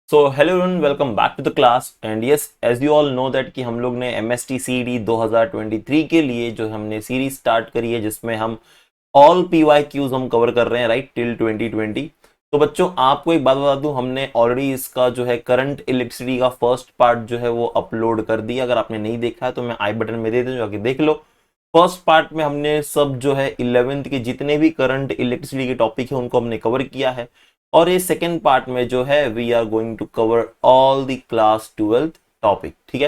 So hello everyone, welcome back to the class and yes as you all know that कि हम लोग ने MST CD 2023 के लिए जो हमने सीरीज स्टार्ट करी है जिसमें हम ऑल पीवाई क्यूज हम कवर कर रहे हैं राइट टिल 2020। तो बच्चों आपको एक बात बता दूं, हमने ऑलरेडी इसका जो है करंट इलेक्ट्रिसिटी का फर्स्ट पार्ट जो है वो अपलोड कर दिया। अगर आपने नहीं देखा है तो मैं आई बटन में दे दूं, जाके देख लो। फर्स्ट पार्ट में हमने सब जो है 11th के जितने भी करंट इलेक्ट्रिसिटी के टॉपिक है उनको हमने कवर किया है। और ये सेकेंड पार्ट में जो है we are going to cover all the class 12th topic. ठीक है,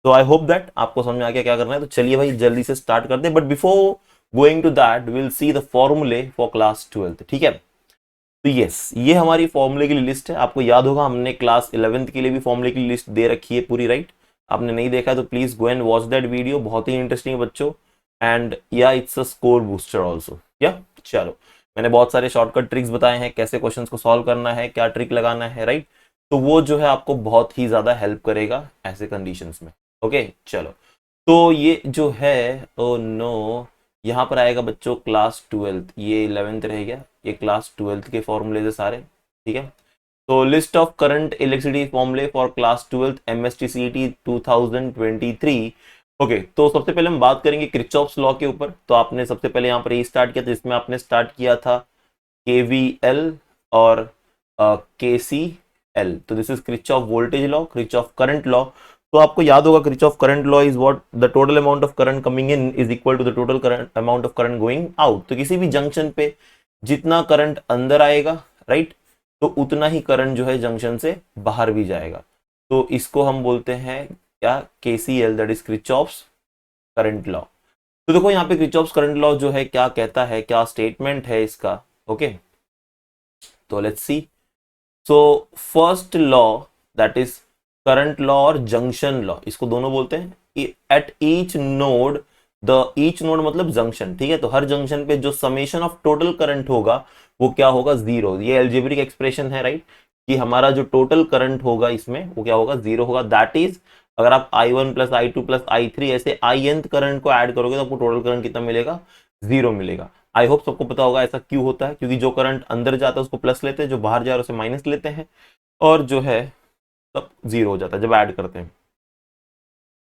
तो आई होप दैट आपको समझ में आ गया क्या करना है। तो चलिए भाई जल्दी से स्टार्ट कर दे, but before going to that will see the formulae for class 12th। ठीक है, तो यस ये हमारी फॉर्मूले की लिस्ट है। आपको याद होगा हमने क्लास 11th के लिए भी फॉर्मूले की लिस्ट दे रखी है पूरी, राइट। आपने नहीं देखा तो please go and watch that video, बहुत ही इंटरेस्टिंग है बच्चों। एंड या it's a score booster also. या चलो, मैंने बहुत सारे शॉर्टकट ट्रिक्स बताए हैं, कैसे क्वेश्चंस को सॉल्व करना है, क्या ट्रिक लगाना है, राइट। तो वो जो है आपको बहुत ही ज्यादा हेल्प करेगा ऐसे कंडीशंस में। ओके चलो, तो ये जो है ओ नो यहाँ पर आएगा बच्चों क्लास 12th, ये 11th रह गया, ये क्लास 12th के फॉर्मूले से सारे। ठीक है, तो लिस्ट ऑफ करंट इलेक्ट्रिसिटी फॉर्मूले फॉर क्लास 12th एमएसटीसीटी 2023। ओके, तो सबसे पहले हम बात करेंगे क्रिचॉफ्स लॉ के ऊपर। तो आपने सबसे पहले यहाँ पर ये स्टार्ट किया था, जिसमें आपने स्टार्ट किया था केवीएल और केसीएल। तो this is Kirchhoff voltage law, Kirchhoff current law. तो आपको याद होगा Kirchhoff current law is what the total amount of current coming in is equal to the total current amount of current going out. तो किसी भी junction पे जितना current अंदर आएगा, राइट, तो उतना ही करंट जो है जंक्शन से बाहर भी जाएगा। तो इसको हम बोलते हैं क्या, KCL, that is Kirchhoff's current law. तो देखो यहाँ पे क्रिचॉफ्स करंट लॉ जो है क्या कहता है, क्या स्टेटमेंट है इसका। ओके, तो let's see. So first law that is current law और जंक्शन लॉ, इसको दोनों बोलते हैं। At each node, the each node मतलब जंक्शन, ठीक है। तो हर जंक्शन पे जो समेशन ऑफ टोटल करंट होगा वो क्या होगा, जीरो। ये एल्जेब्रिक एक्सप्रेशन है, राइट, कि हमारा जो टोटल करंट होगा इसमें वो क्या होगा, जीरो होगा। दैट इज अगर आप i1 plus i2 plus i3 ऐसे nth करंट को ऐड करोगे तो आपको टोटल करंट कितना मिलेगा, जीरो मिलेगा। आई होप सबको पता होगा ऐसा क्यों होता है, क्योंकि जो करंट अंदर जाता है उसको प्लस लेते हैं, जो बाहर जा रहा है उसे माइनस लेते हैं, और जो है तब जीरो हो जाता है जब ऐड करते हैं।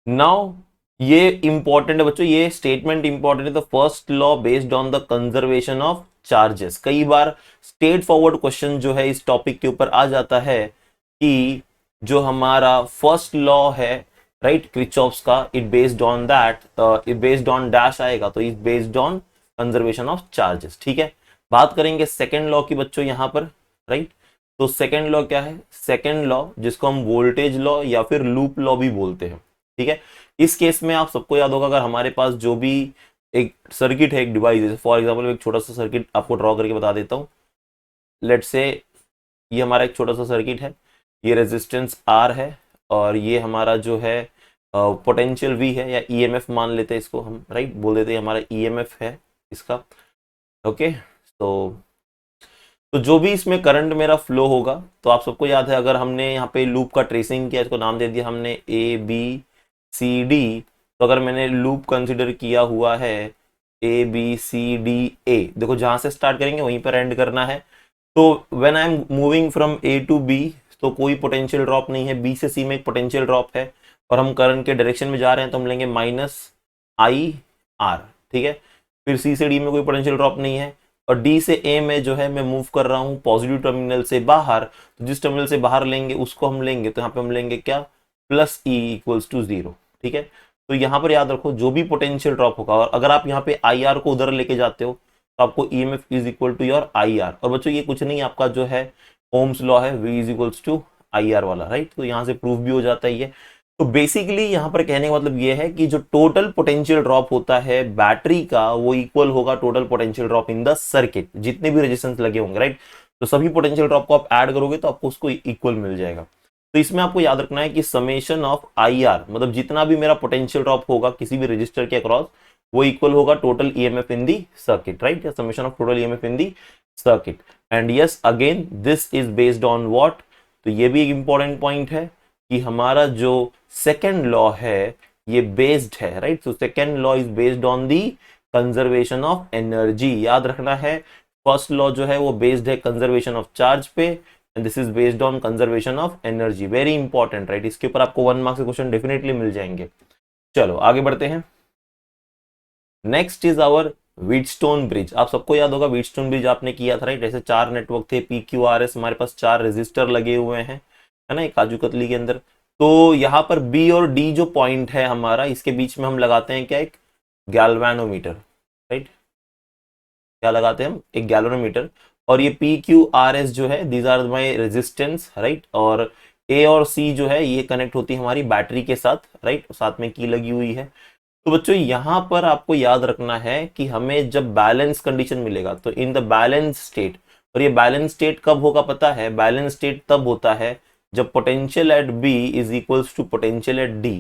नाउ ये इंपॉर्टेंट है बच्चों, ये स्टेटमेंट इंपॉर्टेंट है। The first law based on the conservation of charges. कई बार स्ट्रेट फॉरवर्ड क्वेश्चन जो है इस टॉपिक के ऊपर आ जाता है कि जो हमारा फर्स्ट लॉ है, राइट, क्रिचॉफ्स का, it based on that, it based on dash आएगा, तो it based on conservation of charges. ठीक है, बात करेंगे सेकेंड लॉ की बच्चों यहां पर, राइट। तो सेकेंड लॉ क्या है, सेकेंड लॉ जिसको हम वोल्टेज लॉ या फिर लूप लॉ भी बोलते हैं। ठीक है, इस केस में आप सबको याद होगा, अगर हमारे पास जो भी एक सर्किट है, एक डिवाइस है, फॉर एग्जांपल एक छोटा सा सर्किट आपको ड्रॉ करके बता देता हूं। लेट्स से ये हमारा एक छोटा सा सर्किट है, ये रेजिस्टेंस आर है, और ये हमारा जो है पोटेंशियल वी है, या ईएमएफ मान लेते हैं इसको हम, राइट, बोल देते हैं हमारा ईएमएफ है इसका। ओके, तो जो भी इसमें करंट मेरा फ्लो होगा, तो आप सबको याद है, अगर हमने यहाँ पे लूप का ट्रेसिंग किया, इसको नाम दे दिया हमने ए बी सी डी। तो अगर मैंने लूप कंसिडर किया हुआ है A B C D A, देखो जहां से स्टार्ट करेंगे वहीं पर एंड करना है। तो when I am moving from A to B, तो कोई पोटेंशियल ड्रॉप नहीं है, बी से सी में एक पोटेंशियल ड्रॉप है, और हम करंट के डायरेक्शन में जा रहे हैं, तो हम लेंगे माइनस आई आर। ठीक है, फिर सी से डी में कोई पोटेंशियल ड्रॉप नहीं है, और डी से ए में जो है मैं मूव कर रहा हूं पॉजिटिव टर्मिनल से बाहर, तो जिस टर्मिनल से बाहर लेंगे उसको हम लेंगे, तो यहाँ पे हम लेंगे क्या, plus E equals to zero. ठीक है, तो यहाँ पर याद रखो जो भी पोटेंशियल ड्रॉप होगा, और अगर आप यहाँ पे आई आर को उधर लेके जाते हो तो आपको E M F is equal to your I R. और बच्चों ये कुछ नहीं, आपका जो है ओम्स लॉ है, V is equals to I R वाला, राइट। तो यहाँ से प्रूफ भी हो जाता है ये। तो बेसिकली यहाँ पर कहने का मतलब ये है कि जो टोटल पोटेंशियल ड्रॉप होता है बैटरी का, वो इक्वल होगा total potential drop in the circuit, जितने भी रेजिस्टेंस लगे होंगे, राइट। तो सभी पोटेंशियल ड्रॉप को आप ऐड करोगे तो आपको उसको इक्वल मिल जाएगा। तो इसमें आपको याद रखना है कि समेशन ऑफ आई आर, मतलब जितना भी मेरा पोटेंशियल ड्रॉप होगा किसी भी रजिस्टर के अक्रॉस, वो इक्वल होगा total EMF in the circuit, right, या summation of total EMF in the circuit. And yes again this is based on what, तो ये भी एक इंपॉर्टेंट पॉइंट है कि हमारा जो सेकेंड लॉ है ये बेस्ड है, right. So second law is based on the conservation of energy. याद रखना है फर्स्ट लॉ जो है वो बेस्ड है कंजर्वेशन ऑफ चार्ज पे, and this is based on conservation of energy, very important, right. इसके ऊपर आपको 1 मार्क्स के क्वेश्चन डेफिनेटली मिल जाएंगे। चलो आगे बढ़ते हैं। Next is our Wheatstone bridge. आप सबको याद होगा व्हीटस्टोन ब्रिज आपने किया था, राइट। ऐसे 4 नेटवर्क थे, PQRS, हमारे पास 4 रेजिस्टर लगे हुए हैं, है ना, एक काजू कतली के अंदर। तो यहाँ पर B और D जो पॉइंट है हमारा, इसके बीच में हम लगाते हैं क्या, एक गैल्वेनोमीटर, राइट। क्या लगाते हैं हम, एक गैल्वेनोमीटर। और ये PQRS जो है, these are my resistance, right. और A और C जो है ये कनेक्ट होती है हमारी बैटरी के साथ, राइट, साथ में की लगी हुई है। तो बच्चों यहां पर आपको याद रखना है कि हमें जब बैलेंस कंडीशन मिलेगा तो इन द बैलेंस स्टेट, और ये बैलेंस स्टेट कब होगा पता है, बैलेंस स्टेट तब होता है जब potential at B is equals to potential at D।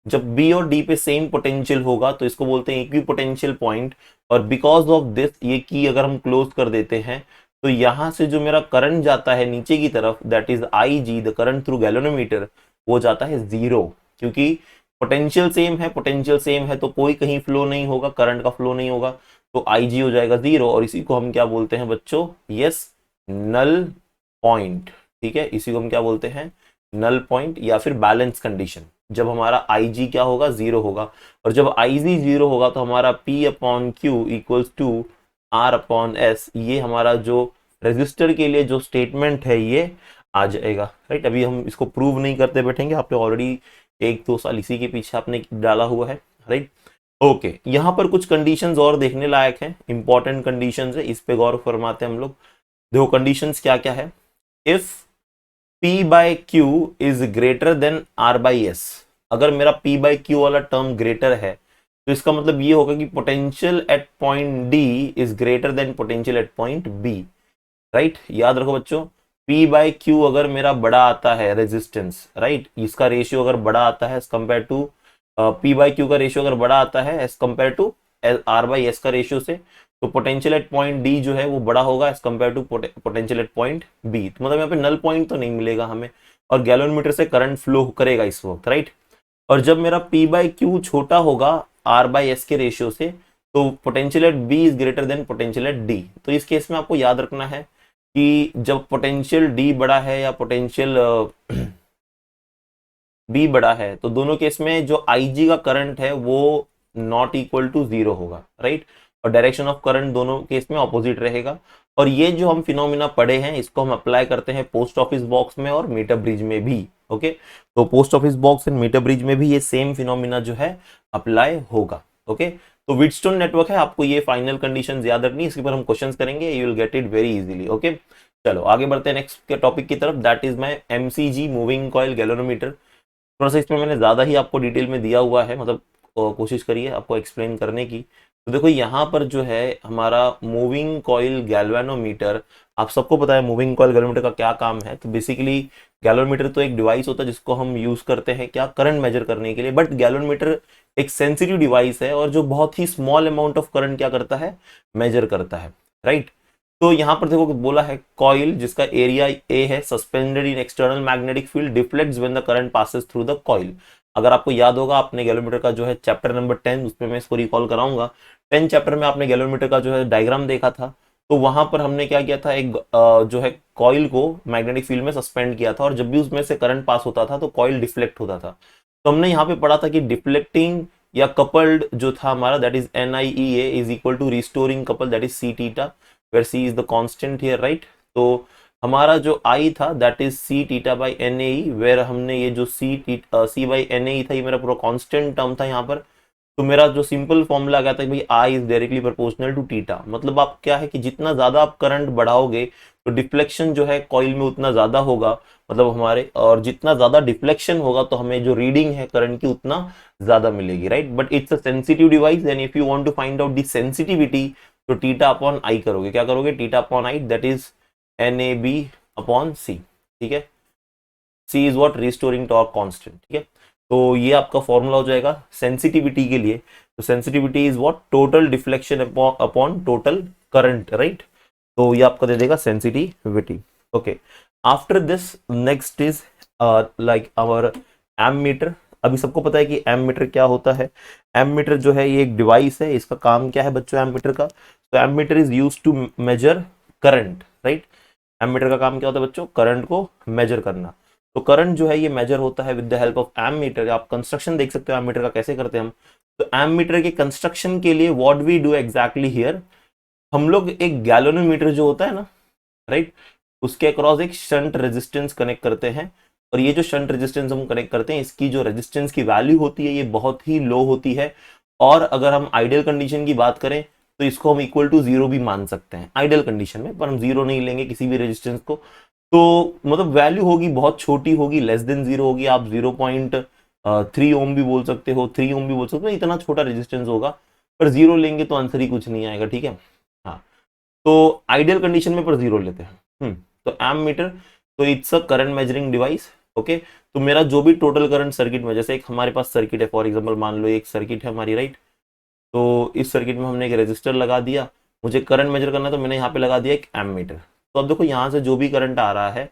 जब B और D पे सेम पोटेंशियल होगा तो इसको बोलते हैं इक्विपोटेंशियल पॉइंट। और बिकॉज ऑफ दिस ये की अगर हम क्लोज कर देते हैं तो यहां से जो मेरा करंट जाता है नीचे की तरफ, that is IG, the current through galvanometer, वो जाता है 0। क्योंकि पोटेंशियल सेम है, पोटेंशियल सेम है तो कोई कहीं फ्लो नहीं होगा, करंट का फ्लो नहीं होगा, तो IG हो जाएगा 0। और इसी को हम क्या बोलते हैं बच्चों, यस, नल पॉइंट, ठीक है। इसी को हम क्या बोलते हैं, नल पॉइंट या फिर बैलेंस कंडीशन। जब हमारा IG क्या होगा, 0 होगा। और जब IG 0 होगा तो हमारा P/Q इक्वल्स टू R/S, ये हमारा जो रेजिस्टर के लिए जो स्टेटमेंट है ये आ जाएगा, राइट। अभी हम इसको प्रूव नहीं करते बैठेंगे, आपने ऑलरेडी 1-2 साल इसी के पीछे आपने डाला हुआ है, राइट। ओके, यहाँ पर कुछ कंडीशंस और देखने लायक हैं, इंपॉर्टेंट कंडीशंस है, इस पे गौर फरमाते हैं हम लोग। देखो कंडीशंस क्या क्या है। If P/Q is greater than R/S, अगर मेरा P/Q वाला टर्म ग्रेटर है तो इसका मतलब ये होगा कि potential at point D is greater than potential at point B, right. याद रखो बच्चों, P/Q अगर मेरा बड़ा आता है रेजिस्टेंस, राइट, इसका रेशियो अगर बड़ा आता है एज कंपेयर टू P/Q का रेशियो अगर बड़ा आता है एज कंपेयर टू R/S का रेशियो से, तो पोटेंशियल एट पॉइंट D जो है वो बड़ा होगा as compare to potential at point B। तो मतलब यहाँ पे नल पॉइंट तो नहीं मिलेगा हमें, और गैल्वेनोमीटर से करंट फ्लो करेगा इस वक्त, राइट। और जब मेरा P/Q छोटा होगा R/S के रेशियो से, तो potential at B is greater than potential at D। तो इस केस में आपको याद रखना है कि जब पोटेंशियल D बड़ा है या पोटेंशियल B बड़ा है, तो दोनों केस में जो IG का करंट है वो नॉट इक्वल टू 0 होगा, राइट। और डायरेक्शन ऑफ करंट दोनों केस में ऑपोजिट रहेगा। और ये जो हम फिनोमिना पढ़े हैं इसको हम अप्लाई करते हैं पोस्ट ऑफिस बॉक्स में और मीटर ब्रिज में भी, ओके। तो post office box and meter bridge में भी ये सेम फिनोमिना जो है अप्लाई होगा, ओके। तो व्हीटस्टोन नेटवर्क है, आपको ये फाइनल कंडीशंस याद रखनी है, इसके ऊपर हम क्वेश्चंस करेंगे, you will get it very easily, okay. चलो आगे बढ़ते हैं नेक्स्ट के टॉपिक की तरफ, that is my MCG moving coil galvanometer. थोड़ा सा इसमें मैंने ज़्यादा ही आपको डिटेल में दिया हुआ है, मतलब कोशिश करिए आपको एक्सप्लेन करने की। तो देखो यहाँ पर जो है हमारा मूविंग कॉइल गैल्वेनोमीटर, आप सबको पता है मूविंग कॉइल गैल्वेनोमीटर का क्या काम है। तो बेसिकली गैल्वेनोमीटर तो एक डिवाइस होता है जिसको हम यूज करते हैं क्या, करंट मेजर करने के लिए। बट गैल्वेनोमीटर एक सेंसिटिव डिवाइस है और जो बहुत ही स्मॉल अमाउंट ऑफ करंट क्या करता है, मेजर करता है, राइट। तो यहाँ पर देखो बोला है कॉइल जिसका एरिया A है, suspended in external magnetic field, deflects when the current passes through the coil. अगर आपको याद होगा आपने गैल्वेनोमीटर का जो है चैप्टर नंबर 10, उसमें मैं इसको रिकॉल कराऊंगा, 10 चैप्टर में आपने गैल्वेनोमीटर का जो है डायग्राम देखा था। तो वहां पर हमने क्या किया था, एक जो है कॉइल को मैग्नेटिक फील्ड में सस्पेंड किया था, और जब भी उसमें से करंट पास होता था तो कॉइल डिफ्लेक्ट होता था। तो हमने यहाँ पे पढ़ा था कि डिफ्लेक्टिंग या कपल्ड जो था हमारा, that is NIEA is equal to restoring couple, that is C theta, where C is the constant here, right। तो हमारा जो I था that is C theta by NAE, where हमने ये जो C बाई NAE था ये मेरा पूरा कांस्टेंट टर्म था यहाँ पर। तो मेरा जो सिंपल फॉर्मूला क्या था भाई, I is directly proportional to theta. मतलब आप क्या है कि जितना ज्यादा आप करंट बढ़ाओगे तो डिफ्लेक्शन जो है कॉइल में उतना ज्यादा होगा, मतलब हमारे, और जितना ज्यादा डिफ्लेक्शन होगा तो हमें जो रीडिंग है करंट की उतना ज्यादा मिलेगी, right. But it's a sensitive device and if you want to find out the sensitivity तो थीटा अपॉन I करोगे, क्या करोगे, theta upon I, that is NAB upon C, ठीक है। C is what, restoring torque constant, ठीक है। तो ये आपका फॉर्मूला हो जाएगा सेंसिटिविटी के लिए। तो sensitivity is what, total deflection upon total current, right. तो ये आपका दे देगा sensitivity, okay. After this next is like our ammeter. अभी सबको पता है कि एमीटर क्या होता है। एमीटर जो है ये एक डिवाइस है, इसका काम क्या है बच्चों एमीटर का, तो ammeter is used to measure current, right. Ammeter का काम क्या होता है बच्चों, करंट को मेजर करना। तो करंट जो है ये मेजर होता है with the help of ammeter. आप कंस्ट्रक्शन देख सकते हो एमीटर का कैसे करते हैं हम। तो एमीटर के कंस्ट्रक्शन के लिए what we do exactly here, हम लोग एक गैलोनोमीटर जो होता है ना, राइट, उसके अक्रॉस एक शंट रेजिस्टेंस कनेक्ट करते हैं। और ये जो शंट रेजिस्टेंस हम कनेक्ट करते हैं, इसकी जो रेजिस्टेंस की वैल्यू होती है ये बहुत ही लो होती है। और अगर हम आइडियल कंडीशन की बात करें तो इसको हम इक्वल टू जीरो भी मान सकते हैं आइडियल कंडीशन में, पर हम जीरो नहीं लेंगे किसी भी रेजिस्टेंस को। तो मतलब वैल्यू होगी बहुत छोटी होगी, लेस देन जीरो होगी। आप 0.3 ओम भी बोल सकते हो, 3 ओम भी बोल सकते हो, इतना छोटा रेजिस्टेंस होगा। पर जीरो लेंगे तो आंसर ही कुछ नहीं आएगा, ठीक है। हाँ, तो आइडियल कंडीशन में पर जीरो लेते हैं। तो एमीटर, तो it's a current measuring device. Okay, तो मेरा जो भी टोटल करंट सर्किट में, जैसे एक हमारे पास सर्किट है, फॉर एग्जांपल मान लो एक सर्किट है हमारी, राइट। तो इस सर्किट में हमने एक रेजिस्टर लगा दिया, मुझे करंट मेजर करना है तो मैंने यहाँ पे लगा दिया एक एमीटर। तो अब देखो यहाँ से जो भी करंट आ रहा है,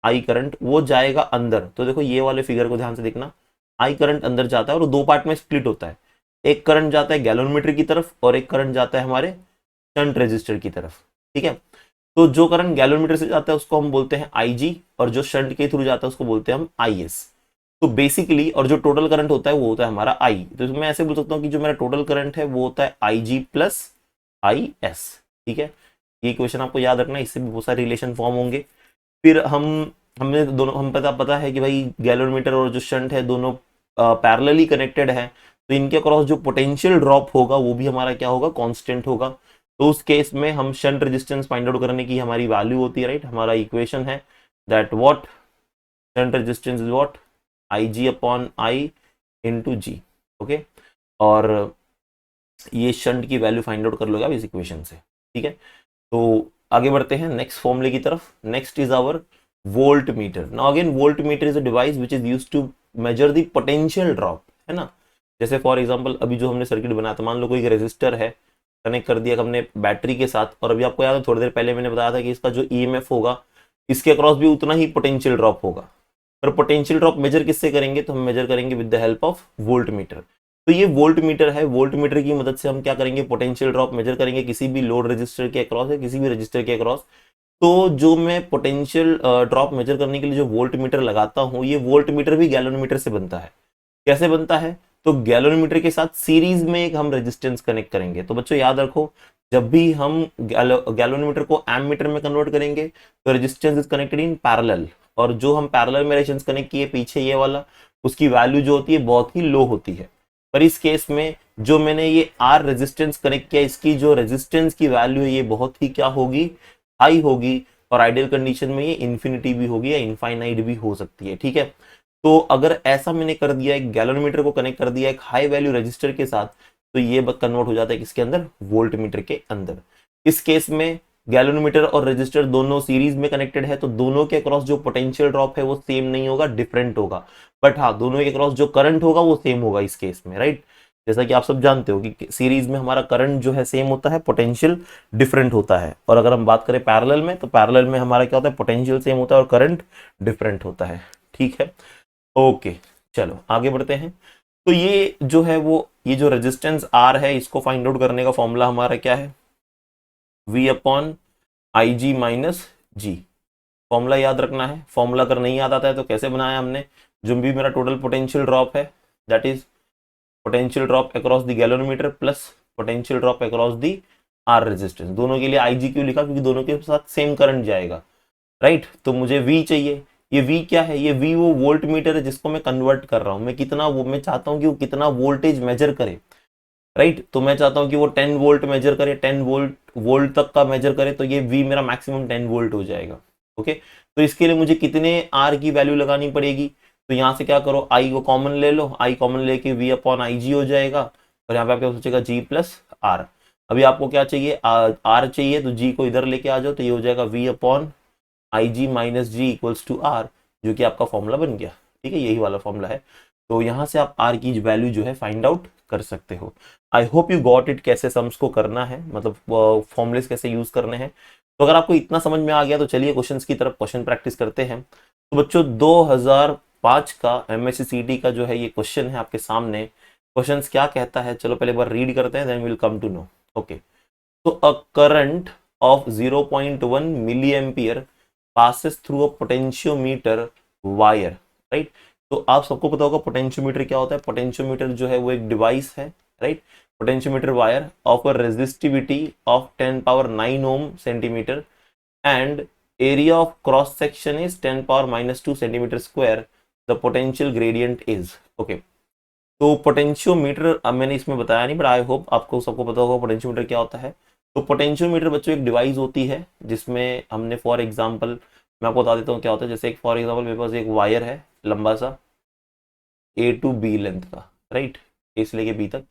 आई करंट, वो जाएगा अंदर। तो देखो ये वाले फिगर को ध्यान से देखना, आई करंट अंदर जाता है और दो पार्ट में स्प्लिट होता है। एक करंट जाता है गैलोनमीटर की तरफ और एक करंट जाता है हमारे शंट रेजिस्टर की तरफ, ठीक है। तो जो करंट गैलोमीटर से जाता है उसको हम बोलते हैं IG, और जो शंट के थ्रू जाता है उसको बोलते हैं हम IS। तो बेसिकली, और जो टोटल करंट होता है वो होता है हमारा I। तो मैं ऐसे बोल सकता हूँ कि जो मेरा टोटल करंट है वो होता है IG प्लस IS, ठीक है। ये क्वेश्चन आपको याद रखना है, इससे भी बहुत सारे रिलेशन फॉर्म होंगे। फिर हमने दोनों, हम पता है कि भाई गैलोमीटर और जो शंट है दोनों पैरेलली कनेक्टेड है, तो इनके अक्रॉस जो पोटेंशियल ड्रॉप होगा वो भी हमारा क्या होगा, कांस्टेंट होगा। तो उस केस में हम शंट रेजिस्टेंस फाइंड आउट करने की हमारी वैल्यू होती है, राइट। हमारा इक्वेशन है that what shunt resistance is what IG upon I into G, okay. और ये शंट की वैल्यू फाइंड आउट कर लोगे आप इस इक्वेशन से, ठीक है। तो आगे बढ़ते हैं नेक्स्ट फॉर्मूले की तरफ। Next is our voltmeter. Now again voltmeter is a device which is used to measure the potential drop, है ना। जैसे फॉर एग्जांपल अभी जो हमने सर्किट बनाया था, मान लो कोई रेजिस्टर है, कनेक्ट कर दिया हमने बैटरी के साथ, और अभी आपको याद है थोड़ी देर पहले मैंने बताया था कि इसका जो EMF होगा इसके अक्रॉस भी उतना ही पोटेंशियल ड्रॉप होगा। पर पोटेंशियल ड्रॉप मेजर किससे करेंगे, तो हम मेजर करेंगे with the help of volt meter. तो ये वोल्ट मीटर है, वोल्ट मीटर की मदद से हम क्या करेंगे, पोटेंशियल ड्रॉप मेजर करेंगे किसी भी लोड रजिस्टर के अक्रॉस है, किसी भी रजिस्टर के अक्रॉस। तो जो मैं पोटेंशियल ड्रॉप मेजर करने के लिए जो वोल्ट मीटर लगाता हूं, ये वोल्ट मीटर भी गैलोनमीटर से बनता है। कैसे बनता है, तो गैलोनमीटर के साथ सीरीज में एक हम रेजिस्टेंस कनेक्ट करेंगे। तो बच्चों याद रखो, जब भी हम गैलोनमीटर को एमीटर में कन्वर्ट करेंगे तो resistance is connected in parallel, और जो हम पैरेलल में रेजिस्टेंस कनेक्ट किए पीछे ये वाला, उसकी वैल्यू जो होती है बहुत ही लो होती है। पर इस केस में जो मैंने ये R रेजिस्टेंस कनेक्ट किया, इसकी जो रेजिस्टेंस की वैल्यू है ये बहुत ही क्या होगी, हाई होगी। और आइडियल कंडीशन में ये इन्फिनिटी भी होगी या इनफाइनाइट भी हो सकती है, ठीक है। तो अगर ऐसा मैंने कर दिया, एक गैलोनमीटर को कनेक्ट कर दिया एक हाई वैल्यू रजिस्टर के साथ, तो ये कन्वर्ट हो जाता है किसके अंदर, वोल्ट मीटर के अंदर। इस केस में गैलोनमीटर और रजिस्टर दोनों सीरीज में कनेक्टेड है, तो दोनों के अक्रॉस जो पोटेंशियल ड्रॉप है वो सेम नहीं होगा, डिफरेंट होगा। बट हाँ, दोनों के अक्रॉस जो करंट होगा वो सेम होगा इस केस में, राइट। जैसा कि आप सब जानते हो कि सीरीज में हमारा करंट जो है सेम होता है, पोटेंशियल डिफरेंट होता है। और अगर हम बात करें पैरेलल में, तो पैरेलल में हमारा क्या होता है, पोटेंशियल सेम होता है और करंट डिफरेंट होता है, ठीक है। ओके, चलो आगे बढ़ते हैं। तो ये जो है वो, ये जो रेजिस्टेंस R है, इसको फाइंड आउट करने का फॉर्मूला हमारा क्या है, V अपॉन IG माइनस जी। फॉर्मूला याद रखना है। फॉर्मूला अगर नहीं याद आता है तो कैसे बनाया हमने, जो भी मेरा टोटल पोटेंशियल ड्रॉप है that is potential drop across the galvanometer plus potential drop across the R resistance. दोनों के लिए IG क्यों लिखा, क्योंकि दोनों के साथ सेम करंट जाएगा, राइट। तो मुझे V चाहिए, ये V क्या है, ये V वो वोल्ट मीटर है जिसको मैं कन्वर्ट कर रहा हूं। मैं कितना वो, मैं चाहता हूं कि वो कितना वोल्टेज मेजर करे, राइट। तो मैं चाहता हूं कि वो 10 वोल्ट मेजर करे, 10 वोल्ट तक का मेजर करे, तो ये V मेरा मैक्सिमम 10 वोल्ट हो जाएगा, ओके। तो इसके लिए मुझे कितने R की वैल्यू लगानी पड़ेगी, तो यहाँ से क्या करो, I को कॉमन ले लो, I कॉमन लेके V अपॉन IG हो जाएगा, और यहाँ पे आपके सोचेगा G प्लस R। अभी आपको क्या चाहिए, R चाहिए, तो G को इधर लेके आ जाओ, तो ये हो जाएगा V upon IG minus G equals to R, जो कि आपका फॉर्मूला बन गया, ठीक है। यही वाला फॉर्मूला है। तो यहाँ से आप R की वैल्यू जो है फाइंड आउट कर सकते हो। आई होप यू गॉट इट, कैसे सम्स को करना है, मतलब फॉर्मुलेस कैसे यूज करने हैं। तो अगर आपको इतना समझ में आ गया तो चलिए क्वेश्चंस की तरफ क्वेश्चन प्रैक्टिस करते हैं। तो बच्चों 2005 का MSc का जो है ये क्वेश्चन है आपके सामने। क्वेश्चंस क्या कहता है, चलो पहले एक बार रीड करते हैं, then will come to know, okay. तो a current of 0.1 milli ampere passes through a potentiometer wire, right? तो आप सबको पता होगा पोटेंशियोमीटर क्या होता है। पोटेंशियोमीटर जो है वो एक डिवाइस है, right. Potentiometer wire of a resistivity of 10 power 9 ohm centimeter and area of cross section is 10 power minus 2 centimeter square. The potential gradient is okay. तो पोटेंशियोमीटर अब मैंने इसमें बताया नहीं, बट आई होप आपको सबको पता होगा पोटेंशियोमीटर क्या होता है। तो पोटेंशियोमीटर बच्चों एक डिवाइस होती है जिसमें हमने फॉर एग्जांपल मैं आपको बता देता हूँ क्या होता है। जैसे एक फॉर एग्जांपल मेरे पास एक वायर है लंबा सा ए टू बी लेंथ का, राइट, ए से लेके बी तक।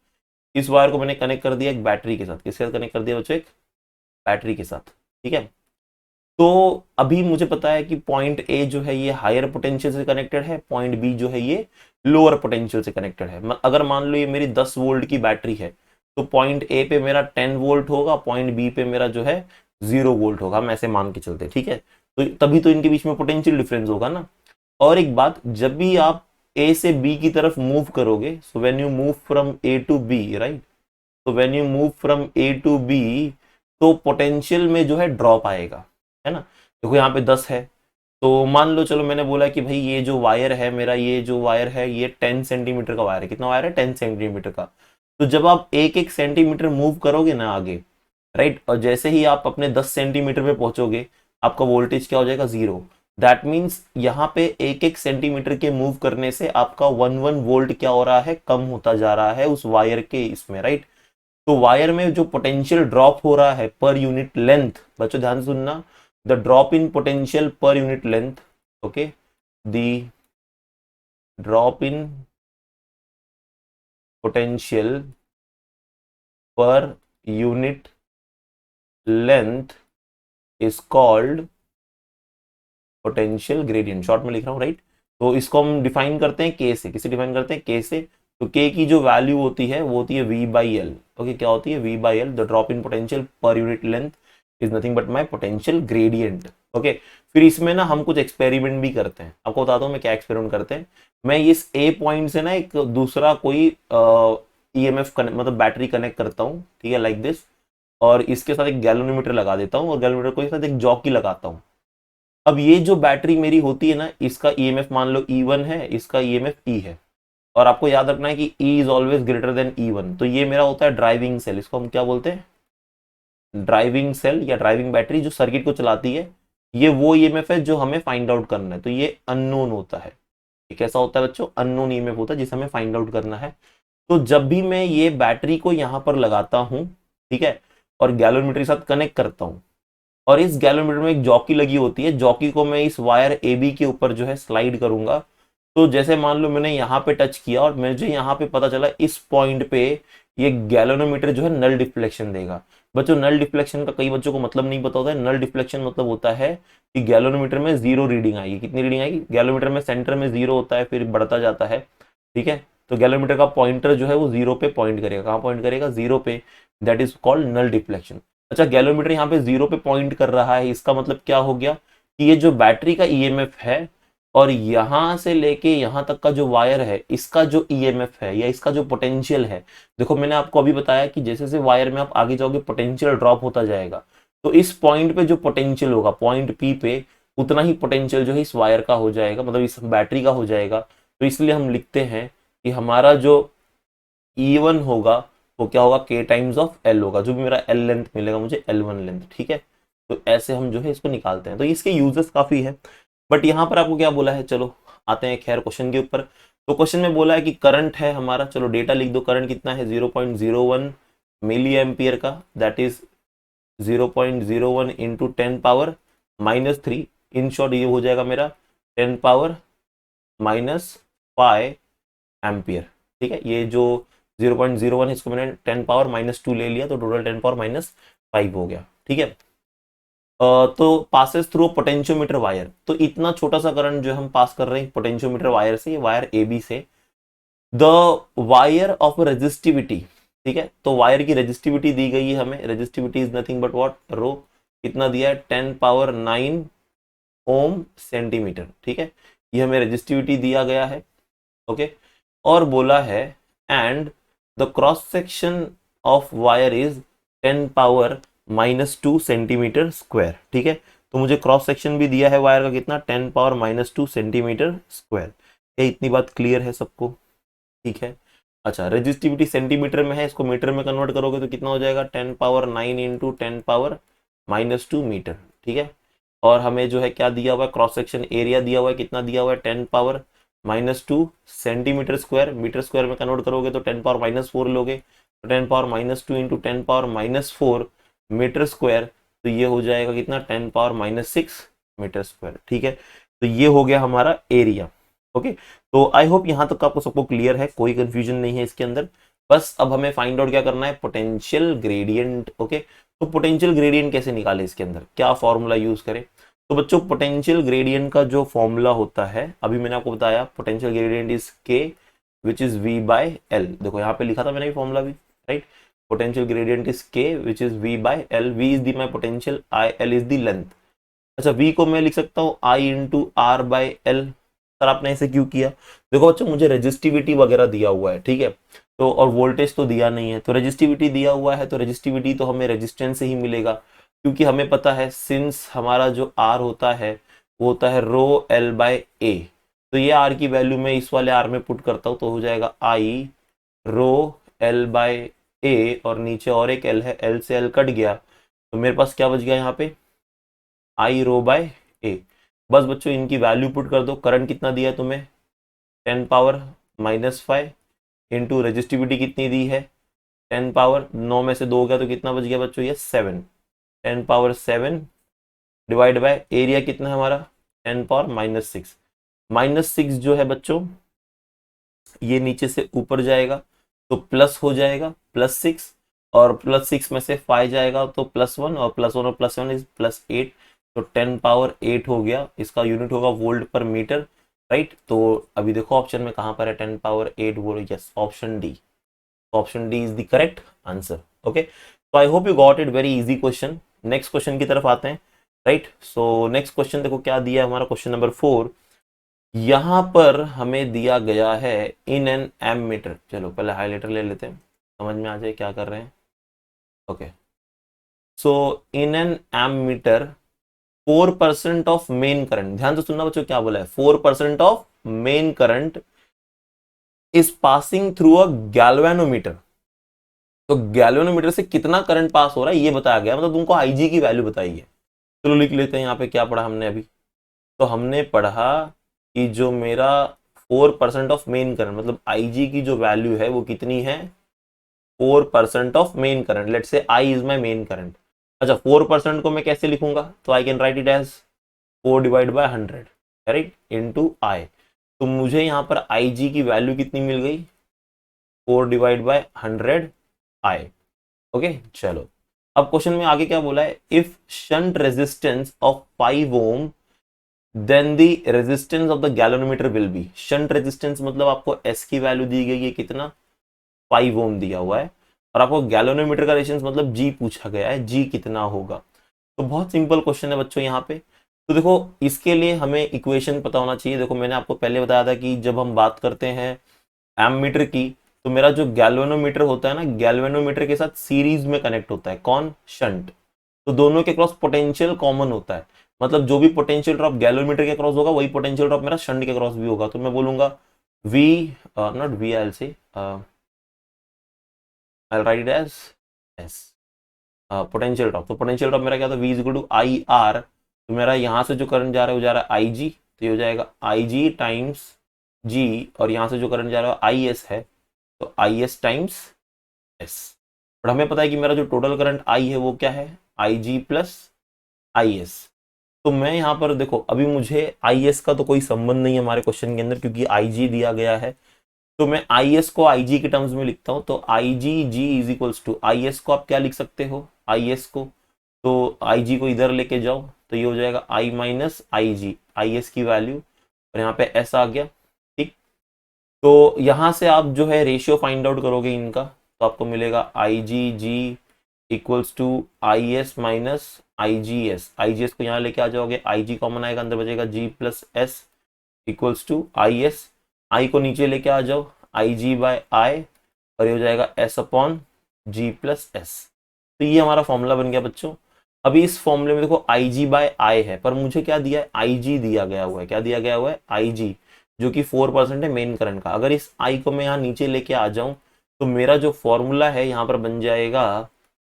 इस वायर को मैंने कनेक्ट कर दिया एक बैटरी के साथ। किसके साथ कनेक्ट कर दिया बच्चों? एक बैटरी के साथ, ठीक है। तो अभी मुझे पता है कि पॉइंट ए जो है ये हायर पोटेंशियल से कनेक्टेड है, पॉइंट बी जो है ये लोअर पोटेंशियल से कनेक्टेड है। अगर मान लो ये मेरी 10 वोल्ट की बैटरी है तो पॉइंट ए पे मेरा 10 वोल्ट होगा, पॉइंट बी पे मेरा जो है 0 वोल्ट होगा। हम ऐसे मान के चलते, ठीक है। तो तभी तो इनके बीच में पोटेंशियल डिफरेंस होगा ना। और एक बात, जब भी आप ए से बी की तरफ मूव करोगे, so when you move from A to B, right, तो when you move from A to B तो पोटेंशियल में जो है ड्रॉप आएगा, है ना। देखो यहाँ पे 10 है, तो मान लो चलो मैंने बोला कि भाई ये जो वायर है मेरा, ये जो वायर है ये 10 सेंटीमीटर का वायर है। कितना वायर है? 10 सेंटीमीटर का। तो जब आप एक एक सेंटीमीटर मूव करोगे ना आगे, राइट, और जैसे ही आप अपने 10 सेंटीमीटर पे पहुंचोगे आपका वोल्टेज क्या हो जाएगा? 0। दैट मीन्स यहाँ पे एक एक सेंटीमीटर के मूव करने से आपका 1 वोल्ट क्या हो रहा है? कम होता जा रहा है उस वायर के इसमें, राइट। तो वायर में जो पोटेंशियल ड्रॉप हो रहा है पर यूनिट लेंथ, बच्चों ध्यान से सुनना, the drop in potential per unit length, okay, the drop in potential per unit length is called potential gradient. Short में लिख रहा हूं, राइट। तो इसको हम डिफाइन करते हैं के से। किसे डिफाइन करते हैं? के से। तो के की जो वैल्यू होती है वो होती है V बाई एल। ओके, क्या होती है? V by L. The drop in potential per unit length is nothing but my potential gradient. Okay, फिर इसमें ना हम कुछ एक्सपेरिमेंट भी करते हैं। आपको बताता हूँ मैं क्या एक्सपेरिमेंट करते हैं। मैं इस ए पॉइंट से ना एक दूसरा कोई EMF मतलब बैटरी कनेक्ट करता हूँ, ठीक है, लाइक दिस। और इसके साथ एक गैल्वेनोमीटर लगा देता हूँ और गैल्वेनोमीटर के साथ एक जॉकी लगाता हूँ। अब ये जो बैटरी मेरी होती है ना, इसका EMF मान लो E1 है, इसका EMF E है। और आपको याद रखना है कि E is always greater than E1। तो ये मेरा होता है ड्राइविंग सेल। इसको हम क्या बोलते हैं? ड्राइविंग सेल या ड्राइविंग बैटरी जो सर्किट को चलाती है। ये वो EMF है जो हमें फाइंड आउट करना है। तो ये अननोन होता है। ये कैसा होता है बच्चों? अननोन EMF होता है जिसे हमें फाइंड आउट करना है। तो जब भी मैं ये बैटरी को यहाँ पर लगाता हूँ, ठीक है, और गैल्वेनोमीटर के साथ कनेक्ट करता हूँ, और इस गैल्वेनोमीटर में एक जॉकी लगी होती है, जॉकी को मैं इस वायर AB के ऊपर जो है स्लाइड करूंगा। तो जैसे मान लो मैंने यहाँ पे टच किया और मुझे यहाँ पे पता चला इस पॉइंट पे ये गैल्वेनोमीटर जो है नल डिफ्लेक्शन देगा। बच्चों नल डिफ्लेक्शन का कई बच्चों को मतलब नहीं पता होता है। नल डिफ्लेक्शन मतलब होता है कि गैल्वेनोमीटर में 0 रीडिंग आएगी। कितनी रीडिंग आएगी? गैल्वेनोमीटर में सेंटर में 0 होता है, फिर बढ़ता जाता है, ठीक है। तो गैल्वेनोमीटर का पॉइंटर जो है वो 0 पे पॉइंट करेगा। कहाँ पॉइंट करेगा? 0 पे। That is called null deflection. अच्छा, गैल्वेनोमीटर यहाँ पे 0 पे पॉइंट कर रहा है, इसका मतलब क्या हो गया कि ये जो बैटरी का EMF है और यहां से लेके यहां तक का जो वायर है, इसका जो EMF है या इसका जो पोटेंशियल है, देखो मैंने आपको अभी बताया कि जैसे जैसे वायर में आप आगे जाओगे पोटेंशियल ड्रॉप होता जाएगा। तो इस पॉइंट पे जो पोटेंशियल होगा पॉइंट P पे, उतना ही पोटेंशियल जो है इस वायर का हो जाएगा, मतलब इस बैटरी का हो जाएगा। तो इसलिए हम लिखते हैं कि हमारा जो E1 होगा वो क्या होगा? K टाइम्स ऑफ L होगा। जो भी मेरा L लेंथ मिलेगा मुझे, L1 लेंथ, ठीक है। तो ऐसे हम जो है इसको निकालते हैं। तो इसके यूजेस काफी है, बट यहाँ पर आपको क्या बोला है, चलो आते हैं खैर क्वेश्चन के ऊपर। तो क्वेश्चन में बोला है कि करंट है हमारा, चलो डेटा लिख दो। करंट कितना है? 0.01 मिली एम्पियर का। That is 0.01 into 10 power -3। In short ये हो जाएगा मेरा 10 पावर -5 एम्पियर, ठीक है। ये जो 0.01 है इसको मैंने 10 पावर -2 ले लिया, तो टोटल 10 पावर -5 हो गया, ठीक है। तो पासेस थ्रू पोटेंशियोमीटर वायर। तो इतना छोटा सा करंट जो हम पास कर रहे हैं पोटेंशियोमीटर वायर से, वायर AB से। द वायर ऑफ रेजिस्टिविटी, ठीक है। तो वायर की रेजिस्टिविटी दी गई है हमें। Resistivity is nothing but what? Rho. कितना दिया है? 10 पावर 9 ओम सेंटीमीटर, ठीक है। ये हमें रेजिस्टिविटी दिया गया है, ओके। और बोला है and the cross section of wire is 10 power -2 centimetre square, ठीक है। तो मुझे क्रॉस सेक्शन भी दिया है वायर का कितना 10⁻⁻² सेंटीमीटर स्क्वायर। ये इतनी बात क्लियर है सबको? ठीक है। अच्छा, रेजिस्टिविटी सेंटीमीटर में है, इसको मीटर में कन्वर्ट करोगे तो कितना हो जाएगा 10⁻9 इंटू 10⁻⁻2 मीटर। ठीक है। और हमें जो है क्या दिया हुआ है, क्रॉस सेक्शन एरिया दिया हुआ है, कितना दिया हुआ है 10⁻⁻2 सेंटीमीटर स्क्वायर। मीटर स्क्वायर में कन्वर्ट करोगे तो 10⁻⁻4 लोगे, तो 10⁻⁻2 इंटू 10⁻⁻4 मीटर स्क्वायर, तो ये हो जाएगा कितना 10⁻⁻6 मीटर स्क्वायर। ठीक है। तो ये हो गया हमारा एरिया। ओके। तो आई होप यहां तक आपको सबको क्लियर है, कोई कंफ्यूजन नहीं है इसके अंदर। बस अब हमें फाइंड आउट क्या करना है, पोटेंशियल ग्रेडियंट। ओके। तो पोटेंशियल ग्रेडियंट कैसे निकाले, इसके अंदर क्या फॉर्मूला यूज करें? तो बच्चों पोटेंशियल ग्रेडियंट का जो फॉर्मूला होता है, अभी मैंने आपको बताया, potential gradient is K which is V by L. देखो यहाँ पे लिखा था मैंने फॉर्मूला भी, right. Potential gradient is K which is V by L. V is the my potential, I L is the length. अच्छा, v को मैं लिख सकता हूँ I into R by L. Sir आपने ऐसे क्यों किया? देखो बच्चों, मुझे रेजिस्टिविटी वगैरह दिया हुआ है, ठीक है, तो और वोल्टेज तो दिया नहीं है, तो रेजिस्टिविटी दिया हुआ है, तो रेजिस्टिविटी तो हमें रेजिस्टेंस से ही मिलेगा, क्योंकि हमें पता है सिंस हमारा जो आर होता है वो होता है रो एल बाय ए। तो ये आर की वैल्यू मैं इस वाले आर में पुट करता हूँ, तो हो जाएगा आई रो एल बाय ए, और नीचे और एक एल है, एल से एल कट गया, तो मेरे पास क्या बच गया यहाँ पे, आई रो बाय ए। बस बच्चों इनकी वैल्यू पुट कर दो। करंट कितना दिया है तुम्हें 10⁻⁻5 इंटू रेजिस्टिविटी कितनी दी है 10 9 में से 2 हो गया तो कितना बच गया बच्चों, ये 7। 10⁻7 डिवाइड बाय एरिया कितना है हमारा 10⁻⁻6। -6 जो है बच्चों ये नीचे से ऊपर जाएगा तो प्लस हो जाएगा +6, और +6 में से 5 जाएगा तो +1, और +1 और +1 इज +8, तो 10⁻8 हो गया। इसका यूनिट होगा वोल्ट पर मीटर, राइट। तो अभी देखो ऑप्शन में कहां पर है 10⁻8 volt, yes option D. Option D is the correct answer. Okay, तो I hope you got it, very easy question. Next question की तरफ आते हैं, राइट। सो नेक्स्ट क्वेश्चन देखो क्या दिया है हमारा, क्वेश्चन नंबर 4। यहां पर हमें दिया गया है इन एन एमीटर। चलो पहले हाईलाइटर ले लेते हैं, समझ में आ जाए क्या कर रहे हैं। Okay, so in an ammeter 4% of main current, ध्यान से सुनना बच्चों क्या बोला है, 4% of main current is passing through a galvanometer. तो गैल्वेनोमीटर से कितना करंट पास हो रहा है ये बताया गया, मतलब तुमको आईजी की वैल्यू बताई है। चलो लिख लेते हैं यहाँ पे क्या पढ़ा हमने अभी। तो हमने पढ़ा कि जो मेरा 4% ऑफ मेन करंट, मतलब आईजी की जो वैल्यू है वो कितनी है 4% of main current. Let's say I is my main current. अच्छा, 4% को मैं कैसे लिखूंगा, तो I can write it as 4/100, right, into I. तो मुझे यहाँ पर आई जी की वैल्यू कितनी मिल गई 4/100 आई। ओके, चलो अब क्वेश्चन में आगे क्या बोला है, if shunt resistance of 5 ohm then the resistance of the galvanometer will be. Shunt resistance मतलब आपको एस की वैल्यू दी गई है कितना 5 ओम दिया हुआ है, और आपको गैल्वेनोमीटर का रेजिस्टेंस मतलब जी पूछा गया है, जी कितना होगा। तो बहुत सिंपल क्वेश्चन है बच्चों यहाँ पे। तो देखो इसके लिए हमें इक्वेशन पता होना चाहिए। देखो मैंने आपको पहले बताया था कि जब हम बात करते हैं एमीटर की, तो मेरा जो गैल्वेनोमीटर होता है ना, गैल्वेनोमीटर के साथ सीरीज में कनेक्ट होता है कौन, शंट। तो दोनों के क्रॉस पोटेंशियल कॉमन होता है, मतलब जो भी पोटेंशियल ड्रॉप गैल्वेनोमीटर के क्रॉस होगा वही पोटेंशियल ड्रॉप मेरा शंट के क्रॉस भी होगा। तो मैं बोलूंगा we, not V, I say I write it as S, potential drop. तो पोटेंशियल ड्रॉप मेरा क्या था, V is equal to I R. तो मेरा यहाँ से जो करंट जा रहा है वो जा रहा है आई जी, तो ये हो जाएगा आई जी टाइम्स जी, और यहाँ से जो करंट जा रहा है आई एस है, तो आई एस टाइम्स एस। और हमें पता है कि मेरा जो टोटल करंट आई है वो क्या है आई जी प्लस आई एस। तो मैं यहाँ पर देखो अभी मुझे आई एस का तो कोई संबंध नहीं है हमारे क्वेश्चन के अंदर, क्योंकि आई जी दिया गया है। तो मैं आई एस को आई जी के टर्म्स में लिखता हूं, तो I G G is equals to I S को आप क्या लिख सकते हो आई एस को, तो आई जी को इधर लेके जाओ तो ये हो जाएगा I minus I G, I S की वैल्यू, और यहाँ पे एस आ गया, ठीक। तो यहाँ से आप जो है रेशियो फाइंड आउट करोगे इनका, तो आपको मिलेगा I G G equals to I S minus I G S. I G S को यहाँ लेके आ जाओगे, आई जी कॉमन आएगा, अंदर बचेगा G plus S equals to I S. आई को नीचे लेके आ जाओ, आई जी बाय आई, और ये हो जाएगा एस अपॉन जी प्लस एस। तो ये हमारा फॉर्मूला बन गया बच्चों। अभी इस फॉर्मूले में देखो Ig/I है, पर मुझे क्या दिया है, Ig दिया गया हुआ है। क्या दिया गया हुआ है, Ig, जो कि 4% है मेन करंट का। अगर इस I को मैं यहाँ नीचे लेके आ जाऊं तो मेरा जो फॉर्मूला है यहाँ पर बन जाएगा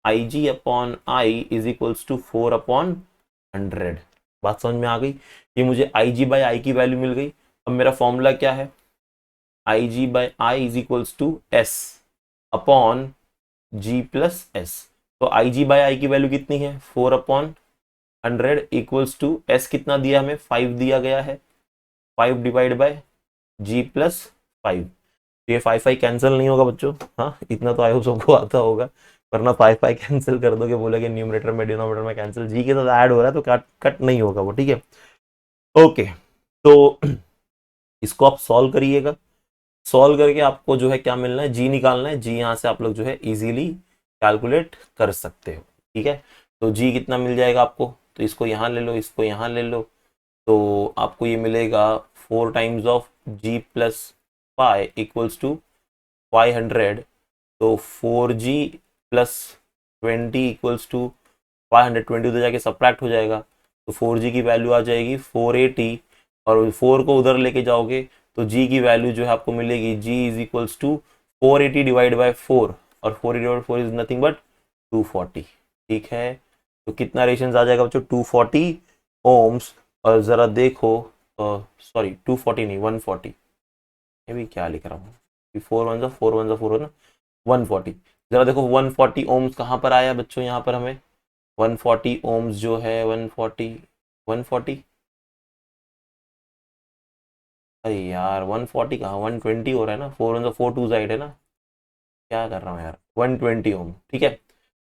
Ig/I इज इक्वल्स टू 4/100। बात समझ में आ गई? ये मुझे Ig/I की वैल्यू मिल गई। अब मेरा फॉर्मूला क्या है, Ig/I is equals to S upon G plus S। तो Ig/I की वैल्यू कितनी है, 4/100 इक्वल्स टू S कितना दिया हमें, 5 दिया गया है, 5 डिवाइड बाय G प्लस 5। ये 5 कैंसिल नहीं होगा बच्चों, हाँ इतना तो आई होप सबको आता होगा, वरना 5 कैंसिल कर दोगे, बोलोगे न्यूमरेटर में डिनोमिनेटर में कैंसिल, जी के साथ ऐड हो रहा है तो कट कट नहीं होगा वो, ठीक है। ओके, तो इसको आप सॉल्व करिएगा। सॉल्व करके आपको जो है क्या मिलना है, जी निकालना है। जी यहाँ से आप लोग जो है इजीली कैलकुलेट कर सकते हो, ठीक है। तो जी कितना मिल जाएगा आपको, तो इसको यहाँ ले लो, इसको यहाँ ले लो, तो आपको ये मिलेगा 4 times of G plus 5 equals to 500। तो 4g प्लस 20 इक्वल्स टू 520, उधर जाके सब्ट्रैक्ट हो जाएगा, तो 4g की वैल्यू आ जाएगी 480, और 4 को उधर लेके जाओगे तो g की वैल्यू जो है आपको मिलेगी, g is equals to 480 divide by 4, और 480 डिवाइड 4 इज नथिंग बट 240, ठीक है। तो कितना रेशंस आ जाएगा बच्चों, 240 ओम्स। और ज़रा देखो, सॉरी 240 नहीं 140, ये भी क्या लिख रहा हूँ, 4 1 4 1 4 140। जरा देखो 140 ओम्स कहाँ पर आया बच्चों, यहाँ पर हमें 140 ओम्स जो है 140 अरे यार 140 कहाँ, 120 हो रहा है ना, 4 1 4 2 साइड है ना, क्या कर रहा हूँ यार, 120 ओम, ठीक है।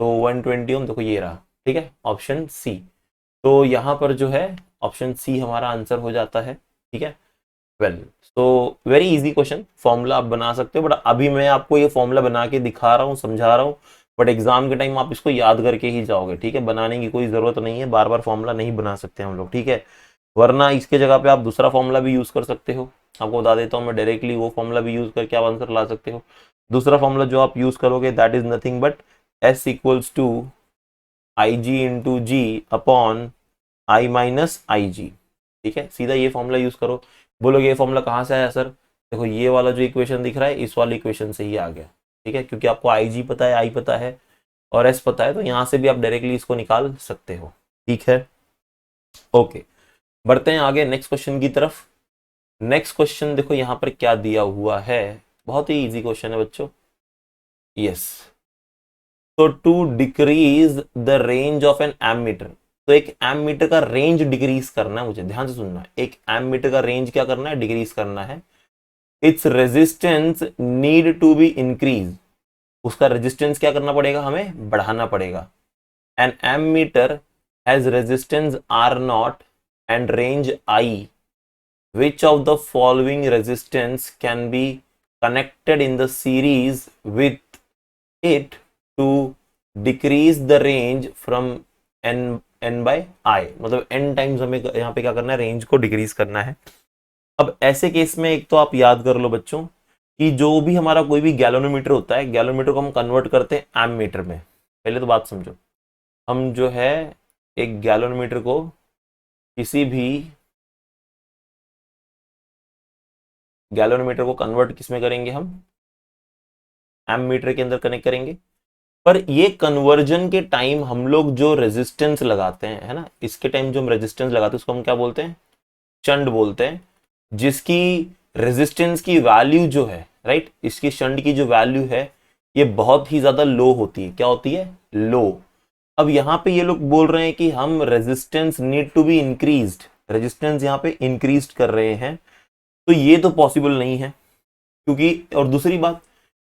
तो 120 ओम देखो ये रहा, ठीक है, ऑप्शन सी। तो यहाँ पर जो है ऑप्शन सी हमारा आंसर हो जाता है, ठीक है। Well, so very easy question, formula आप बना सकते हो, बट अभी मैं आपको ये फॉर्मूला बना के दिखा रहा हूँ, समझा रहा हूँ, बट एग्जाम के टाइम आप इसको याद करके ही जाओगे, ठीक है। बनाने की कोई जरूरत नहीं है, बार बार फॉर्मूला नहीं बना सकते हम लोग, ठीक है। वरना इसके जगह पे आप दूसरा फॉर्मूला भी यूज कर सकते हो, आपको बता देता हूँ मैं डायरेक्टली, वो फॉर्मूला भी यूज करके आप आंसर ला सकते हो। दूसरा फॉर्मूला जो आप यूज करोगे that is nothing but S equals to I G into G upon I minus I G, ठीक है। सीधा ये फॉर्मूला यूज करो। बोलोगे ये फॉर्मूला कहाँ से आया सर, देखो ये वाला जो इक्वेशन दिख रहा है इस वाले इक्वेशन से ही आ गया, ठीक है, क्योंकि आपको आई जी पता है, आई पता है और एस पता है, तो यहाँ से भी आप डायरेक्टली इसको निकाल सकते हो, ठीक है। ओके, बढ़ते हैं आगे नेक्स्ट क्वेश्चन की तरफ। नेक्स्ट क्वेश्चन देखो यहाँ पर क्या दिया हुआ है, बहुत ही इजी क्वेश्चन है बच्चों। यस, तो to decrease the range of an ammeter, तो एक एमीटर का रेंज डिक्रीज करना है, मुझे ध्यान से सुनना, एक एमीटर का रेंज क्या करना है, डिक्रीज करना है। It's resistance need to be increase, उसका रेजिस्टेंस क्या करना पड़ेगा, हमें बढ़ाना पड़ेगा। An ammeter has resistance R naught and range I, which of the following resistance can be connected in the series with it to decrease the range from n by I, मतलब n times हमें यहाँ पे क्या करना है, range को decrease करना है। अब ऐसे केस में एक तो आप याद कर लो बच्चों कि जो भी हमारा कोई भी गैलोनोमीटर होता है, गैलोनोमीटर को हम कन्वर्ट करते हैं एमीटर में। पहले तो बात समझो, हम जो है एक गैलोनोमीटर को किसी भी गैलोनोमीटर को कन्वर्ट किस में करेंगे, हम एमीटर के अंदर कनेक्ट करेंगे। पर ये कन्वर्जन के टाइम हम लोग जो रेजिस्टेंस लगाते हैं, है ना, इसके टाइम जो हम रेजिस्टेंस लगाते हैं उसको हम क्या बोलते हैं, शंट बोलते हैं, जिसकी रेजिस्टेंस की वैल्यू जो है, राइट, इसकी शंट की जो वैल्यू है ये बहुत ही ज्यादा लो होती है। क्या होती है, लो। अब यहाँ पे ये लोग बोल रहे हैं कि हम resistance need to be increased, resistance यहाँ पे इंक्रीज कर रहे हैं, तो ये तो पॉसिबल नहीं है, क्योंकि और दूसरी बात,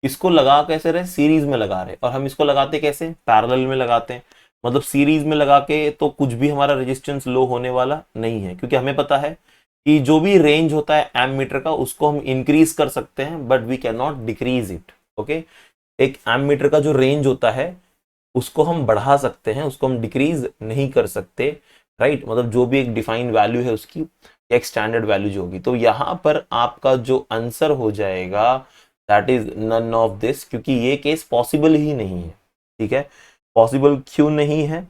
इसको लगा कैसे रहे, सीरीज में लगा रहे, और हम इसको लगाते कैसे, पैरेलल में लगाते हैं, मतलब सीरीज में लगा के तो कुछ भी हमारा रेजिस्टेंस लो होने वाला नहीं है, क्योंकि हमें पता है कि जो भी रेंज होता है एमीटर का उसको हम इंक्रीज कर सकते हैं but we can not decrease it, okay. एक एमीटर का जो रेंज होता है उसको हम बढ़ा सकते हैं, उसको हम डिक्रीज नहीं कर सकते, राइट, मतलब जो भी एक डिफाइंड वैल्यू है उसकी एक स्टैंडर्ड वैल्यू जो होगी। तो यहां पर आपका जो आंसर हो जाएगा that is none of this, क्योंकि ये केस पॉसिबल ही नहीं है, ठीक है। पॉसिबल क्यों नहीं है,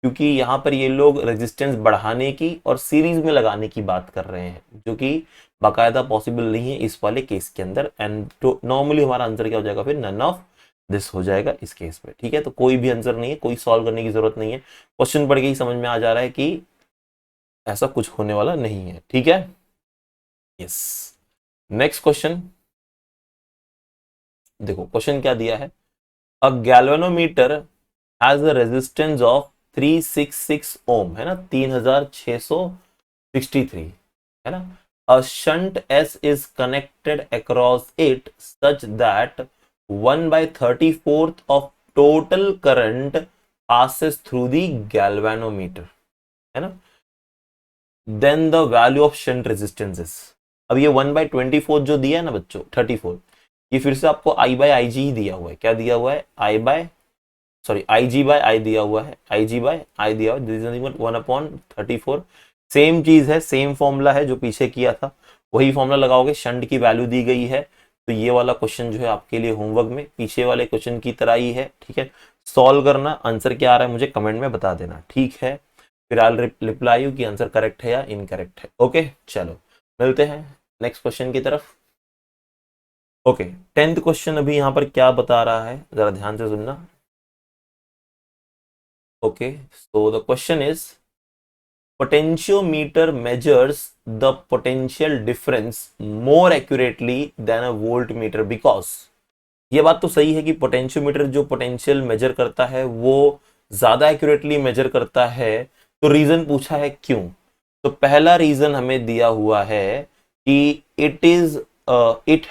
क्योंकि यहाँ पर ये लोग रेजिस्टेंस बढ़ाने की और सीरीज में लगाने की बात कर रहे हैं, जो कि बाकायदा पॉसिबल नहीं है इस वाले केस के अंदर। एंड तो नॉर्मली हमारा आंसर क्या हो जाएगा फिर, नन ऑफ दिस हो जाएगा इस केस में। ठीक है, तो कोई भी आंसर नहीं है, कोई सॉल्व करने की जरूरत नहीं है, क्वेश्चन पढ़ के ही समझ में आ जा रहा है कि ऐसा कुछ होने वाला नहीं है। ठीक है, यस। नेक्स्ट क्वेश्चन देखो, क्वेश्चन क्या दिया है, a galvanometer has a resistance of 366 ohm, है ना, 3663, है ना। A shunt S is connected across it such that 1/34 of total current passes through the galvanometer, है ना। Then the value of shunt resistances, अब ये 1/24 जो दिया है ना बच्चों, 34, ये फिर से आपको I बाय आई जी ही दिया हुआ है। क्या दिया हुआ है, आई जी बाय आई दिया हुआ है, आई जी बाय आई दिया हुआ है, 1/34। सेम चीज है, सेम फॉर्मूला है जो पीछे किया था, वही फॉर्मूला लगाओगे, शंट की वैल्यू दी गई है। तो ये वाला क्वेश्चन जो है आपके लिए होमवर्क में पीछे वाले क्वेश्चन की तरह ही है। ठीक है, सॉल्व करना, आंसर क्या आ रहा है मुझे कमेंट में बता देना। ठीक है, फिर आई रिप्लाई यू कि आंसर करेक्ट है या इनकरेक्ट है। ओके, चलो मिलते हैं नेक्स्ट क्वेश्चन की तरफ। ओके, 10th क्वेश्चन अभी यहां पर क्या बता रहा है, जरा ध्यान से सुनना। Okay, so the question is, potentiometer measures the potential difference more accurately than a voltmeter because, ये बात तो सही है कि पोटेंशियोमीटर जो पोटेंशियल मेजर करता है वो ज्यादा एक्यूरेटली मेजर करता है। तो रीजन पूछा है क्यों, तो पहला रीजन हमें दिया हुआ है कि it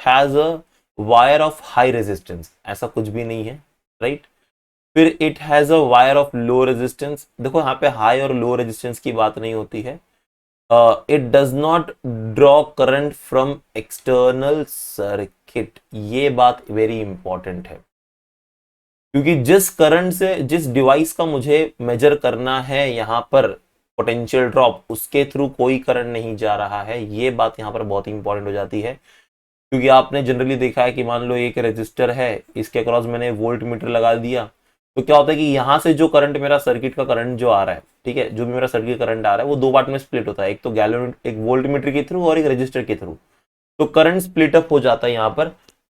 has a wire of high resistance, ऐसा कुछ भी नहीं है, राइट। फिर it has a wire of low resistance, देखो यहाँ पे हाई और लो रेजिस्टेंस की बात नहीं होती है। It does not draw current from external circuit, ये बात वेरी इंपॉर्टेंट है, क्योंकि जिस करंट से, जिस डिवाइस का मुझे मेजर करना है यहाँ पर पोटेंशियल ड्रॉप, उसके थ्रू कोई करंट नहीं जा रहा है। ये बात यहाँ पर बहुत इंपॉर्टेंट हो जाती है, क्योंकि आपने जनरली देखा है कि मान लो एक रेजिस्टर है, इसके अक्रॉस मैंने वोल्ट मीटर लगा दिया, तो क्या होता है कि यहां से जो करंट, मेरा सर्किट का करंट जो आ रहा है, ठीक है, जो भी मेरा सर्किट करंट आ रहा है वो दो पार्ट में स्प्लिट होता है, एक तो गैलन, एक वोल्ट मीटर के थ्रू और एक रजिस्टर के थ्रू। तो करंट स्प्लिट अप हो जाता है यहाँ पर।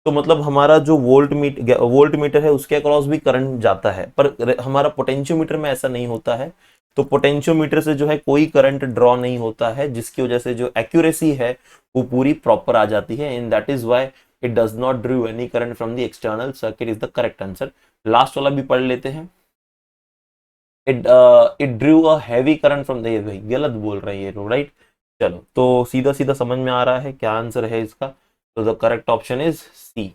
तो मतलब हमारा जो वोल्ट मीटर है उसके अक्रॉस भी करंट जाता है, पर हमारा पोटेंशियोमीटर में ऐसा नहीं होता है। तो पोटेंशियोमीटर से जो है कोई करंट ड्रॉ नहीं होता है, जिसकी वजह से जो एक्यूरेसी है वो पूरी प्रॉपर आ जाती है। In that is why it does not Drew any current from the external circuit is the correct answer. Last वाला भी पढ़ लेते हैं, it drew a heavy current from the, भाई गलत बोल रहे हैं ये लोग, राइट। चलो, तो सीधा सीधा समझ में आ रहा है क्या आंसर है इसका, तो the correct option is C.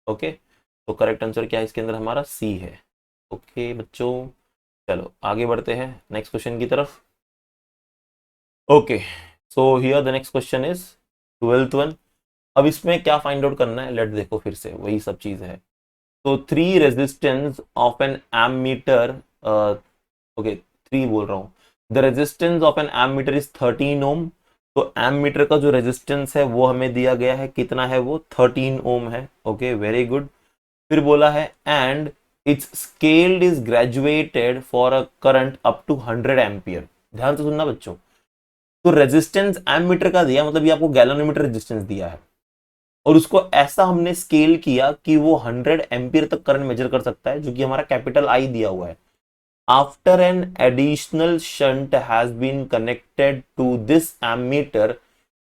Okay, तो करेक्ट आंसर क्या है इसके अंदर, हमारा सी है। ओके बच्चों, चलो आगे बढ़ते हैं नेक्स्ट क्वेश्चन की तरफ। Okay, so here the next question is 12th one. अब इसमें क्या फाइंड आउट करना है, लेट देखो, फिर से वही सब चीज है। तो 3 resistance of an ammeter, okay 3 बोल रहा हूँ, the resistance of an ammeter is 13 ohm. तो एमीटर का जो रेजिस्टेंस है वो हमें दिया गया है, कितना है वो, 13 ओम है। Okay, very good. फिर बोला है and it's scaled is graduated for a current up to 100 ampere. ध्यान से सुनना बच्चों, तो रेजिस्टेंस एमीटर का दिया, मतलब ये आपको गैलोनोमीटर रेजिस्टेंस दिया है, और उसको ऐसा हमने स्केल किया कि वो 100 एम्पियर तक करंट मेजर कर सकता है, जो कि हमारा कैपिटल आई दिया हुआ है। After an additional shunt has been connected to this ammeter,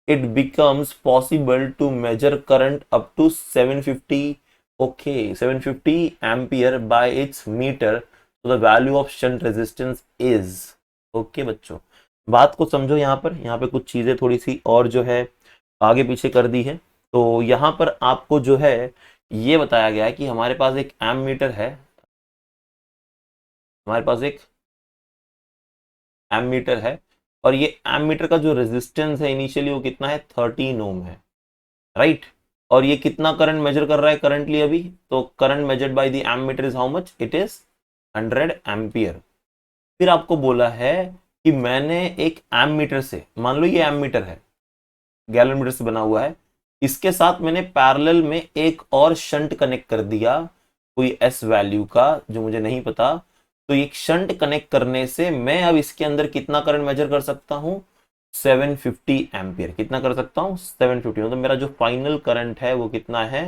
it becomes possible to measure current up to 750, okay, 750 ampere by its meter. So the value of shunt resistance is, okay बच्चों, बात को समझो। यहाँ पे कुछ चीजें थोड़ी सी और जो है आगे पीछे कर दी है। तो यहाँ पर आपको जो है ये बताया गया है कि हमारे पास एक एमीटर है, हमारे पास एक एमीटर है, और ये एमीटर का जो रेजिस्टेंस है इनिशियली वो कितना है, 13 ओम है, राइट। और ये कितना करंट मेजर कर रहा है करंटली अभी, तो current measured by the ammeter is how much, it is 100 ampere. फिर आपको बोला है कि मैंने एक एमीटर से, मान लो ये एमीटर है, गैलन मीटर से बना हुआ है, इसके साथ मैंने पैरेलल में एक और शंट कनेक्ट कर दिया, कोई एस वैल्यू का जो मुझे नहीं पता। तो एक शंट कनेक्ट करने से मैं अब इसके अंदर कितना करंट मेजर कर सकता हूं, 750 एम्पियर। कितना कर सकता हूं, 750। मतलब मेरा जो फाइनल करंट है वो कितना है,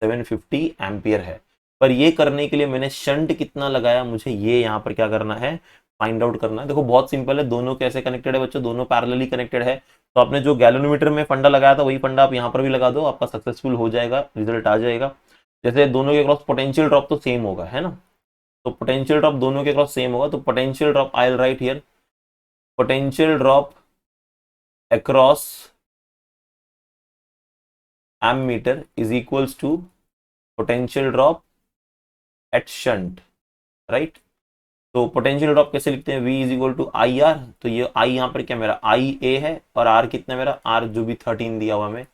750 एम्पियर है। पर ये करने के लिए मैंने शंट कितना लगाया, मुझे ये यहाँ पर क्या करना है, फाइंड आउट करना है। देखो बहुत सिंपल है, दोनों कैसे कनेक्टेड है बच्चों, दोनों पैरेलली कनेक्टेड है। तो आपने जो गैलोनोमीटर में फंडा लगाया था वही फंडा आप यहाँ पर भी लगा दो, आपका सक्सेसफुल हो जाएगा, रिजल्ट आ जाएगा। जैसे दोनों के क्रॉस पोटेंशियल ड्रॉप तो सेम होगा, है ना। तो पोटेंशियल ड्रॉप दोनों के क्रॉस सेम होगा, तो potential drop I will write here, potential drop across ammeter is equals to potential drop at shunt, right. तो पोटेंशियल ड्रॉप कैसे लिखते हैं, V is equal to I R. तो ये I यहाँ पर क्या मेरा आई ए है, और R कितना मेरा, R जो भी 13 दिया हुआ हमें,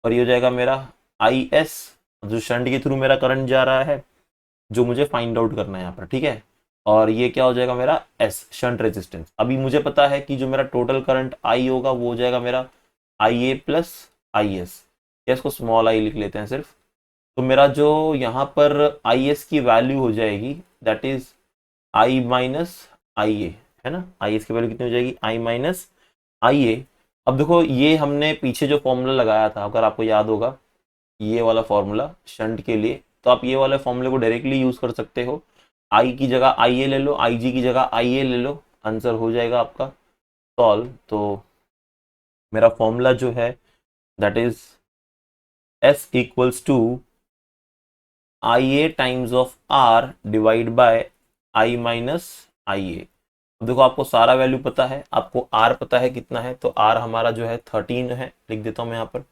और ये हो जाएगा मेरा आई एस, जो शंट के थ्रू मेरा करंट जा रहा है, जो मुझे फाइंड आउट करना है यहाँ पर, ठीक है। और ये क्या हो जाएगा मेरा S, शंट रेजिस्टेंस। अभी मुझे पता है कि जो मेरा टोटल करंट I होगा वो हो जाएगा मेरा आई ए प्लस आई एस, इसको स्मॉल आई लिख लेते हैं सिर्फ। तो मेरा जो यहाँ पर आई एस की वैल्यू हो जाएगी, that is I minus I ए, है ना। आई एस की वैल्यू कितनी हो जाएगी, आई माइनस आई ए। अब देखो ये हमने पीछे जो फॉर्मूला लगाया था, अगर आपको याद होगा, ये वाला फॉर्मूला शंट के लिए, तो आप ये वाले फॉर्मूले को डायरेक्टली यूज कर सकते हो। आई की जगह आई ए ले लो, आई जी की जगह आई ए ले लो, आंसर हो जाएगा आपका सॉल्व। तो मेरा फॉर्मूला जो है that is S equals to I A times of R divide by I minus I A. देखो आपको सारा वैल्यू पता है, आपको आर पता है कितना है, तो आर हमारा जो है 13 है, लिख देता हूं मैं यहाँ पर,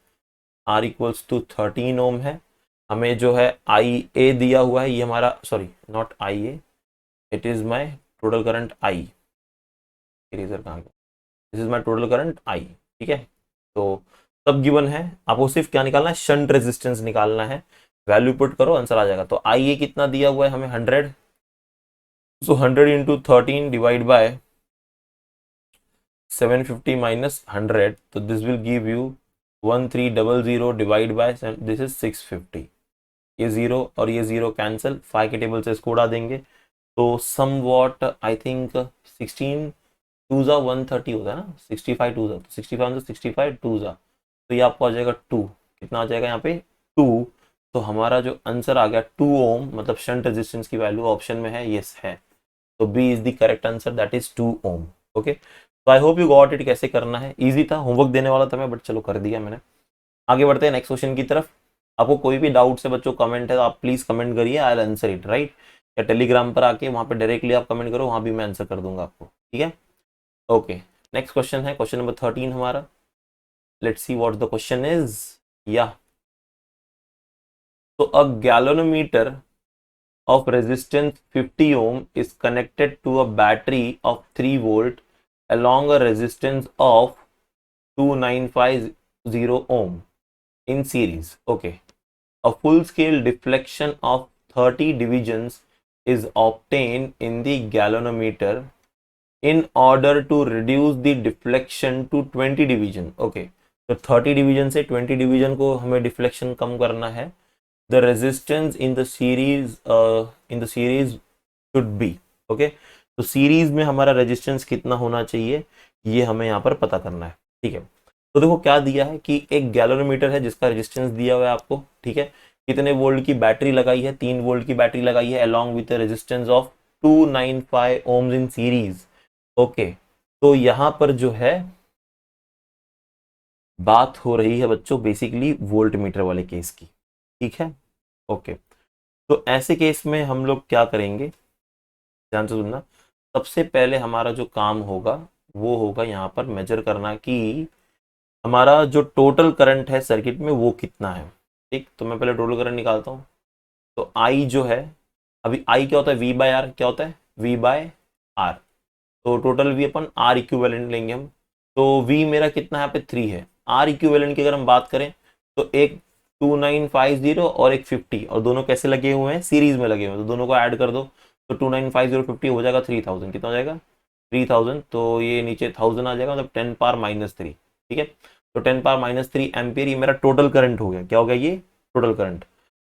आर इक्वल्स टू 13 ओम है। हमें जो है आई ए दिया हुआ है, ये हमारा, sorry not I A, it is my total current I, eraser कहाँ गया, this is my total current I, ठीक है। तो सब गिवन है, आपको सिर्फ क्या निकालना है, शंट रेजिस्टेंस निकालना है। वैल्यू पुट करो, आंसर आ जाएगा। तो आई ए कितना दिया हुआ है हमें, 100। सो 100 इंटू 13 डिवाइड बाय 750 माइनस 100, तो this will give you 1300 divide by, this is 650। ये जीरो और ये जीरो कैंसिल, 5 के टेबल से इसको उड़ा देंगे। तो somewhat I think 16 to ज़ा 130 होता है ना, 65 टू ज़ा, तो 65 65 टू ज़ा, तो ये आपको आ जाएगा 2। कितना आ जाएगा यहाँ पे, 2। तो हमारा जो आंसर आ गया 2 ओम, मतलब शंट रेजिस्टेंस की वैल्यू ऑप्शन में है, यस है। तो B is the correct answer, that is 2 ohm. Okay, तो I hope you got it. कैसे करना है, इजी था, होमवर्क देने वाला था मैं, बट चलो कर दिया मैंने। आगे बढ़ते हैं नेक्स्ट क्वेश्चन की तरफ। आपको कोई भी डाउट से बच्चों कमेंट है तो आप प्लीज कमेंट करिए, I will answer it, right. या टेलीग्राम पर आके वहां पे डायरेक्टली आप कमेंट करो, वहां भी मैं आंसर कर दूंगा आपको, ठीक है। ओके, नेक्स्ट क्वेश्चन है क्वेश्चन नंबर 13 हमारा। Let's see what the question is. या तो अ galvanometer of resistance 50 ohm is connected to a battery of 3 volt along a resistance of 2950 ohm in series. Okay, a full scale deflection of 30 divisions is obtained in the galvanometer in order to reduce the deflection to 20 division. Okay, तो 30 division से 20 division को हमें deflection कम करना है। The resistance in the series should be, okay, तो series में हमारा resistance कितना होना चाहिए, ये हमें यहाँ पर पता करना है, ठीक है। तो देखो क्या दिया है कि एक गैलोनोमीटर है जिसका रेजिस्टेंस दिया हुआ है आपको, ठीक है। कितने वोल्ट की बैटरी लगाई है, 3 वोल्ट की बैटरी लगाई है, along with resistance of 295 ohms in series. Okay, तो यहाँ पर जो है बात हो रही है बच्चों बेसिकली वोल्ट मीटर वाले केस की, ठीक है। ओके, तो ऐसे केस में हम लोग क्या करेंगे, ध्यान से सुनना। सबसे पहले हमारा जो काम होगा वो होगा यहाँ पर मेजर करना कि हमारा जो टोटल करंट है सर्किट में वो कितना है, ठीक। तो मैं पहले टोटल करंट निकालता हूँ। तो आई जो है, अभी आई क्या होता है, वी बाय आर, क्या होता है, वी बाय आर। तो टोटल वी अपन आर इक्विवेलेंट लेंगे हम। तो वी मेरा कितना यहाँ पे 3 है। आर इक्विवेलेंट की अगर हम बात करें तो एक 2950 और एक 50, और दोनों कैसे लगे हुए हैं, सीरीज में लगे हुए हैं, तो दोनों को ऐड कर दो। तो 2950 50 हो जाएगा 3000, कितना हो जाएगा 3000। तो ये नीचे 1000 आ जाएगा, मतलब 10 पावर माइनस 3, ठीक है। तो 10 पावर माइनस 3 एम्पियर ये मेरा टोटल करंट हो गया। क्या हो गया, ये टोटल करंट।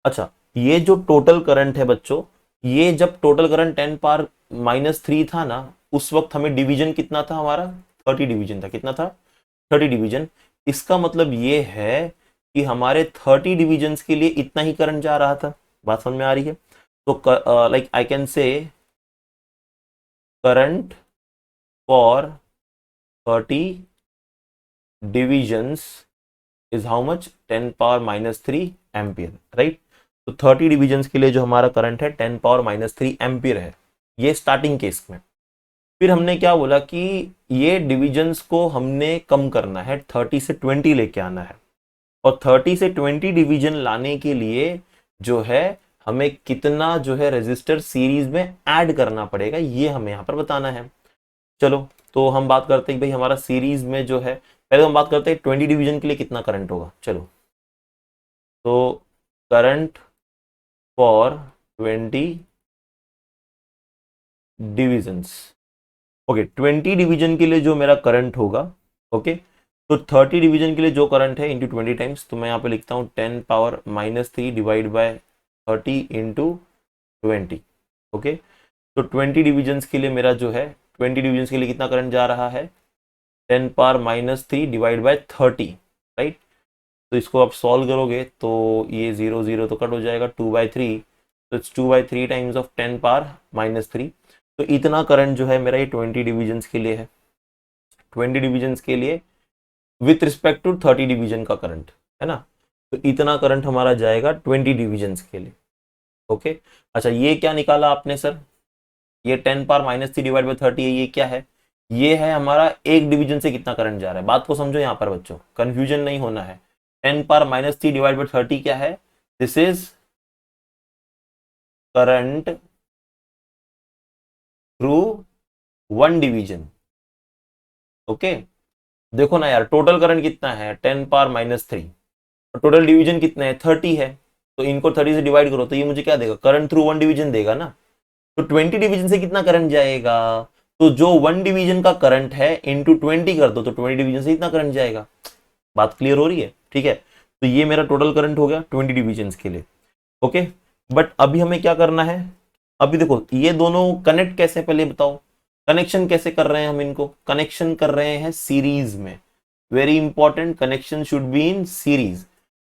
अच्छा, ये जो टोटल करंट है बच्चों, ये जब टोटल करंट 10⁻³ था ना, उस वक्त हमें डिवीजन कितना था हमारा, 30 डिवीजन था। कितना था? 30 डिवीजन। इसका मतलब ये है कि हमारे 30 डिवीजन्स के लिए इतना ही करंट जा रहा था। बात समझ में आ रही है? तो like I can say current for 30 divisions is how much? 10⁻³ ampere, right. तो 30 डिविजन्स के लिए जो हमारा करंट है 10⁻³ एम्पियर है, ये स्टार्टिंग केस में। फिर हमने क्या बोला कि ये डिविजन्स को हमने कम करना है, 30 से 20 लेके आना है। और 30 से 20 डिवीजन लाने के लिए जो है हमें कितना जो है रेजिस्टर सीरीज में ऐड करना पड़ेगा, ये हमें यहाँ पर बताना है। चलो तो हम बात करते हैं भाई हमारा सीरीज में जो है, पहले तो हम बात करते हैं 20 डिवीजन के लिए कितना करंट होगा। चलो तो current for 20 divisions, okay 20 division के लिए जो मेरा करंट होगा, ओके तो 30 डिवीजन के लिए जो करंट है इंटू 20 टाइम्स, तो मैं यहाँ पे लिखता हूँ 10⁻³ डिवाइड बाय 30 इंटू 20, ओके। तो 20 डिवीजन्स के लिए मेरा जो है 20 डिवीजन्स के लिए कितना करंट जा रहा है? 10⁻³ डिवाइड बाय 30, राइट। तो इसको आप सॉल्व करोगे तो ये 0 0 तो कट हो जाएगा, 2/3, तो इट्स 2/3 टाइम्स ऑफ 10⁻³ तो इतना करंट जो है मेरा ये 20 डिवीजन्स के लिए है। 20 डिवीजन्स के लिए विथ रिस्पेक्ट टू 30 डिवीजन का करंट है ना, तो इतना करंट हमारा जाएगा 20 डिवीजन्स के लिए, ओके। अच्छा ये क्या निकाला आपने सर? ये 10⁻³ डिवाइड बाई 30 है, ये क्या है? ये है हमारा एक डिवीजन से कितना करंट जा रहा है। बात को समझो यहाँ पर बच्चों, कंफ्यूजन नहीं होना है। 10⁻³ डिवाइड बाई 30 क्या है? This is current through 1 division, okay. देखो ना यार, टोटल करंट कितना है? 10⁻³ और टोटल डिवीजन कितना है? 30 है। तो इनको 30 से डिवाइड करो तो ये मुझे क्या देगा? करंट थ्रू 1 डिवीजन देगा ना। तो 20 डिवीजन से कितना करंट जाएगा? तो जो 1 डिवीजन का करंट है इंटू 20 कर दो तो 20 डिवीजन से इतना करंट जाएगा। बात क्लियर हो रही है? ठीक है, तो ये मेरा टोटल करंट हो गया 20 डिवीजन के लिए, ओके। बट अभी हमें क्या करना है? अभी देखो ये दोनों कनेक्ट कैसे, पहले बताओ कनेक्शन कैसे कर रहे हैं हम इनको? कनेक्शन कर रहे हैं सीरीज में। Very important, connection should be in series.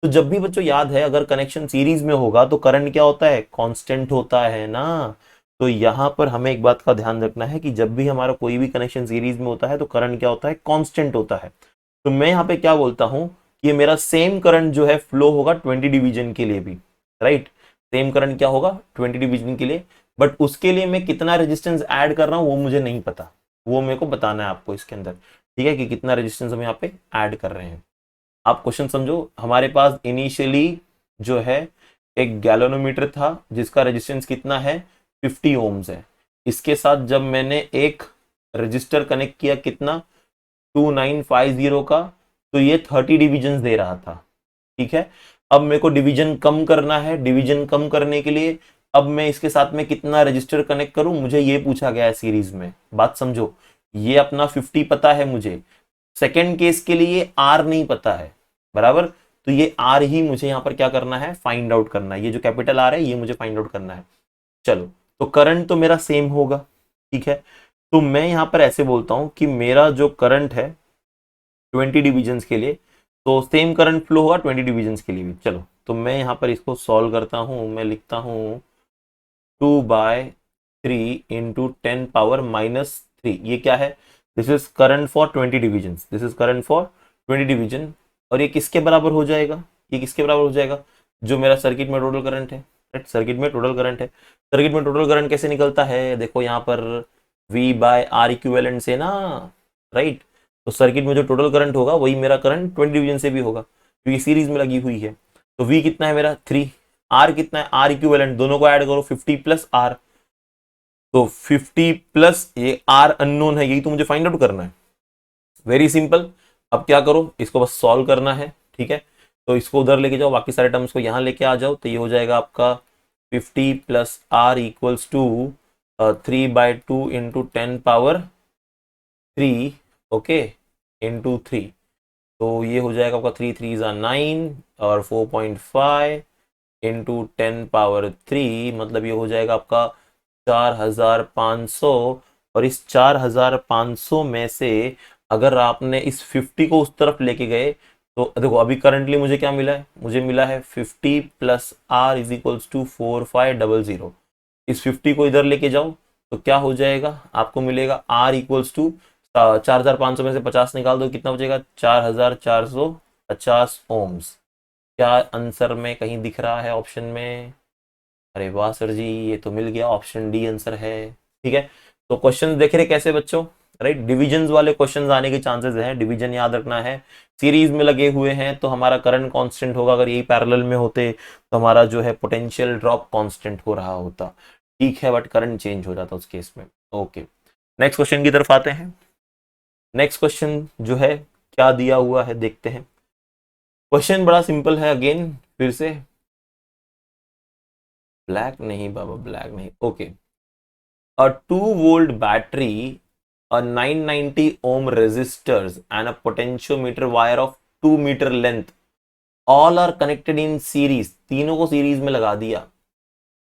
तो जब भी बच्चों याद है, अगर कनेक्शन सीरीज में होगा तो करंट क्या होता है? कांस्टेंट होता है ना। तो यहां पर हमें एक बात का ध्यान रखना है कि जब भी हमारा कोई भी कनेक्शन सीरीज में होता है तो करंट क्या होता है? कांस्टेंट होता है। तो मैं यहाँ पे क्या बोलता हूं कि ये मेरा सेम करंट जो है फ्लो होगा 20 डिवीजन के लिए भी, राइट। सेम करंट क्या होगा 20 डिवीजन के लिए, बट उसके लिए मैं कितना रेजिस्टेंस ऐड कर रहा हूं वो मुझे नहीं पता, वो मेरे को बताना है आपको इसके अंदर, ठीक है, कि कितना रेजिस्टेंस हम यहाँ पे ऐड कर रहे हैं। आप क्वेश्चन समझो, हमारे पास इनिशियली जो है एक गैलोनोमीटर था जिसका रेजिस्टेंस कितना है? 50 ओम्स है। इसके साथ जब मैंने एक रजिस्टर कनेक्ट किया कितना? 2950 का, तो ये 30 डिविजन दे रहा था, ठीक है। अब मेरे को डिवीजन कम करना है, डिवीजन कम करने के लिए अब मैं इसके साथ में कितना रजिस्टर कनेक्ट करूं, मुझे ये पूछा गया है सीरीज में। बात समझो, ये अपना 50 पता है मुझे, सेकेंड केस के लिए आर नहीं पता है, बराबर। तो ये आर ही मुझे यहां पर क्या करना है? फाइंड आउट करना है। ये जो कैपिटल आर है ये मुझे फाइंड आउट करना है। चलो तो करंट तो मेरा सेम होगा, ठीक है। तो मैं यहां पर ऐसे बोलता हूं कि मेरा जो करंट है 20 डिविजन्स के लिए, तो सेम करंट फ्लो होगा 20 डिविजन्स के लिए भी। चलो तो मैं यहां पर इसको सॉल्व करता हूं, मैं लिखता हूं 2/3 इंटू 10⁻³ ये क्या है? This is current for 20 division, this is current for 20 division. और ये किसके बराबर हो जाएगा? ये किसके बराबर हो जाएगा? जो मेरा सर्किट में टोटल करंट है, राइट। सर्किट में टोटल करंट है। सर्किट में टोटल करंट कैसे निकलता है? देखो यहाँ पर V/R इक्विवेलेंट से ना, राइट। तो सर्किट में जो टोटल करंट होगा वही मेरा करंट 20 डिवीजन से भी होगा, क्योंकि सीरीज में लगी हुई है। तो V कितना है मेरा? 3। R कितना है? R इक्विवेलेंट, दोनों को ऐड करो, 50 प्लस R। तो 50 प्लस ये R अननोन है, यही तो मुझे फाइंड आउट करना है। Very simple. अब क्या करो, इसको बस सॉल्व करना है, ठीक है। तो इसको उधर लेके जाओ, बाकी सारे टर्म्स को यहाँ लेके आ जाओ, तो ये हो जाएगा आपका 50 plus R equals to 3/2 into 10⁻³ okay into 3। तो ये हो जाएगा आपका 3 3 9 और 4.5 इंटू 10 पावर 3, मतलब ये हो जाएगा आपका 4500। और इस 4500 में से अगर आपने इस 50 को उस तरफ लेके गए तो देखो अभी करंटली मुझे क्या मिला है, मुझे मिला है 50 plus R is equals to 4500। इस 50 को इधर लेके जाओ तो क्या हो जाएगा, आपको मिलेगा आर इक्वल्स टू 4500 में से 50 निकाल दो, कितना बचेगा 4450 ओम्स। क्या आंसर में कहीं दिख रहा है ऑप्शन में? अरे वाह सर जी, ये तो मिल गया, ऑप्शन डी आंसर है। ठीक है, तो क्वेश्चन देख रहे कैसे बच्चों, राइट? डिविजन वाले क्वेश्चंस आने के चांसेस हैं, डिवीजन याद रखना है। सीरीज में लगे हुए हैं तो हमारा करंट कांस्टेंट होगा, अगर यही पैरेलल में होते तो हमारा जो है पोटेंशियल ड्रॉप कांस्टेंट हो रहा होता। ठीक है, बट करंट चेंज हो जाता उस केस में। ओके, नेक्स्ट क्वेश्चन की तरफ आते हैं। नेक्स्ट क्वेश्चन जो है क्या दिया हुआ है देखते हैं। क्वेश्चन बड़ा सिंपल है, अगेन फिर से ब्लैक नहीं बाबा, ब्लैक नहीं। Okay, a 2-volt battery, a 990 ohm resistors and a potentiometer wire of 2 meter length all are connected in series, तीनों को सीरीज में लगा दिया।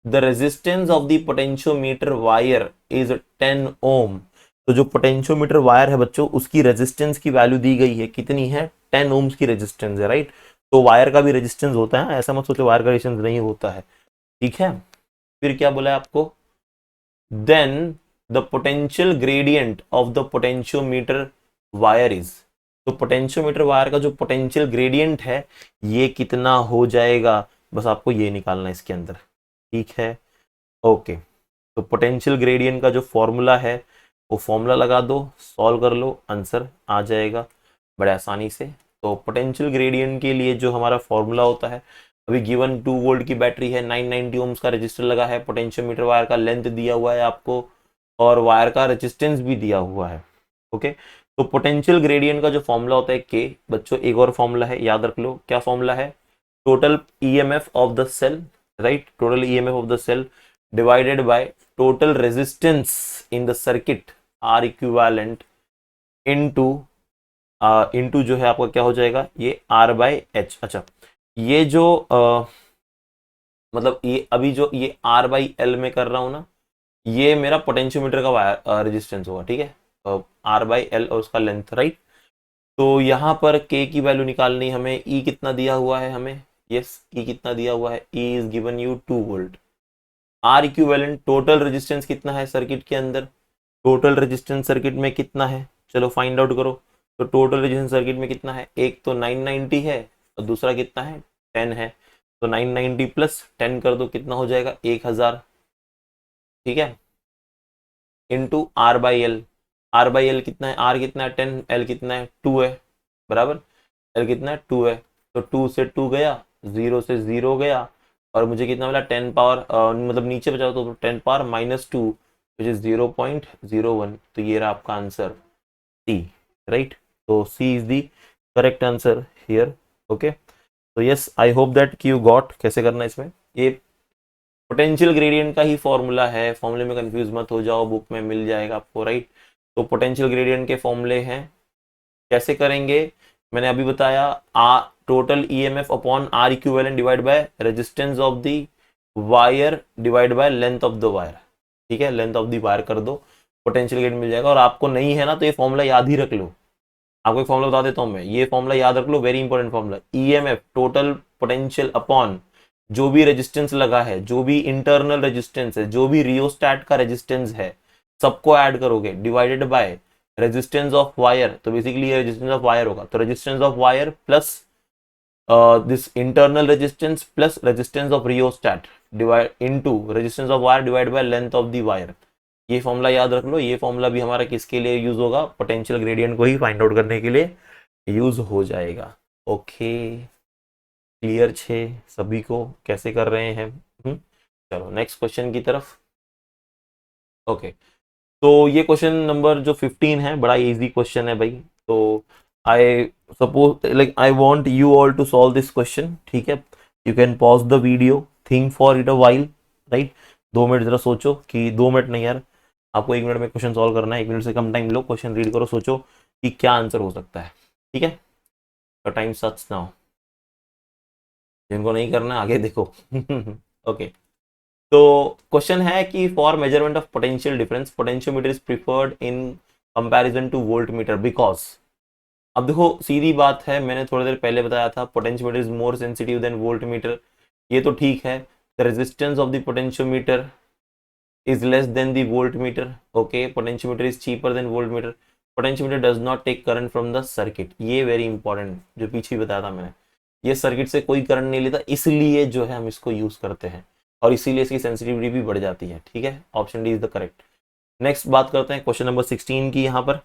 The resistance of the potentiometer wire is 10 ohm। तो जो पोटेंशियोमीटर वायर है बच्चों उसकी रेजिस्टेंस की वैल्यू दी गई है, कितनी है 10 ओम्स की रेजिस्टेंस है, राइट? तो वायर का भी रेजिस्टेंस होता है, ऐसा मत सोचो वायर का रेजिस्टेंस नहीं होता है। ठीक है, फिर क्या बोला है आपको, then the potential gradient of the potentiometer wire is, तो पोटेंशियोमीटर वायर का जो पोटेंशियल ग्रेडियंट है ये कितना हो जाएगा, बस आपको ये निकालना है इसके अंदर। ठीक है, ओके, तो पोटेंशियल ग्रेडियंट का जो फॉर्मूला है वो फॉर्मूला लगा दो, सॉल्व कर लो, आंसर आ जाएगा बड़े आसानी से। तो पोटेंशियल ग्रेडियंट के लिए जो हमारा फॉर्मूला होता है, अभी गिवन 2 वोल्ट की बैटरी है, 990 ओम्स का रजिस्टर लगा है, पोटेंशियोमीटर वायर का लेंथ दिया हुआ है आपको और वायर का रेजिस्टेंस भी दिया हुआ है। ओके, तो पोटेंशियल ग्रेडियंट का जो फॉर्मूला होता है के, बच्चों एक और फॉर्मूला है याद रख लो, क्या फॉर्मूला है, total EMF of the cell, right? Total EMF of the cell divided by total resistance in the circuit R equivalent into into जो है आपका क्या हो जाएगा, ये आर बाय एच। अच्छा, ये जो मतलब ये अभी जो ये आर बाई एल में कर रहा हूं ना, ये मेरा पोटेंशियोमीटर का वायर रेजिस्टेंस होगा। ठीक है, आर बाई एल और उसका लेंथ, राइट? तो यहाँ पर के की वैल्यू निकालनी हमें, ई कितना दिया हुआ है हमें, यस ई कितना दिया हुआ है, E is given you 2 volt. R equivalent total resistance कितना है सर्किट के अंदर, टोटल रेजिस्टेंस सर्किट में कितना है, चलो फाइंड आउट करो। तो टोटल रेजिस्टेंस सर्किट में कितना है, एक तो 990 है और दूसरा कितना है 10 है। तो 990 प्लस 10 कर दो, कितना हो जाएगा 1000। ठीक है, into R by L, R by L कितना है, आर कितना है 10, एल कितना है 2 है, बराबर? एल कितना है 2 है, तो 2 से 2 गया, 0 से 0 गया और मुझे कितना मिला 10 पावर मतलब नीचे बचा तो 10 पावर -2 विच इज 0.01। तो ये रहा आपका आंसर सी, राइट? तो C is the correct answer here. Okay, तो यस आई होप दैट कि यू गॉट कैसे करना है इसमें। ये पोटेंशियल ग्रेडियंट का ही फॉर्मूला है, फॉर्मूले में कंफ्यूज मत हो जाओ, बुक में मिल जाएगा आपको, राइट? तो पोटेंशियल ग्रेडियंट के फॉर्मूले हैं, कैसे करेंगे मैंने अभी बताया, total EMF upon R equivalent divide by resistance of the wire divide by length of the wire. ठीक है, लेंथ ऑफ द वायर कर दो, पोटेंशियल ग्रेडियंट मिल जाएगा। और आपको नहीं है ना तो ये फॉर्मूला याद ही रख लो, आपको एक फॉर्मूला बता देता हूं मैं, ये फॉर्मूला याद रख लो, very important formula. EMF total potential upon जो भी रेजिस्टेंस लगा है, जो भी इंटरनल रेजिस्टेंस है, जो भी रियोस्टैट का रेजिस्टेंस है, सबको ऐड करोगे divided by resistance of wire. तो बेसिकली ये रेजिस्टेंस ऑफ वायर होगा, तो resistance of wire plus this internal resistance plus resistance of rheostat divide into resistance of wire divide by length of the wire. ये formula याद रख लो, ये formula भी हमारा किसके लिए यूज होगा, पोटेंशियल ग्रेडियंट को ही फाइंड आउट करने के लिए यूज हो जाएगा। ओके, क्लियर छे सभी को कैसे कर रहे हैं? चलो नेक्स्ट क्वेश्चन की तरफ। ओके, तो ये क्वेश्चन नंबर जो 15 है बड़ा इजी क्वेश्चन है भाई। तो I suppose like I want you all to solve this question. ठीक है, you can pause the video, think for it a while, right? 2 minute जरा सोचो, कि 2 मिनट नहीं यार, आपको 1 मिनट में क्वेश्चन सॉल्व करना है, 1 मिनट से कम टाइम लो, क्वेश्चन रीड करो, सोचो कि क्या आंसर हो सकता है। ठीक है, तो टाइम स्टार्ट्स नाउ। जिनको नहीं करना आगे देखो। ओके, तो क्वेश्चन है कि for measurement of potential difference potentiometer is preferred in comparison two volt meter because. अब देखो सीधी बात है, मैंने थोड़ी देर पहले बताया था potentiometer is more sensitive then volt meter, ये तो ठीक है। The resistance of the potentiometer is less than the voltmeter. Okay, potentiometer is cheaper than voltmeter. Potentiometer does not take current from the circuit. ये very important, जो पीछे बताया था मैंने, ये सर्किट से कोई करंट नहीं लेता, इसलिए जो है हम इसको यूज करते हैं और इसीलिए इसकी सेंसिटिविटी भी बढ़ जाती है। ठीक है, option D is the correct. Next बात करते हैं क्वेश्चन नंबर 16 की यहाँ पर।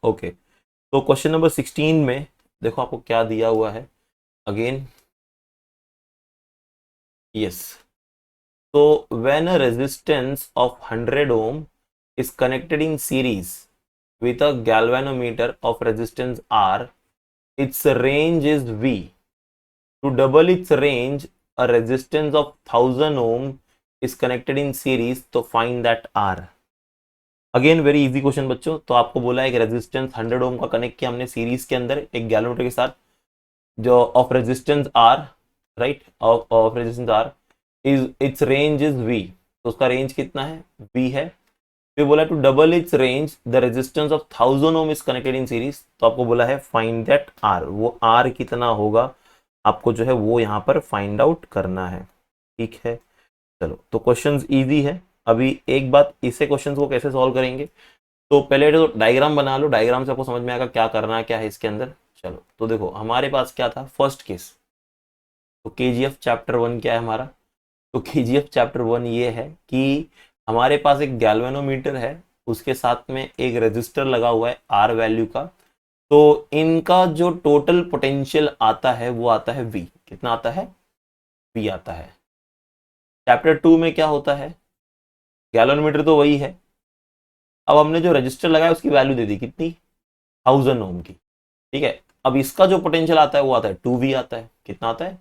ओके, तो क्वेश्चन नंबर 16 में देखो आपको क्या दिया हुआ है again. Yes, so when a resistance of 100 ohm is connected in series with a galvanometer of resistance R, its range is V. To double its range, a resistance of 1000 ohm is connected in series, तो find that R. Again very easy question बच्चों। तो आपको बोला है कि resistance 100 ओम का connect किया हमने सीरीज के अंदर एक गैलोमीटर के साथ, जो of resistance R, right, of resistance R is its range is V, तो उसका रेंज कितना है, वी है। फिर बोला to double its range the resistance of 1000 ohm is connected in series, तो आपको बोला है फाइंड दैट आर, वो आर कितना होगा आपको जो है वो यहाँ पर फाइंड आउट करना है। ठीक है, चलो तो क्वेश्चंस इजी है। अभी एक बात, इसे क्वेश्चंस को कैसे सॉल्व करेंगे, तो पहले तो डायग्राम बना लो, डायग्राम से आपको समझ में आएगा क्या करना है, क्या है इसके अंदर। चलो तो देखो हमारे पास क्या था फर्स्ट केस, तो केजीएफ चैप्टर 1 क्या है हमारा, तो केजीएफ चैप्टर 1 ये है कि हमारे पास एक गैल्वेनोमीटर है, उसके साथ में एक रेजिस्टर लगा हुआ है आर वैल्यू का, तो इनका जो टोटल पोटेंशियल आता है वो आता है वी। कितना आता है, वी आता है। चैप्टर 2 में क्या होता है, गैल्वेनोमीटर तो वही है, अब हमने जो रजिस्टर लगाया उसकी वैल्यू दे दी कितनी, 1000 ओम की। ठीक है, अब इसका जो पोटेंशियल आता है वो आता है 2V आता है। कितना आता है,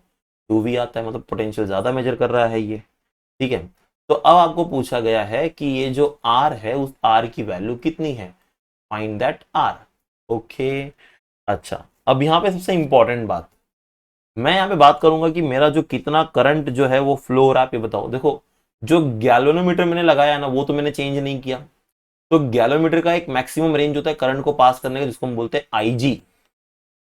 2V आता है, मतलब पोटेंशियल ज्यादा मेजर कर रहा है ये। ठीक है, तो अब आपको पूछा गया है कि ये जो R है उस R की वैल्यू कितनी है, फाइंड दैट R। ओके, अच्छा अब यहाँ पे सबसे इंपॉर्टेंट बात, मैं यहाँ पे बात करूंगा कि मेरा जो कितना करंट जो है वो फ्लो हो रहा है, आप ये बताओ। देखो जो गैल्वेनोमीटर मैंने लगाया ना वो तो मैंने चेंज नहीं किया, तो गैलोमीटर का एक मैक्सिमम रेंज होता है करंट को पास करने का, जिसको हम बोलते हैं आईजी।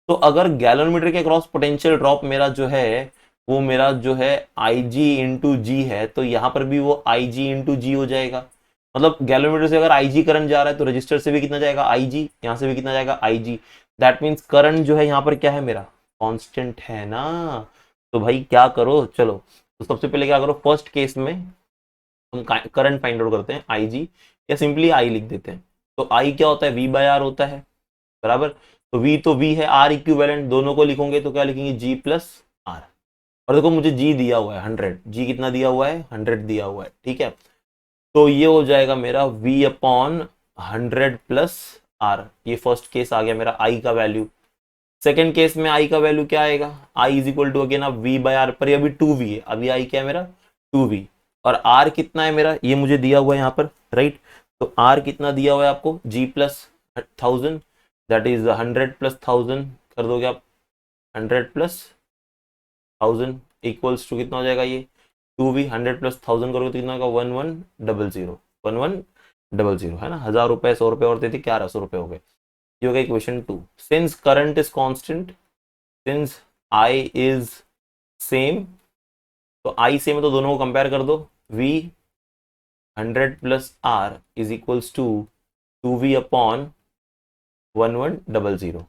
तो अगर गैलोमीटर के अक्रॉस पोटेंशियल ड्रॉप मेरा जो है वो मेरा जो है आईजी इंटू जी है, तो यहां पर भी वो आईजी इंटू जी हो जाएगा। मतलब गैलोमीटर से अगर आईजी करंट जा रहा है तो रजिस्टर से भी कितना जाएगा आईजी, यहां से भी कितना जाएगा आईजी। दैट मीन्स करंट जो है यहाँ पर क्या है मेरा कांस्टेंट है ना। तो भाई क्या करो, चलो तो सबसे पहले क्या करो, फर्स्ट केस में हम करंट फाइंड आउट करते हैं आईजी, या सिंपली आई लिख देते हैं। तो आई क्या होता है, वी बाय आर होता है, बराबर। तो वी तो वी है, आर इक्विवेलेंट, दोनों को लिखोगे तो क्या लिखेंगे, जी प्लस आर। और देखो मुझे जी दिया हुआ है 100, जी कितना दिया हुआ है 100 दिया हुआ है। ठीक है, तो ये हो जाएगा मेरा वी अपॉन 100 प्लस आर, ये फर्स्ट केस आ गया मेरा आई का वैल्यू। सेकेंड केस में आई का वैल्यू क्या आएगा, I is equal to again अब वी बाय आर, पर अभी 2V है, अभी आई क्या है मेरा 2V, और आर कितना है मेरा ये मुझे दिया हुआ है यहाँ पर, राइट। तो आर कितना दिया हुआ है आपको, जी प्लस 1000, दैट इज 100 प्लस 1000 कर दोगे आप, 100 प्लस 1000 इक्वल्स टू कितना हो जाएगा ये 2V, 100 प्लस 1000 करोगे तो कितना होगा 1100, 1100 है ना, 1000 रुपए 100 रुपए और देते 1100 रुपए हो गए। ये हो गया equation 2। Since current is constant, since I is same, तो आई सेम है तो दोनों को कंपेयर कर दो, V 100 plus R is equals to 2V upon 1100।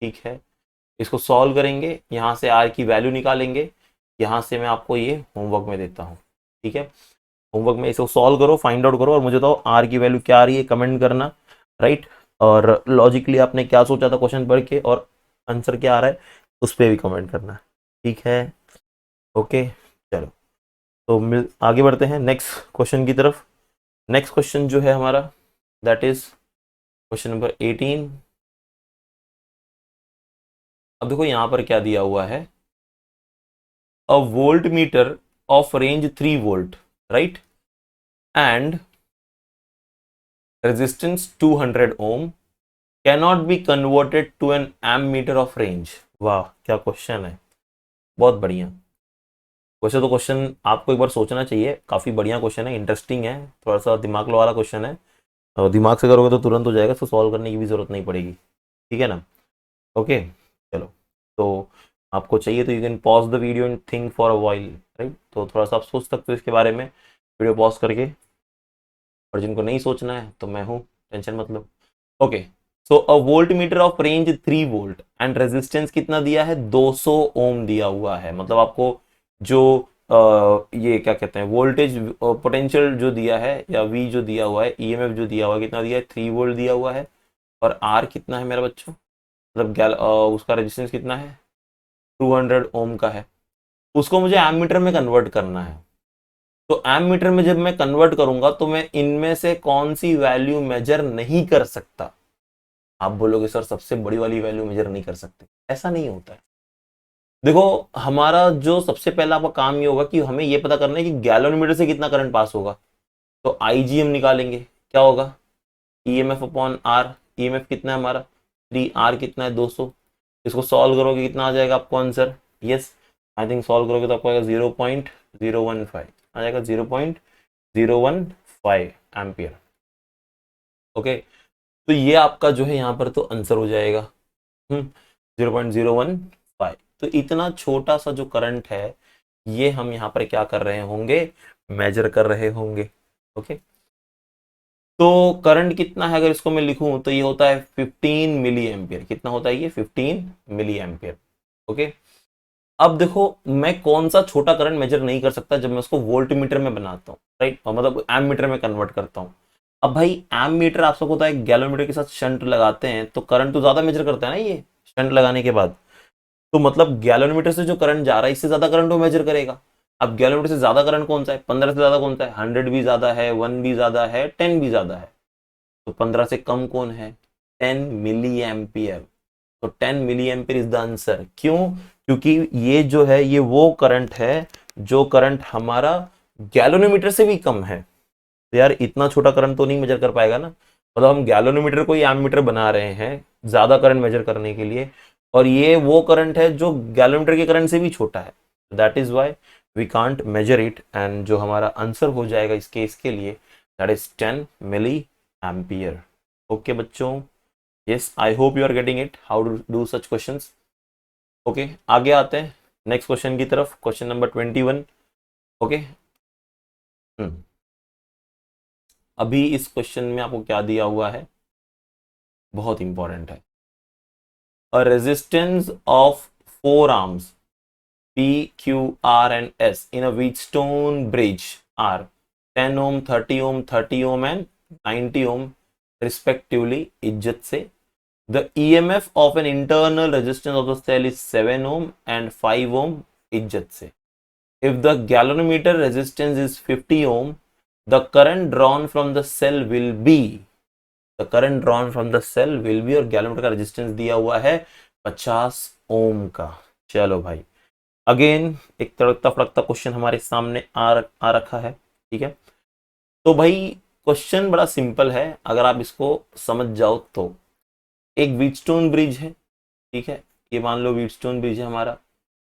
ठीक है, इसको सॉल्व करेंगे, यहाँ से आर की वैल्यू निकालेंगे, यहाँ से मैं आपको ये होमवर्क में देता हूँ। ठीक है, होमवर्क में इसको सॉल्व करो, फाइंड आउट करो और मुझे बताओ आर की वैल्यू क्या आ रही है, कमेंट करना, राइट। और लॉजिकली आपने क्या सोचा था क्वेश्चन पढ़ के और आंसर क्या आ रहा है उस पर भी कमेंट करना। ठीक है, ओके, चलो तो मिल आगे बढ़ते हैं नेक्स्ट क्वेश्चन की तरफ। नेक्स्ट क्वेश्चन जो है हमारा दैट इज क्वेश्चन नंबर 18। अब देखो यहां पर क्या दिया हुआ है, a volt meter of range 3 volt, right, and resistance 200 ohm cannot be converted to N M meter of range. वाह क्या क्वेश्चन है, बहुत बढ़िया। वैसे तो क्वेश्चन आपको एक बार सोचना चाहिए, काफी बढ़िया क्वेश्चन है, इंटरेस्टिंग है, थोड़ा सा दिमाग वाला क्वेश्चन है, और दिमाग से करोगे तो तुरंत हो जाएगा, तो सॉल्व करने की भी जरूरत नहीं पड़ेगी, ठीक है ना। ओके, चलो। तो आपको चाहिए तो you can pause the video and think for a while, right. तो थोड़ा सा आप सोच सकते हो इसके बारे में वीडियो पॉज करके, और जिनको नहीं सोचना है तो मैं हूँ, टेंशन मतलब। Okay, so a volt meter of range 3 volt and resistance कितना दिया है, 200 ओम दिया हुआ है। मतलब आपको जो ये क्या कहते हैं, वोल्टेज पोटेंशियल जो दिया है, या वी जो दिया हुआ है, ईएमएफ जो दिया हुआ है, कितना दिया है, 3 वोल्ट दिया हुआ है। और आर कितना है मेरा बच्चों, मतलब उसका रेजिस्टेंस कितना है, 200 ओम का है। उसको मुझे एमीटर में कन्वर्ट करना है। तो एमीटर में जब मैं कन्वर्ट करूंगा तो मैं इनमें से कौन सी वैल्यू मेजर नहीं कर सकता। आप बोलोगे सर सबसे बड़ी वाली वैल्यू मेजर नहीं कर सकते, ऐसा नहीं होता है। देखो, हमारा जो सबसे पहला आपका काम ये होगा कि हमें ये पता करना है कि गैलोमीटर से कितना करंट पास होगा। तो आईजी हम निकालेंगे, क्या होगा, ईएमएफ अपॉन आर। ईएमएफ कितना है हमारा 3, आर कितना है 200। इसको सॉल्व करोगे कितना आ जाएगा आपको answer, yes I think solve करोगे तो आपको आएगा 0.015 आ जाएगा, 0.015 एम्पियर। ओके, तो ये आपका जो है यहाँ पर तो आंसर हो जाएगा 0.015। तो इतना छोटा सा जो करंट है, ये हम यहाँ पर क्या कर रहे होंगे, मेजर कर रहे होंगे। ओके, तो करंट कितना है अगर इसको मैं लिखूं तो ये होता है 15 मिली एम्पियर। कितना होता है ये, 15 मिली एम्पियर। ओके, अब देखो मैं कौन सा छोटा करंट मेजर नहीं कर सकता जब मैं उसको वोल्ट मीटर में बनाता हूँ, राइट, मतलब एम मीटर में कन्वर्ट करता हूँ। अब भाई एम मीटर आप सबको पता है गैलोमीटर के साथ शंट लगाते हैं तो करंट तो ज्यादा मेजर करता है ना ये शंट लगाने के बाद। तो मतलब गैलोमीटर से जो करंट जा रहा है इससे ज्यादा करंट वो मेजर करेगा। अब गैलोमीटर से ज्यादा करंट कौन सा है, 15 से ज्यादा कौन सा है, 100 भी ज्यादा है, 1 भी ज्यादा है, 10 भी ज्यादा है। तो 15 से कम कौन है, 10 मिली एम्पियर। तो 10 milli ampere is the answer. क्यों, क्योंकि ये जो है ये वो करंट है जो करंट हमारा गैलोमीटर से भी कम है। तो यार इतना छोटा करंट तो नहीं मेजर कर पाएगा ना, मतलब हम गैलोमीटर को ही एमीटर बना रहे हैं ज्यादा करंट मेजर करने के लिए, और ये वो करंट है जो गैलोमीटर के करंट से भी छोटा है। That is why we can't measure it, and जो हमारा आंसर हो जाएगा इस केस के लिए that is 10 milli ampere. Okay बच्चों, yes I hope you are getting it how to do such questions. Okay, आगे आते हैं नेक्स्ट क्वेश्चन की तरफ, क्वेश्चन नंबर 21। ओके, अभी इस क्वेश्चन में आपको क्या दिया हुआ है, बहुत इंपॉर्टेंट है। अ resistance of 4 arms P, Q, R and S in a Wheatstone bridge are 10 ohm, 30 ohm, 30 ohm and 90 ohm respectively। इज्जत से the EMF of an internal resistance of the cell is 7 ohm and 5 ohm। इज्जत से if the galvanometer resistance is 50 ohm, the current drawn from the cell will be, the current drawn from the cell will be, और galvanometer का resistance दिया हुआ है 50 ओम का। चलो भाई, अगेन एक तड़कता फड़कता क्वेश्चन हमारे सामने आ रखा है, ठीक है। तो भाई क्वेश्चन बड़ा सिंपल है अगर आप इसको समझ जाओ तो। एक व्हीटस्टोन ब्रिज है, ठीक है, ये मान लो व्हीटस्टोन ब्रिज है हमारा,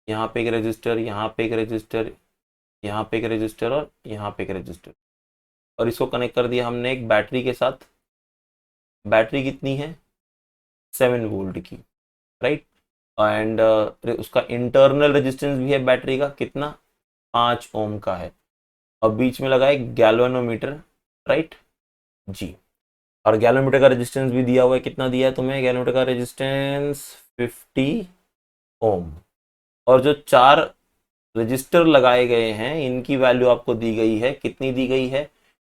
यहाँ पे एक रजिस्टर, यहाँ पे एक रजिस्टर, यहाँ पे एक रजिस्टर और यहाँ पे एक रजिस्टर, और इसको कनेक्ट कर दिया हमने एक बैटरी के साथ। बैटरी कितनी है, 7 वोल्ट की, राइट, एंड उसका इंटरनल रेजिस्टेंस भी है बैटरी का कितना, 5 ओम का है, और बीच में लगा है गैल्वेनोमीटर, राइट जी। और गैल्वेनोमीटर का रेजिस्टेंस भी दिया हुआ है, कितना दिया है तुम्हें, गैल्वेनोमीटर का रेजिस्टेंस 50 ओम। और जो 4 रजिस्टर लगाए गए हैं इनकी वैल्यू आपको दी गई है, कितनी दी गई है,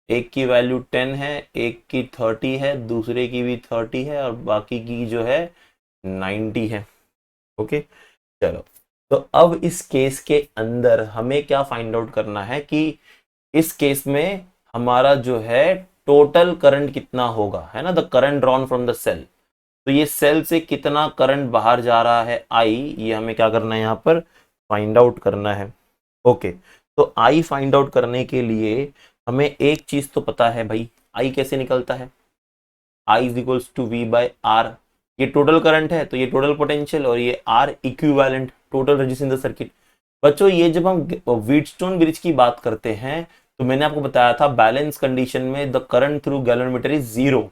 एक की वैल्यू 10 है, एक की 30 है, दूसरे की भी 30 है, और बाकी की जो है 90 है। ओके, चलो। तो अब इस केस के अंदर हमें क्या फाइंड आउट करना है कि इस केस में हमारा जो है टोटल करंट कितना होगा, है ना, the current drawn from the cell. तो ये सेल से कितना करंट बाहर जा रहा है आई, ये हमें क्या करना है यहाँ पर फाइंड आउट करना है। ओके, तो आई फाइंड आउट करने के लिए हमें एक चीज तो पता है भाई, आई कैसे निकलता है, I is equals to V by R. ये टोटल करंट है तो ये टोटल पोटेंशियल, और ये R equivalent total resistance in the circuit. बच्चों ये जब हम व्हीटस्टोन ब्रिज की बात करते हैं तो मैंने आपको बताया था बैलेंस कंडीशन में the current through galvanometer is zero,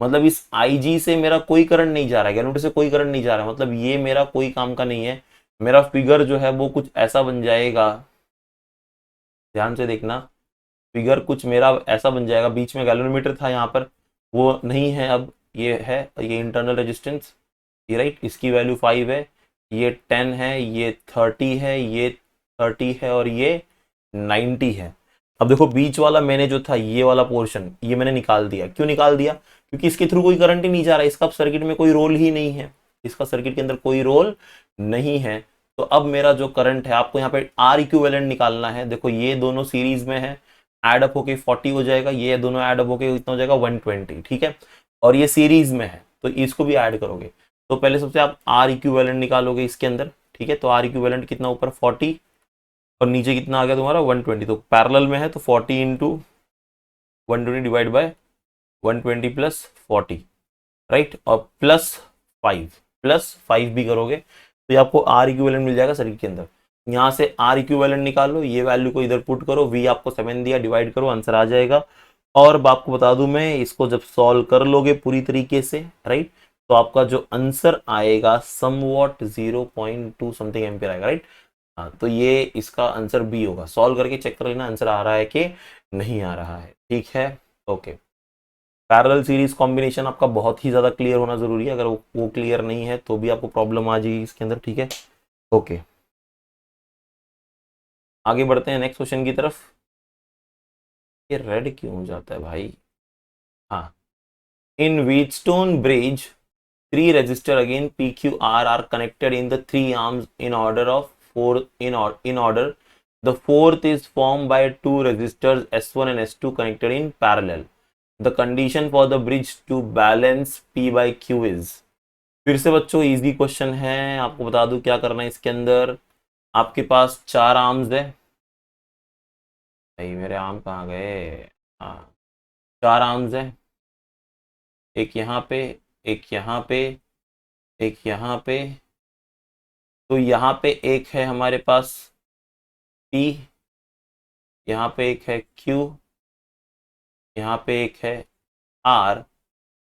मतलब इस IG से मेरा कोई करंट नहीं जा रहा है, गैल्वेनोमीटर से कोई करंट नहीं जा रहा है, मतलब ये मेरा कोई काम का नहीं है। मेरा फिगर जो है वो कुछ ऐसा बन जाएगा, ध्यान से देखना, फिगर कुछ मेरा ऐसा बन जाएगा, बीच में गैल्वेनोमीटर था यहाँ पर, वो नहीं है अब, ये है, ये इंटरनल रेजिस्टेंस, ये राइट, इसकी वैल्यू 5 है, ये 10 है, ये 30 है, ये 30 है, और ये 90 है। अब देखो बीच वाला मैंने जो था ये वाला पोर्शन ये मैंने निकाल दिया, क्यों निकाल दिया, क्योंकि इसके थ्रू कोई करंट ही नहीं जा रहा, इसका सर्किट में कोई रोल ही नहीं है, इसका सर्किट के अंदर कोई रोल नहीं है। तो अब मेरा जो करंट है, आपको यहाँ पे आर इक्विवेलेंट निकालना है। देखो ये दोनों सीरीज में है, एड अप होके 40 हो जाएगा, ये दोनों एड अप होके इतना हो जाएगा 120, ठीक है, और ये सीरीज में है तो इसको भी ऐड करोगे। तो पहले सबसे आप आर इक्विवेलेंट निकालोगे इसके अंदर, ठीक है, तो आर इक्विवेलेंट कितना, ऊपर 40 और नीचे कितना आ गया तुम्हारा 120, तो पैरेलल में है तो 40 into 120 divide by 120 plus 40, right, और प्लस 5 भी करोगे तो ये आपको आर इक्विवेलेंट मिल जाएगा सर्किट के अंदर। यहाँ से आर इक्विवेलेंट निकालो, ये वैल्यू को इधर पुट करो, वी आपको 7 दिया, डिवाइड करो, आंसर आ जाएगा। और आपको बता दूं मैं, इसको जब सॉल्व कर लोगे पूरी तरीके से, राइट, तो आपका जो आंसर आएगा समवॉट 0.2 समथिंग एम्पियर आएगा, राइट। हाँ, तो ये इसका आंसर बी होगा। सॉल्व करके चेक कर लेना आंसर आ रहा है कि नहीं आ रहा है, ठीक है, ओके। पैरेलल सीरीज कॉम्बिनेशन आपका बहुत ही ज्यादा क्लियर होना जरूरी है, अगर वो क्लियर नहीं है तो भी आपको प्रॉब्लम आ जाएगी इसके अंदर, ठीक है, ओके। आगे बढ़ते हैं नेक्स्ट क्वेश्चन की तरफ। ये रेड क्यों हो जाता है भाई, हाँ, इन Wheatstone bridge 3 resistor again PQR are connected in the 3 arms in order of 4 in order. The fourth is formed by 2 resistors S1 and S2 connected in parallel. The condition for the bridge to balance P by Q is. फिर से बच्चों easy question है, आपको बता दूं क्या करना है इसके अंदर। आपके पास 4 आर्म्स है, भाई मेरे आर्म कहाँ गए, हाँ, 4 आर्म्स है, एक यहाँ पे, एक यहाँ पे, एक यहाँ पे, तो यहाँ पे एक है हमारे पास P, यहाँ पे एक है Q, यहाँ पे एक है R,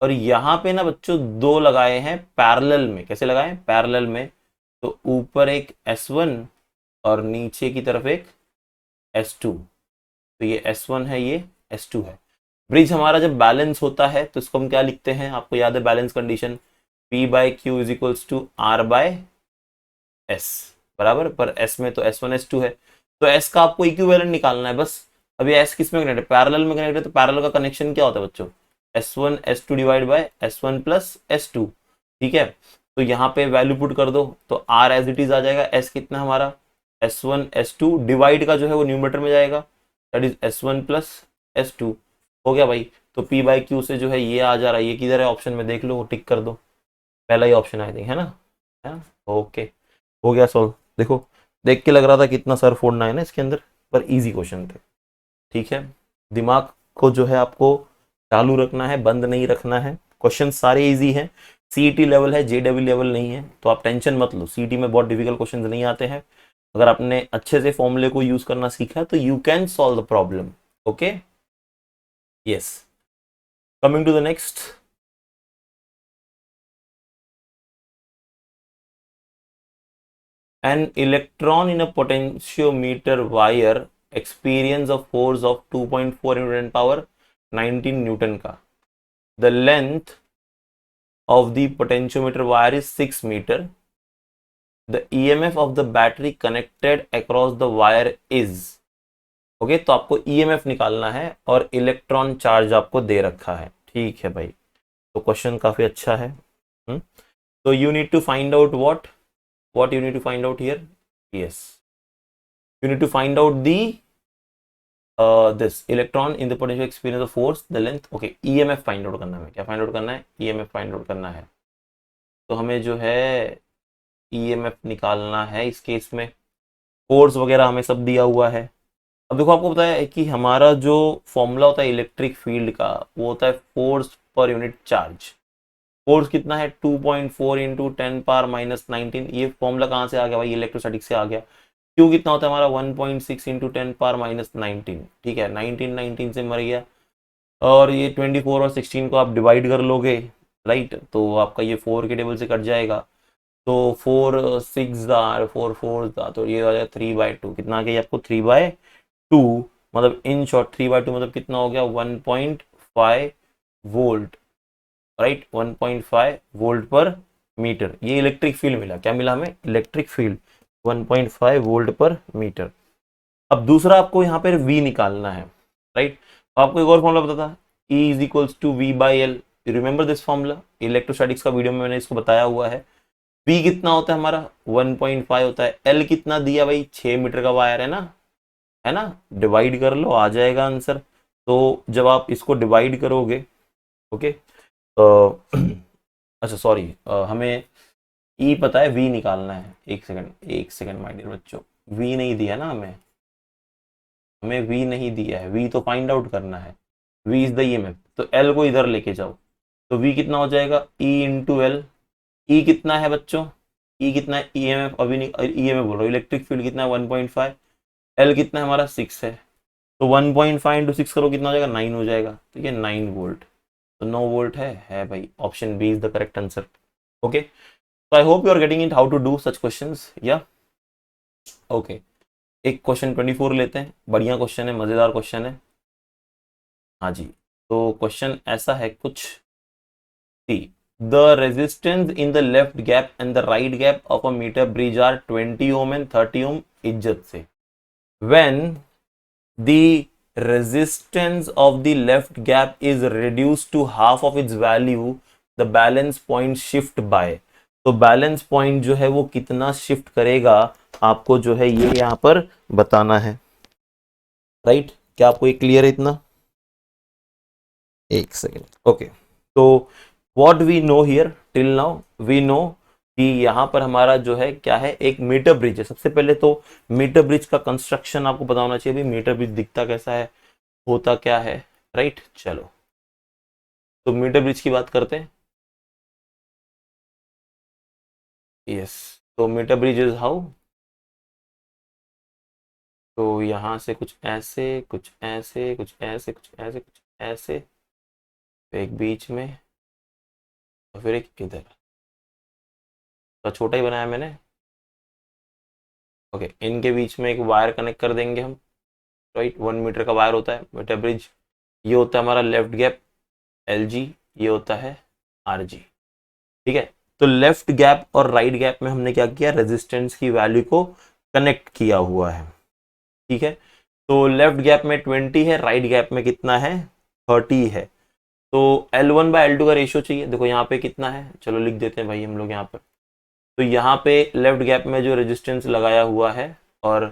और यहाँ पे ना बच्चों 2 लगाए हैं पैरेलल में। कैसे लगाए हैं, पैरेलल में, तो ऊपर एक S1 और नीचे की तरफ एक S2, तो ये S1 है, ये S2 है। ब्रिज हमारा जब बैलेंस होता है तो इसको हम क्या लिखते हैं, आपको याद है balance condition, P by Q is equals to R by S, बराबर, पर S में तो S1 S2 है, तो S का आपको इक्विवेलेंट निकालना है बस। अभी S किस में कनेक्ट है, पैरेलल में कनेक्ट है, तो पैरेलल का कनेक्शन क्या होता है बच्चों, S1 S2 divide by S1 plus S2, ठीक है। तो यहाँ पे वैल्यू पुट कर दो तो R एज इट इज आ जाएगा, S कितना हमारा S1 S2 डिवाइड का जो है वो न्यूमरेटर में जाएगा, that is S1 plus S2, हो गया भाई। तो P बाई क्यू से जो है ये आ जा रहा है, ये किधर है ऑप्शन में देख लो, वो टिक कर दो, पहला ही ऑप्शन आई थिंक है ना, है, ओके, हो गया सॉल्व। देखो देख के लग रहा था कितना सर फोड़ना है ना इसके अंदर, पर इजी क्वेश्चन थे, ठीक है। दिमाग को जो है आपको चालू रखना है, बंद नहीं रखना है। क्वेश्चन सारे इजी हैं, सीईटी लेवल है, जेडब्ल्यू लेवल नहीं है, तो आप टेंशन मत लो, सीईटी में बहुत डिफिकल्ट क्वेश्चन नहीं आते हैं। अगर आपने अच्छे से फॉर्मूले को यूज करना सीखा तो you can solve the problem, okay, yes. Coming to the next, an electron in a potentiometer wire experience a force of 2.4 into 10 power 19 Newton का। The length of the potentiometer wire is 6 meter. The EMF of the battery connected across the wire is, okay, तो आपको EMF निकालना है और electron charge आपको दे रखा है, ठीक है भाई। तो क्वेश्चन काफी अच्छा है। तो you need to find out what you need to find out here, yes, you need to find out the this electron in the potential experience of force, the length, okay, EMF find out करना है, क्या find out करना है, EMF find out करना है। तो हमें जो है EMF निकालना है इस केस में, फोर्स वगैरह हमें सब दिया हुआ है। अब देखो आपको पता है कि हमारा जो फॉर्मूला होता है इलेक्ट्रिक फील्ड का, वो होता है force per unit charge, force कितना है 2.4 इंटू 10⁻⁻19। ये फॉर्मूला कहाँ से आ गया भाई, इलेक्ट्रोस्टैटिक से आ गया। क्यू कितना होता है हमारा 1.6 इंटू 10⁻⁻19। ठीक है, 19 19 से मर गया, और ये 24 और 16 को आप डिवाइड कर लोगे, राइट, तो आपका ये 4 के टेबल से कट जाएगा। तो 4 6 4 4 तो ये आ जाएगा 3/2। कितना आ गया आपको 3/2, मतलब इन शॉर्ट 3/2 मतलब कितना हो गया 1.5 वोल्ट, राइट, 1.5 वोल्ट पर मीटर। ये इलेक्ट्रिक फील्ड मिला, क्या मिला हमें, इलेक्ट्रिक फील्ड 1.5 वोल्ट पर मीटर। अब दूसरा आपको यहाँ पर V निकालना है, राइट। आपको एक और फॉर्मूला पता था, E is equals to V/L। Remember this formula, electrostatics का वीडियो में मैंने इसको बताया हुआ है। V कितना होता है हमारा 1.5 होता है, L कितना दिया भाई 6 मीटर का वायर है ना, है ना, डिवाइड कर लो आ जाएगा आंसर। तो जब आप इसको डिवाइड करोगे, ओके, अच्छा सॉरी, हमें ई पता है, वी निकालना है। एक सेकंड एक सेकंड माय डियर बच्चों, वी नहीं दिया ना हमें, हमें वी नहीं दिया है, वी तो फाइंड आउट करना है। वी इज द ईएमएफ, तो एल को इधर लेके जाओ, तो वी कितना हो जाएगा ई इंटू एल। ई कितना है बच्चों, ई कितना है ईएमएफ, अभी नहीं ईएमएफ बोल रहा हूँ, इलेक्ट्रिक फील्ड कितना है 1.5, एल कितना है हमारा 6 है, तो 1.5 इंटू 6 करो कितना हो जाएगा 9 हो जाएगा, ठीक है 9 वोल्ट। तो 9 वोल्ट है भाई, option B is the correct answer. Okay, तो I hope you are getting it how to do such questions, या ओके। एक क्वेश्चन 24 लेते हैं, बढ़िया क्वेश्चन है, मजेदार क्वेश्चन है। हाँ जी, तो क्वेश्चन ऐसा है कुछ, see the resistance in the left gap and the right gap of a metre bridge are 20 ohm and 30 ohm, इज्जत से। When the resistance of the left gap is reduced to half of its value, the balance point shift by। तो balance point जो है वो कितना shift करेगा, आपको जो है ये यहां पर बताना है, राइट। क्या आपको ये क्लियर है इतना, एक सेकेंड, ओके। तो what we know here till now, we know कि यहां पर हमारा जो है क्या है, एक मीटर ब्रिज है। सबसे पहले तो मीटर ब्रिज का कंस्ट्रक्शन आपको पता होना चाहिए, भी मीटर ब्रिज दिखता कैसा है, होता क्या है, राइट। चलो, तो मीटर ब्रिज की बात करते हैं। यस, तो मीटर ब्रिज इज हाउ, तो यहां से कुछ ऐसे कुछ ऐसे कुछ ऐसे कुछ ऐसे कुछ ऐसे, एक बीच में, और फिर एक इधर, तो छोटा ही बनाया मैंने। ओके, इनके बीच में एक वायर कनेक्ट कर देंगे हम, राइट। 1 मीटर का वायर होता है मीटर ब्रिज। ये होता है हमारा लेफ्ट गैप LG, ये होता है RG, ठीक है। तो लेफ्ट गैप और राइट गैप में हमने क्या किया, रेजिस्टेंस की वैल्यू को कनेक्ट किया हुआ है, ठीक है। तो लेफ्ट गैप में 20 है, राइट गैप में कितना है 30 है। तो L1/L2 का रेशियो चाहिए, देखो यहाँ पे कितना है, चलो लिख देते हैं भाई हम लोग यहाँ पर। तो यहाँ पे लेफ्ट गैप में जो रेजिस्टेंस लगाया हुआ है और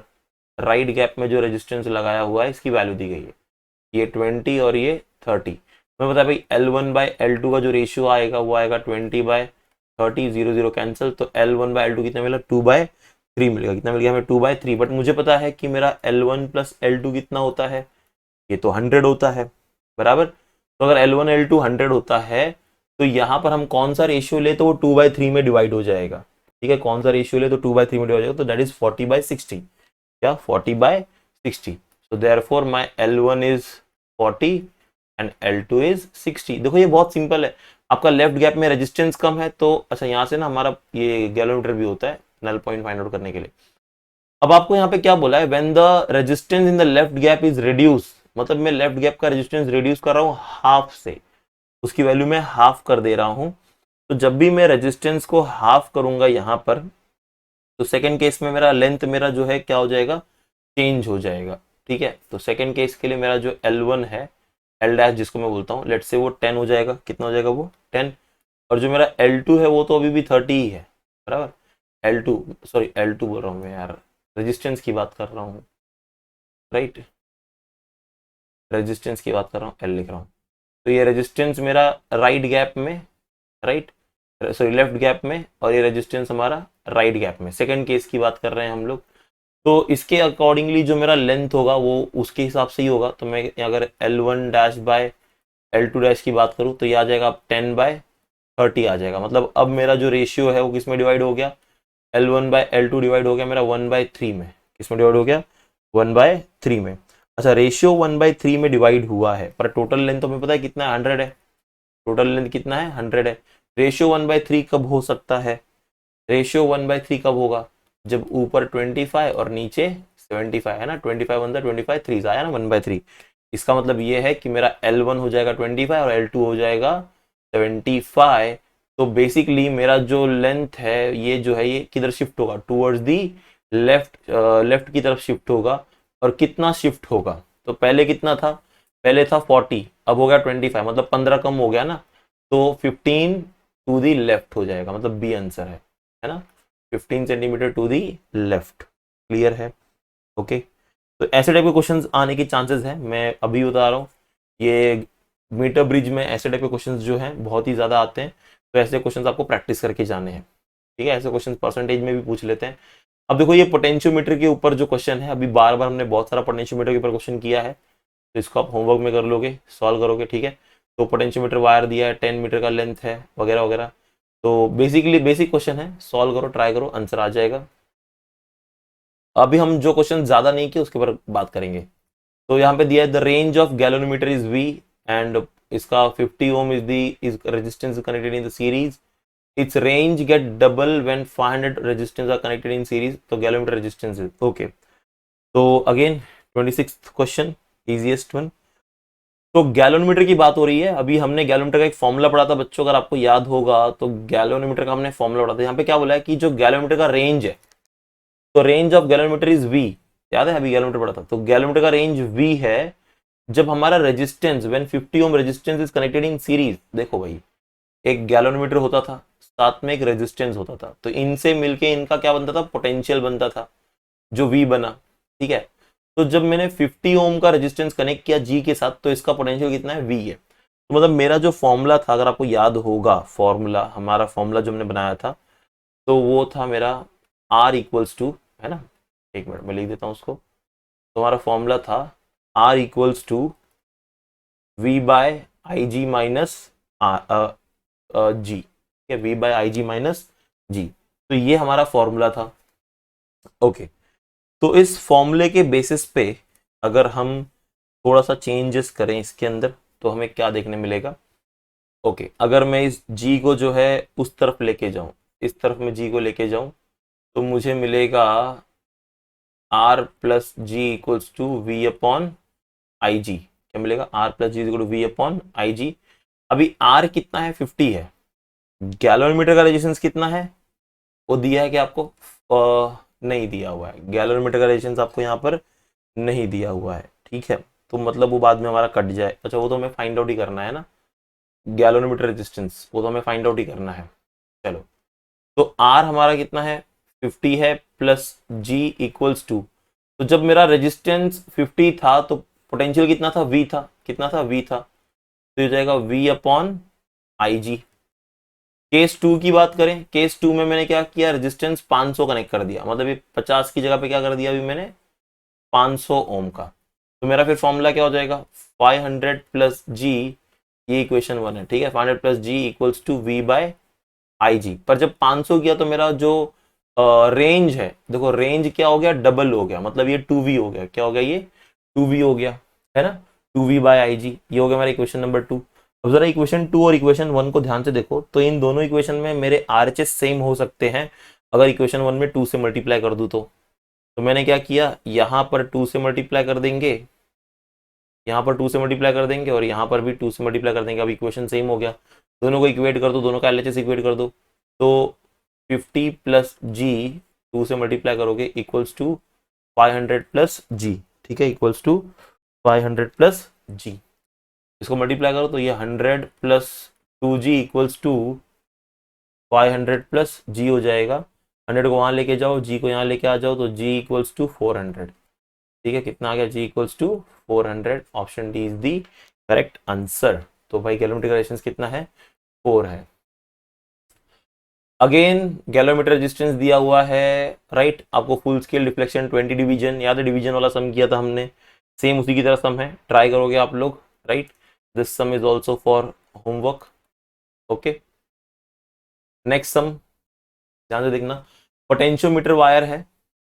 राइट गैप में जो रेजिस्टेंस लगाया हुआ है, इसकी वैल्यू दी गई है, ये 20 और ये 30। मैं बता भाई L1/L2 का जो रेशियो आएगा वो आएगा 20/30, 0 0 कैंसिल, तो L1/L2 कितना मिला 2/3 मिलेगा। कितना मिल गया हमें 2/3, बट मुझे पता है कि मेरा L1 प्लस L2 कितना होता है, ये तो 100 होता है, बराबर। तो अगर L1 L2 100 होता है, तो यहाँ पर हम कौन सा रेशियो ले तो वो 2/3 में डिवाइड हो जाएगा, ठीक है। कौन सा रेशियो ले तो 2/3 में डिवाइड हो जाएगा, तो दैट इज 40/60, क्या 40/60। So therefore my L1 is 40 and L2 is 60। देखो ये बहुत सिंपल है, आपका लेफ्ट गैप में रेजिस्टेंस कम है, तो अच्छा यहाँ से ना हमारा ये गैलोमीटर भी होता है नल पॉइंट फाइंड आउट करने के लिए। अब आपको यहाँ पे क्या बोला है, when the resistance in the left gap is reduce, मतलब मैं लेफ्ट गैप का रेजिस्टेंस रिड्यूस कर रहा हूँ हाफ से, उसकी वैल्यू में हाफ कर दे रहा हूं। तो जब भी मैं रेजिस्टेंस को हाफ करूंगा यहां पर, तो सेकंड केस में मेरा लेंथ मेरा जो है क्या हो जाएगा, चेंज हो जाएगा, ठीक है। तो सेकंड केस के लिए मेरा जो L1 है, L डैश जिसको मैं बोलता हूँ, लेट से वो 10 हो जाएगा। कितना हो जाएगा वो 10, और जो मेरा L2 है वो तो अभी भी 30 ही है, बराबर। L2 सॉरी L2 बोल रहा हूँ मैं यार, रेजिस्टेंस की बात कर रहा हूँ, राइट, रेजिस्टेंस की बात कर रहा हूँ, L लिख रहा हूँ। तो ये रेजिस्टेंस मेरा राइट गैप में, राइट सॉरी लेफ्ट गैप में, और ये रेजिस्टेंस हमारा राइट गैप में, सेकंड केस की बात कर रहे हैं हम लोग। तो इसके अकॉर्डिंगली जो मेरा लेंथ होगा वो उसके हिसाब से ही होगा। तो मैं अगर L1 dash by L2 dash की बात करूँ तो ये आ जाएगा 10/30, 30 आ जाएगा। मतलब अब मेरा जो रेशियो है वो किस में डिवाइड हो गया, L1/L2 डिवाइड हो गया मेरा 1/3 में। किस में डिवाइड हो गया, 1/3 में। अच्छा, रेशियो 1/3 में डिवाइड हुआ है, पर टोटल लेंथ तो हमें पता है कितना है, 100 है। टोटल लेंथ कितना है, 100 है। रेशियो 1/3 कब हो सकता है, रेशियो 1/3 कब होगा, जब ऊपर 25 और नीचे 75 है ना, 25 1 25 3 आया ना 1/3। इसका मतलब ये है कि मेरा L1 हो जाएगा 25 और L2 हो जाएगा 75। तो बेसिकली मेरा जो लेंथ है ये जो है ये किधर शिफ्ट होगा, टूवर्ड्स दी लेफ्ट, लेफ्ट की तरफ शिफ्ट होगा। और कितना शिफ्ट होगा, तो पहले कितना था, पहले था 40, अब हो गया 25, मतलब 15 कम हो गया ना, तो 15 टू दी लेफ्ट हो जाएगा, मतलब बी आंसर है ना, 15 centimetre to the left. Clear है, ओके। तो ऐसे टाइप के क्वेश्चंस आने के चांसेस हैं, मैं अभी बता रहा हूँ। ये मीटर ब्रिज में ऐसे टाइप के क्वेश्चंस जो हैं बहुत ही ज़्यादा आते हैं, तो ऐसे क्वेश्चंस आपको प्रैक्टिस करके जाने हैं, ठीक है। ऐसे क्वेश्चंस परसेंटेज में भी पूछ लेते हैं। अब देखो ये पोटेंशियोमीटर के ऊपर जो क्वेश्चन है, अभी बार बार हमने बहुत सारा पोटेंशियोमीटर के ऊपर क्वेश्चन किया है, तो इसको आप होमवर्क में कर लोगे, सॉल्व करोगे, ठीक है। तो पोटेंशियोमीटर वायर दिया है, 10 मीटर का लेंथ है वगैरह वगैरह। तो बेसिकली बेसिक क्वेश्चन है, सॉल्व करो, ट्राई करो, आंसर आ जाएगा। अभी हम जो क्वेश्चन ज्यादा नहीं किए उसके ऊपर बात करेंगे। तो यहाँ पे दिया है the range of galvanometer is V and इसका 50 ohm is resistance connected in the series. Its range get double when 500 resistance are connected in series, तो गैलोमीटर रेजिस्टेंस इज ओके। तो again 26th question, easiest one. तो galvanometer की बात हो रही है। अभी हमने गैलोमीटर का एक फॉर्मूला पढ़ा था बच्चों, अगर आपको याद होगा तो गैलोनोमीटर का हमने फॉर्मूला पढ़ा था। यहाँ पे क्या बोला है कि जो गैलोमीटर का रेंज है, तो range of galvanometer is V। याद है अभी गैलोमीटर पढ़ा था, तो गैलोमीटर का रेंज V है जब हमारा resistance when 50 ohm resistance is connected in series. देखो भाई, एक गैलोनोमीटर होता था, साथ में एक रेजिस्टेंस होता था, तो इनसे मिलके इनका क्या बनता था, पोटेंशियल बनता था, जो V बना, ठीक है। तो जब मैंने 50 ओम का रेजिस्टेंस कनेक्ट किया G के साथ, तो इसका पोटेंशियल कितना है, V है। तो मतलब मेरा जो फॉर्मूला था, अगर आपको याद होगा फॉर्मूला, हमारा फॉर्मूला जो हमने बनाया था, तो वो था मेरा R इक्वल्स टू, है ना, एक मिनट मैं लिख देता हूँ उसको। तो हमारा फॉर्मूला था R equals to V by I G minus G, ठीक है, V by I G minus G. तो ये हमारा फॉर्मूला था, ओके। तो इस फॉर्मूले के बेसिस पे अगर हम थोड़ा सा चेंजेस करें इसके अंदर, तो हमें क्या देखने मिलेगा, ओके। अगर मैं इस G को जो है उस तरफ लेके जाऊं, इस तरफ में G को लेके जाऊं, तो मुझे मिलेगा R plus G equals to V upon I G. क्या मिलेगा, R plus G equal to V upon I G. अभी R कितना है, 50 है। गैलोमीटर का रेजिस्टेंस कितना है, वो दिया है कि आपको नहीं दिया हुआ है, गैलोमीटर का रेजिस्टेंस आपको यहाँ पर नहीं दिया हुआ है, ठीक है। तो मतलब वो बाद में हमारा कट जाए। अच्छा, वो तो हमें फाइंड आउट ही करना है ना, गैलोमीटर रेजिस्टेंस, वो तो हमें फाइंड आउट ही करना है। चलो, तो R हमारा कितना है, 50 है, प्लस G इक्वल्स टू, तो जब मेरा रेजिस्टेंस 50 था तो पोटेंशियल कितना था, V था, कितना था, V था। तो ये जाएगा V upon I G. Case 2 की बात करें, केस 2 में मैंने क्या किया, रेजिस्टेंस 500 कनेक्ट कर दिया, मतलब ये 50 की जगह पे क्या कर दिया अभी मैंने, 500 ओम का। तो मेरा फिर फॉर्मूला क्या हो जाएगा, 500 प्लस जी, ये इक्वेशन 1 है, ठीक है। 500 plus G equals to V by I G. पर जब 500 किया तो मेरा जो रेंज है, देखो रेंज क्या हो गया, डबल हो गया, मतलब ये 2V हो गया। क्या हो गया, ये 2V हो गया, है ना, 2V बाय आई जी। ये हो गया मेरा इक्वेशन नंबर 2। अब जरा इक्वेशन 2 और इक्वेशन 1 को ध्यान से देखो, तो इन दोनों इक्वेशन में मेरे RHS सेम हो सकते हैं अगर इक्वेशन 1 में 2 से मल्टीप्लाई कर दूं तो मैंने क्या किया, यहां पर 2 से मल्टीप्लाई कर देंगे, यहाँ पर 2 से मल्टीप्लाई कर देंगे, और यहाँ पर भी 2 से मल्टीप्लाई कर देंगे। अब इक्वेशन सेम हो गया, दोनों को इक्वेट कर दो, दोनों का LHS इक्वेट कर दो। तो 50 प्लस जी, 2 से मल्टीप्लाई करोगे इक्वल्स टू 500 प्लस जी, ठीक है, इक्वल्स टू 500 प्लस जी। इसको मल्टीप्लाई करो तो ये 100 plus 2G equals to 500 plus G हो जाएगा। 100 को वहां लेके जाओ, जी को यहाँ लेके आ जाओ, तो जी इक्वल्स टू 400, ठीक है। कितना आ गया, G equals to 400। Option D is the correct answer. तो भाई गैलोमीटर का रेजिस्टेंस कितना है, 4 है। अगेन गैलोमीटर रेजिस्टेंस दिया हुआ है, राइट। आपको फुल स्केल डिफ्लेक्शन 20 डिवीजन याद है, डिवीजन वाला सम किया था हमने, सेम उसी की तरह सम है, ट्राई करोगे आप लोग, right. This some is also for homework, okay. Next sum ध्यान से देखना, पोटेंशियोमीटर वायर है,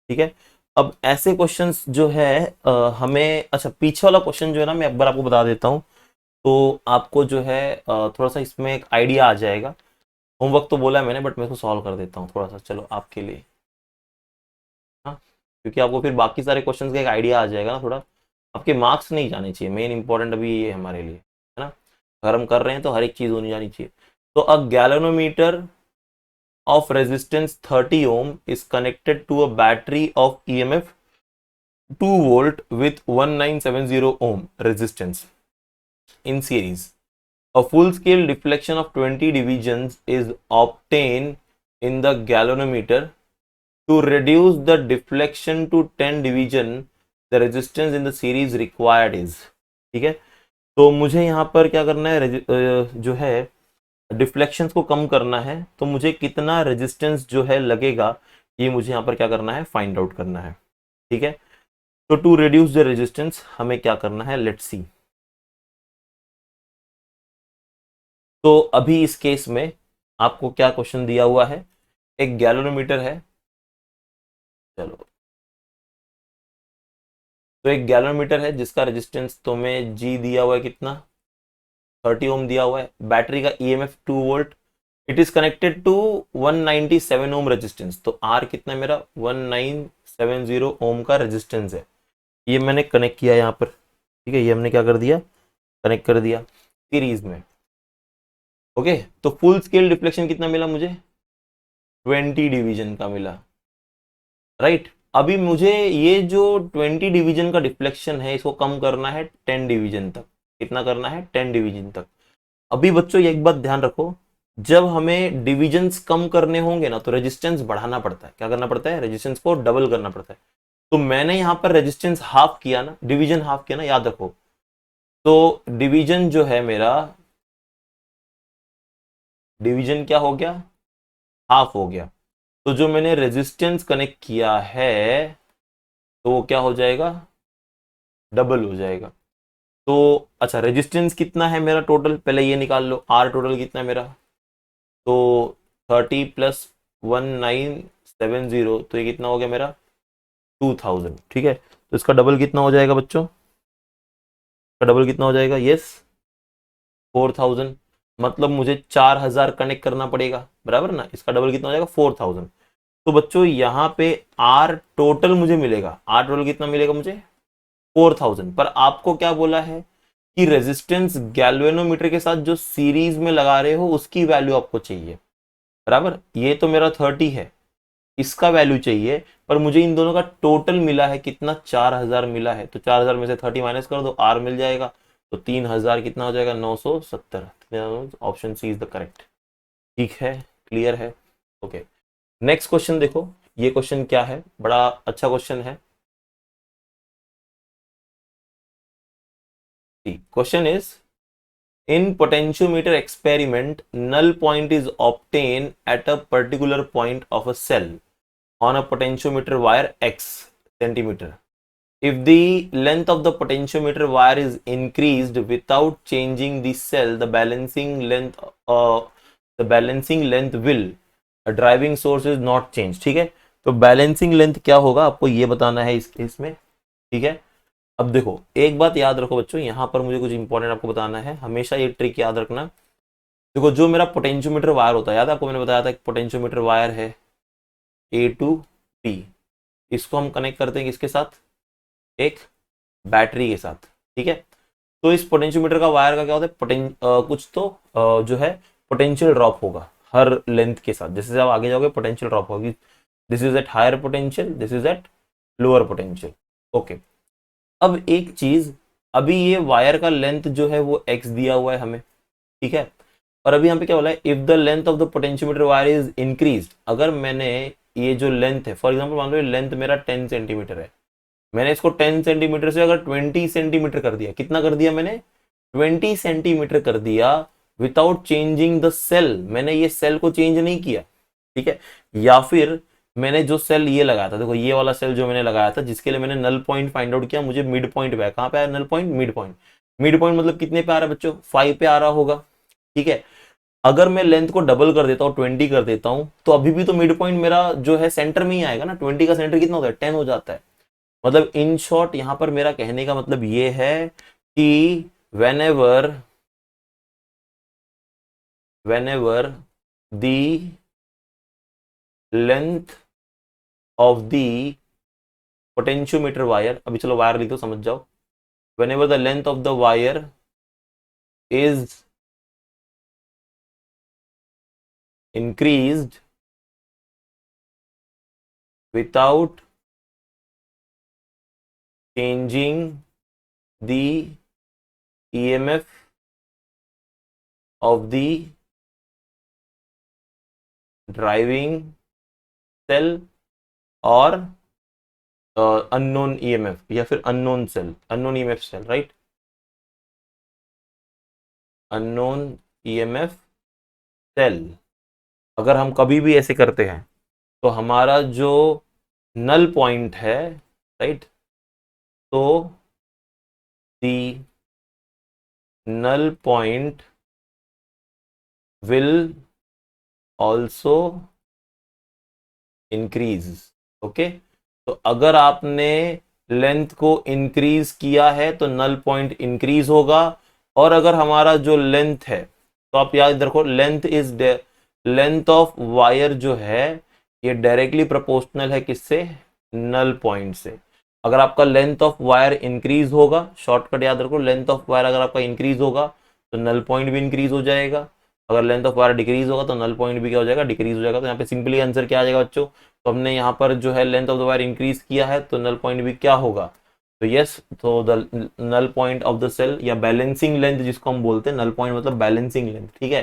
ठीक है। अब ऐसे क्वेश्चंस जो है हमें, अच्छा पीछे वाला क्वेश्चन जो है ना मैं एक बार आपको बता देता हूँ, तो आपको जो है थोड़ा सा इसमें एक आइडिया आ जाएगा। होमवर्क तो बोला है मैंने, बट मैं इसको सॉल्व कर देता हूँ थोड़ा सा, चलो आपके लिए, हाँ, क्योंकि आपको फिर बाकी सारे क्वेश्चंस का एक आइडिया आ जाएगा ना थोड़ा। आपके मार्क्स नहीं जाने चाहिए, मेन इंपॉर्टेंट अभी ये है हमारे लिए, है ना। अगर हम कर रहे हैं तो हर एक चीज होनी जानी चाहिए। तो अ galvanometer of resistance 30 ohm is connected to a battery of EMF 2 volt with 1970 ohm resistance in series. A full scale deflection of 20 divisions is obtained in the galvanometer. To reduce the deflection to 10 division, the resistance in the series required is, ठीक है। तो मुझे यहाँ पर क्या करना है, जो है डिफ्लेक्शंस को कम करना है, तो मुझे कितना रेजिस्टेंस जो है लगेगा, ये मुझे यहाँ पर क्या करना है, फाइंड आउट करना है, ठीक है। तो टू रिड्यूस द रेजिस्टेंस हमें क्या करना है, लेट्स सी। तो अभी इस केस में आपको क्या क्वेश्चन दिया हुआ है, एक गैलोनोमीटर है, चलो, तो एक गैलोनोमीटर है जिसका रेजिस्टेंस तुम्हें जी दिया हुआ है कितना, 30 ओम दिया हुआ है, बैटरी का EMF 2 volt, it is connected to 197 ohm resistance. तो आर कितना है मेरा, 1970 ओम का रेजिस्टेंस है, ये मैंने कनेक्ट किया यहाँ पर, ठीक है, ये हमने क्या कर दिया, कनेक्ट कर दिया सीरीज में। ओके, तो फुल स्केल डिफ्लेक्शन कितना मिला मुझे, 20 डिवीजन का मिला, राइट। अभी मुझे ये जो 20 डिवीजन का डिफ्लेक्शन है इसको कम करना है 10 डिवीजन तक, कितना करना है, 10 डिवीजन तक। अभी बच्चों ये एक बात ध्यान रखो, जब हमें डिविजन्स कम करने होंगे ना तो रेजिस्टेंस बढ़ाना पड़ता है, क्या करना पड़ता है, रेजिस्टेंस को डबल करना पड़ता है। तो मैंने यहां पर रेजिस्टेंस हाफ किया ना, डिवीजन हाफ किया ना, याद रखो। तो डिवीजन जो है मेरा, डिवीजन क्या हो गया, हाफ हो गया। तो जो मैंने रेजिस्टेंस कनेक्ट किया है तो वो क्या हो जाएगा, डबल हो जाएगा। तो अच्छा, रेजिस्टेंस कितना है मेरा टोटल, पहले ये निकाल लो, आर टोटल कितना है मेरा, तो 30 प्लस 1970, तो ये कितना हो गया मेरा, 2000, ठीक है। तो इसका डबल कितना हो जाएगा बच्चों, इसका डबल कितना हो जाएगा, यस 4000, मतलब मुझे 4000 कनेक्ट करना पड़ेगा, बराबर ना। इसका डबल कितना हो जाएगा, 4000। तो बच्चों यहाँ पे आर टोटल मुझे मिलेगा, आर टोटल कितना मिलेगा मुझे, 4000। पर आपको क्या बोला है कि रेजिस्टेंस गैल्वेनोमीटर के साथ जो सीरीज में लगा रहे हो उसकी वैल्यू आपको चाहिए, बराबर। ये तो मेरा 30 है, इसका वैल्यू चाहिए, पर मुझे इन दोनों का टोटल मिला है कितना, 4000 मिला है। तो 4000 में से 30 माइनस कर दो, आर मिल जाएगा, तो 3000 कितना हो जाएगा, 970। Option C is the correct, ठीक है, क्लियर है, ओके। नेक्स्ट क्वेश्चन देखो, ये क्वेश्चन क्या है, बड़ा अच्छा क्वेश्चन है। Question is, in potentiometer experiment null point is obtained at a particular point of a cell on a potentiometer wire x centimeter. If the length of the potentiometer wire is increased without changing the cell, the balancing length will, a driving source is not changed, ठीक है। तो balancing length क्या होगा आपको ये बताना है इस केस में, ठीक है। अब देखो एक बात याद रखो बच्चों, यहां पर मुझे कुछ इंपॉर्टेंट आपको बताना है, हमेशा ये ट्रिक याद रखना। देखो जो मेरा पोटेंशियोमीटर वायर होता है, याद है आपको मैंने बताया था कि पोटेंशियोमीटर वायर है ए टू पी, इसको हम कनेक्ट करते हैं किसके साथ, एक बैटरी के साथ, ठीक है। तो इस पोटेंशियोमीटर का वायर का क्या होता है, कुछ तो जो है पोटेंशियल ड्रॉप होगा हर लेंथ के साथ, जैसे जब आगे जाओगे पोटेंशियल ड्रॉप होगी, this is at higher potential, this is at lower potential, okay. अब एक चीज, अभी ये वायर का लेंथ जो है वो x दिया हुआ है हमें, ठीक है। और अभी यहाँ पे क्या बोला है, if the length of the potentiometer wire is increase, अगर मैंने ये जो लेंथ है, फॉर एग्जांपल मान लो ये लेंथ मेरा 10 सेंटीमीटर है, मैंने इसको 10 सेंटीमीटर से अगर 20 सेंटीमीटर कर दिया, कितना कर दिया मैंने, 20 सेंटीमीटर कर दिया, विदाउट चेंजिंग द सेल, मैंने ये सेल को चेंज नहीं किया, ठीक है। या फिर मैंने जो सेल ये लगाया था, देखो ये वाला सेल जो मैंने लगाया था, जिसके लिए मैंने नल पॉइंट फाइंड आउट किया, मुझे मिड पॉइंट पे, कहां पे आया null point, mid point. Mid point मतलब कितने पे आ रहा है बच्चों, 5 पे आ रहा होगा, ठीक है। अगर मैं लेंथ को डबल कर देता हूँ 20 कर देता हूँ तो अभी भी तो मिड पॉइंट मेरा जो है सेंटर में ही आएगा ना। 20 का सेंटर कितना होता है 10 हो जाता है। मतलब इन शॉर्ट यहां पर मेरा कहने का मतलब ये है कि whenever whenever the length of the potentiometer wire, अभी चलो वायर लिख दो समझ जाओ, whenever the length of the wire is increased without changing the EMF of the driving cell or unknown EMF या फिर unknown cell, unknown EMF cell, right, unknown EMF cell. अगर हम कभी भी ऐसे करते हैं तो हमारा जो नल पॉइंट है, राइट, तो the null point will also increase. Okay, तो अगर आपने लेंथ को इंक्रीज किया है तो नल पॉइंट इंक्रीज होगा। और अगर हमारा जो लेंथ है तो आप याद रखो लेंथ ऑफ वायर जो है ये डायरेक्टली प्रोपोर्शनल है किससे, नल पॉइंट से। अगर आपका लेंथ ऑफ वायर इंक्रीज होगा, शॉर्टकट याद रखो, लेंथ ऑफ वायर अगर आपका इंक्रीज होगा तो नल पॉइंट भी इंक्रीज हो जाएगा। अगर लेंथ ऑफ वायर डिक्रीज होगा तो नल पॉइंट भी क्या हो जाएगा, डिक्रीज हो जाएगा। तो यहाँ पे सिंपली आंसर क्या आ जाएगा बच्चों, तो हमने यहाँ पर जो है length of the wire increase किया है तो नल पॉइंट भी क्या होगा, तो यस, तो the null point of the cell या बैलेंसिंग लेंथ जिसको हम बोलते हैं, नल पॉइंट मतलब बैलेंसिंग लेंथ, ठीक है।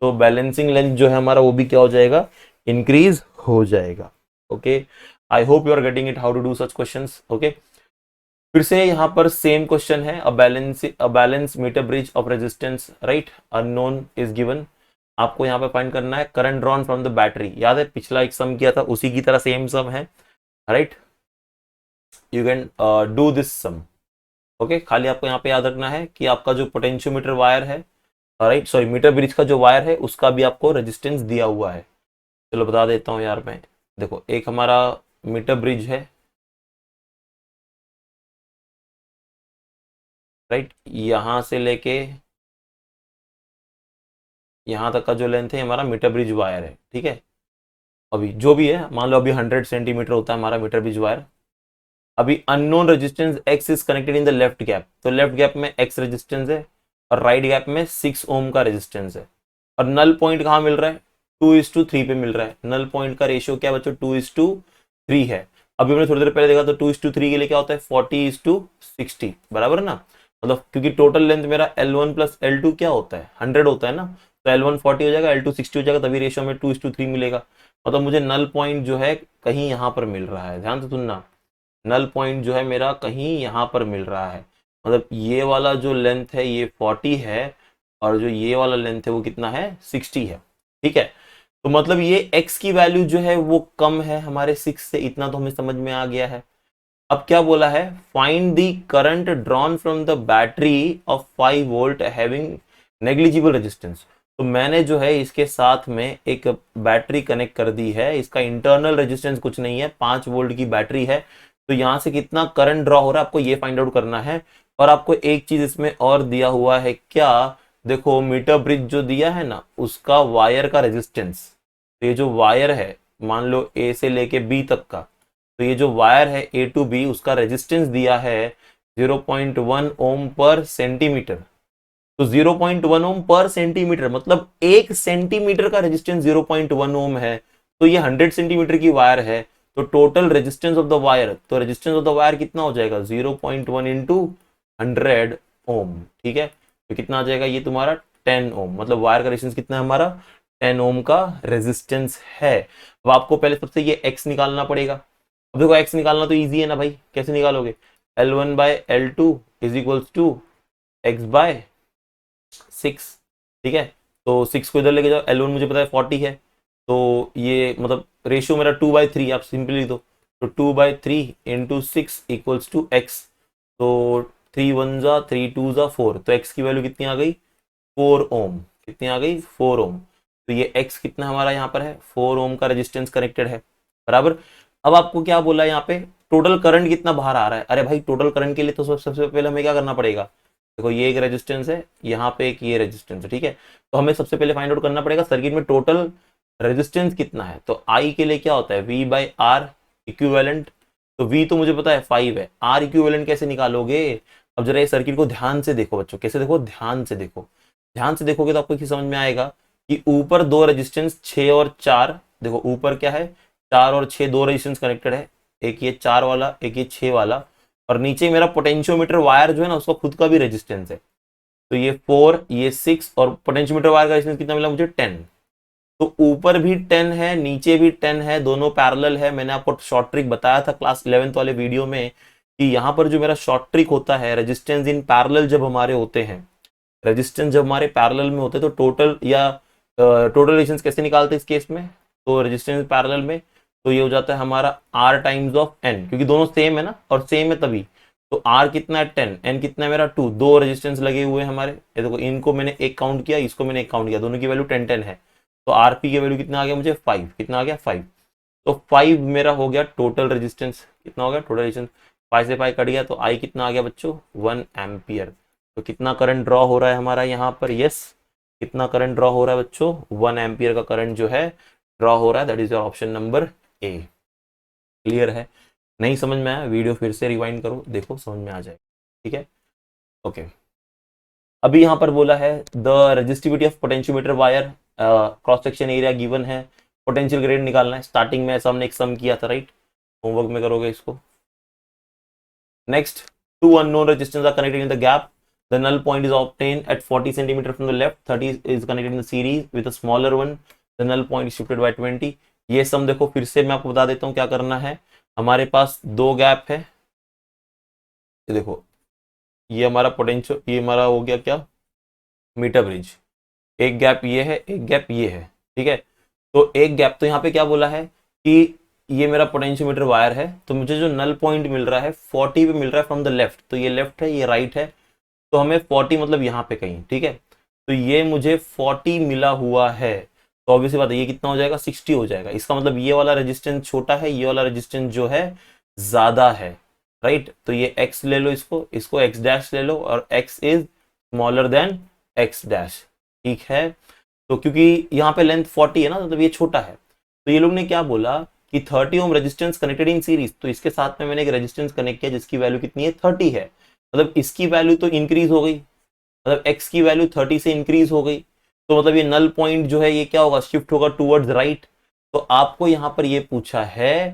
तो बैलेंसिंग लेंथ जो है हमारा वो भी क्या हो जाएगा, इंक्रीज हो जाएगा। Okay, I hope you are getting it how to do such questions. Okay, फिर से यहाँ पर सेम क्वेश्चन है, a balance metre bridge of resistance, right, unknown is given. आपको यहाँ पे फाइंड करना है current drawn from the battery. याद है पिछला एक सम किया था उसी की तरह सेम सम है, right, you can do this sum. Okay, खाली आपको यहाँ पे याद रखना है कि आपका जो पोटेंशियोमीटर वायर है, राइट, सॉरी, मीटर ब्रिज का जो वायर है उसका भी आपको रेजिस्टेंस दिया हुआ है। चलो बता देता हूँ यार मैं, देखो एक हमारा मीटर ब्रिज है, राइट, यहाँ से लेके यहाँ तक का जो लेंथ है हमारा मीटर ब्रिज वायर है, ठीक है। अभी जो भी है मान लो अभी 100 सेंटीमीटर होता है हमारा मीटर ब्रिज वायर। अभी unknown resistance x is connected in the left gap, तो लेफ्ट गैप में एक्स रेजिस्टेंस है और राइट गैप में 6 ओम का रेजिस्टेंस है। और नल पॉइंट कहाँ मिल रहा है, 2:3 पे मिल रहा है। नल पॉइंट का रेशियो क्या बच्चों, 2:3 है। अभी हमने थोड़ी देर पहले देखा तो 2:3 के लिए क्या होता है, 40:60, बराबर ना। मतलब क्योंकि टोटल लेंथ मेरा L1 प्लस L2 क्या होता है, 100 होता है ना, तो L1 40 हो जाएगा, L2 60 हो जाएगा, तभी रेशियो में 2:3 मिलेगा। मतलब मुझे नल पॉइंट जो है कहीं यहाँ पर मिल रहा है, ध्यान से सुनना, नल पॉइंट जो है मेरा कहीं यहाँ पर मिल रहा है। मतलब ये वाला जो लेंथ है ये 40 है और जो ये वाला लेंथ है वो कितना है, 60 है, ठीक है। तो मतलब ये x की वैल्यू जो है वो कम है हमारे 6 से, इतना तो हमें समझ में आ गया है। अब क्या बोला है, find the current drawn from the battery of 5 volt having negligible resistance. तो मैंने जो है इसके साथ में एक बैटरी कनेक्ट कर दी है, इसका इंटरनल रेजिस्टेंस कुछ नहीं है, 5 वोल्ट की बैटरी है। तो यहां से कितना करंट ड्रॉ हो रहा है आपको ये फाइंड आउट करना है। और आपको एक चीज इसमें और दिया हुआ है क्या, देखो मीटर ब्रिज जो दिया है ना उसका वायर का रेजिस्टेंस, तो ये जो वायर है मान लो ए से लेके बी तक का, तो ये जो वायर है ए टू बी उसका रेजिस्टेंस दिया है 0.1 ओम पर सेंटीमीटर। तो 0.1 ओम पर सेंटीमीटर मतलब 1 सेंटीमीटर का रेजिस्टेंस 0.1 ओम है। तो ये 100 सेंटीमीटर की वायर है, तो total resistance of the wire, तो रेजिस्टेंस ऑफ द वायर कितना हो जाएगा 0.1 इंटू 100 ओम, ठीक है। तो कितना आ जाएगा ये तुम्हारा 10 ओम, मतलब वायर का रेजिस्टेंस कितना है हमारा 10 ओम का रेजिस्टेंस है। अब आपको पहले सबसे ये एक्स निकालना पड़ेगा। अब देखो एक्स निकालना तो इजी है ना भाई, कैसे निकालोगे, L1/L2 is equals to X by 6, ठीक है। तो 6 को इधर लेके जाओ, L1 मुझे पता है 40 है, तो ये मतलब रेशियो मेरा 2/3, आप सिंपली दो, तो 2/3 इंटू 6 इक्वल्स टू एक्स। तो 3 1 जा 3 2 जा 4, तो एक्स की वैल्यू कितनी आ गई 4 ओम, कितनी आ गई 4 ओम। तो ये x कितना हमारा यहाँ पर है 4 ओम का रेजिस्टेंस कनेक्टेड है बराबर। अब आपको क्या बोला यहाँ पे टोटल करंट कितना बाहर आ रहा है। अरे भाई टोटल करंट के लिए तो सबसे पहले हमें क्या करना पड़ेगा, देखो ये एक रेजिस्टेंस है, यहाँ पे एक ये रेजिस्टेंस है, ठीक है। तो हमें सबसे पहले फाइंड आउट करना पड़ेगा सर्किट में टोटल रेजिस्टेंस कितना है। तो I के लिए क्या होता है V बाई आर इक्विवेलेंट। तो V तो मुझे पता है 5 है, R इक्विवेलेंट कैसे निकालोगे। अब जरा ये सर्किट को ध्यान से देखो बच्चों, कैसे देखो, ध्यान से देखो, ध्यान से देखोगे तो आपको एक समझ में आएगा कि ऊपर दो रेजिस्टेंस 6 और 4, देखो ऊपर क्या है 4 और 6 दो रेजिस्टेंस कनेक्टेड है, एक ये 4 वाला एक ये 6 वाला, और नीचे मेरा पोटेंशियोमीटर वायर जो है ना उसका खुद का भी रेजिस्टेंस है। तो ये 4 ये 6 और पोटेंशियोमीटर वायर का रेजिस्टेंस कितना मिला मुझे 10। तो ऊपर भी 10 है नीचे भी 10 है, दोनों पैरेलल है। मैंने आपको शॉर्ट ट्रिक बताया था क्लास 11th वाले वीडियो में कि यहाँ पर जो मेरा शॉर्ट ट्रिक होता है रेजिस्टेंस इन पैरेलल जब हमारे होते हैं, रेजिस्टेंस जब हमारे पैरेलल में होते हैं तो टोटल या टोटल रेजिस्टेंस कैसे निकालते हैं इस केस में, तो रेजिस्टेंस पैरेलल में तो ये हो जाता है हमारा R टाइम्स ऑफ N, क्योंकि दोनों सेम है ना और सेम है तभी। तो R कितना है 10, N कितना है मेरा 2, दो रेजिस्टेंस लगे हुए हैं हमारे, ये देखो इनको मैंने एक काउंट किया इसको मैंने एक काउंट किया, दोनों की वैल्यू 10 10 है। तो RP की वैल्यू कितना आ गया मुझे 5, कितना आ गया 5। तो 5 मेरा हो गया टोटल रेजिस्टेंस, कितना हो गया टोटल रेजिस्टेंस, 5 से 5 कट गया तो I कितना आ गया बच्चों 1 एम्पियर। तो कितना करंट ड्रॉ हो रहा है हमारा यहाँ पर, यस कितना करंट ड्रॉ हो रहा है बच्चों 1 एम्पियर का करंट जो है ड्रॉ हो रहा है, that is your option number A. Clear है, नहीं समझ में आया वीडियो फिर से रिवाइंड करो देखो समझ में आ जाएगा, ठीक है ओके। अभी यहाँ पर बोला है the resistivity of potentiometer wire, cross section area given है, पोटेंशियल ग्रेड निकालना है। स्टार्टिंग में ऐसा हमने एक सम किया था राइट, होमवर्क में करोगे इसको। Next, two unknown resistance are connected in the gap, the null point is obtained at 40 centimeter from the left, 30 is connected in the series with a smaller one, the null point is shifted by 20। ये सम देखो फिर से मैं आपको बता देता हूँ क्या करना है। हमारे पास दो गैप है, ये देखो ये हमारा पोटेंशियल, ये हमारा हो गया क्या मीटर ब्रिज, एक गैप ये है एक गैप ये है, ठीक है। तो एक गैप, तो यहाँ पे क्या बोला है कि ये मेरा पोटेंशियोमीटर वायर है, तो मुझे जो नल पॉइंट मिल रहा है 40 पे मिल रहा है फ्रॉम द लेफ्ट, तो ये लेफ्ट है ये राइट है, तो हमें 40 मतलब यहाँ पे कहीं, ठीक है। तो ये मुझे 40 मिला हुआ है, तो ऑब्वियसली बात है ये कितना हो जाएगा 60 हो जाएगा। इसका मतलब ये वाला रेजिस्टेंस छोटा है, ये वाला रेजिस्टेंस जो है ज्यादा है, राइट। तो ये x ले लो, इसको x डैश ले लो, और x is smaller than x dash, ठीक है। तो क्योंकि यहाँ पे लेंथ 40 है ना, मतलब ये छोटा है, तो ये लोग ने क्या बोला कि 30 ohm resistance connected in series, तो इसके साथ में मैंने एक रेजिस्टेंस कनेक्ट किया जिसकी वैल्यू कितनी है 30 है, मतलब इसकी वैल्यू तो इंक्रीज हो गई, मतलब x की वैल्यू 30 से इंक्रीज हो गई, तो मतलब ये नल पॉइंट जो है ये क्या होगा शिफ्ट होगा टूवर्ड्स राइट। तो आपको यहाँ पर ये पूछा है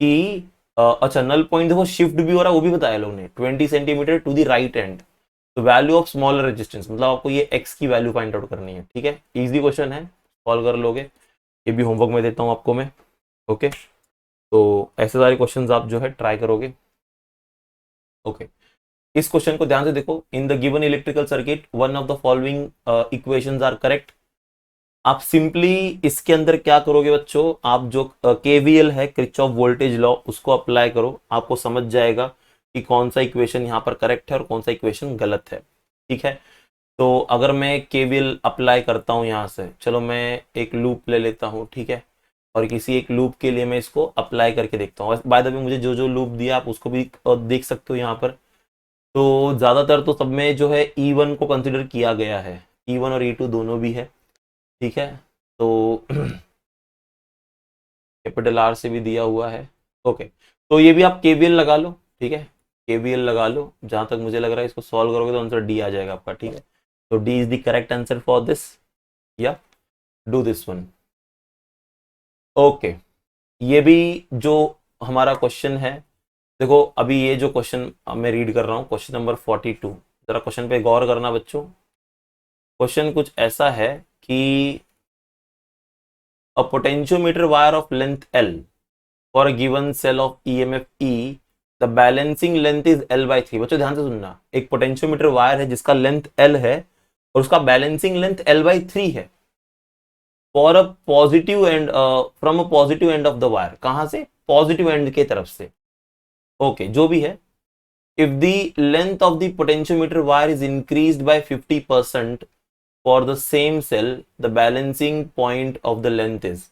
कि अच्छा नल पॉइंट देखो शिफ्ट भी हो रहा है, वो भी बताया लोग ने 20 centimetre to the right end, तो वैल्यू ऑफ स्मॉलर रेजिस्टेंस, मतलब आपको ये x की वैल्यू फाइंड आउट करनी है, ठीक है। इजी क्वेश्चन है, सॉल्व कर लोगे, ये भी होमवर्क में देता हूँ आपको मैं, ओके। तो ऐसे सारे क्वेश्चंस आप जो है ट्राई करोगे, ओके। इस क्वेश्चन को ध्यान से देखो, in the given electrical circuit one of the following equations are correct. आप सिंपली इसके अंदर क्या करोगे बच्चों, आप जो केवीएल है किरचॉफ वोल्टेज लॉ उसको अप्लाई करो, आपको समझ जाएगा कि कौन सा इक्वेशन यहाँ पर करेक्ट है और कौन सा इक्वेशन गलत है, ठीक है। तो अगर मैं केवीएल अप्लाई करता हूँ यहाँ से, चलो मैं एक लूप ले लेता हूँ, ठीक है, और किसी एक लूप के लिए मैं इसको अप्लाई करके देखता हूँ। बाय द वे मुझे जो जो लूप दिया आप उसको भी देख सकते हो यहाँ पर। तो ज्यादातर तो सब में जो है E1 को कंसिडर किया गया है, E1 और E2 दोनों भी है, ठीक है। तो कैपिटल R से भी दिया हुआ है, ओके। तो ये भी आप केवीएल लगा लो, ठीक है, केवीएल लगा लो। जहां तक मुझे लग रहा है इसको सॉल्व करोगे तो आंसर डी आ जाएगा आपका, ठीक है। तो D is the correct answer for this, या डू दिस वन, ओके। ये भी जो हमारा क्वेश्चन है, देखो अभी ये जो क्वेश्चन मैं रीड कर रहा हूँ क्वेश्चन नंबर 42, जरा क्वेश्चन पे गौर करना बच्चों। क्वेश्चन कुछ ऐसा है कि a potentiometer wire of length L for a given cell of EMF E, the balancing length is L/3। बच्चों ध्यान से सुनना, एक पोटेंशियोमीटर वायर है जिसका लेंथ L है और उसका बैलेंसिंग लेंथ L/3 है, for a positive and from a positive end of the wire, कहां से पॉजिटिव एंड के तरफ से, ओके जो भी है। If the length of the potentiometer wire is increased by 50%, for the same cell the balancing point of the length is.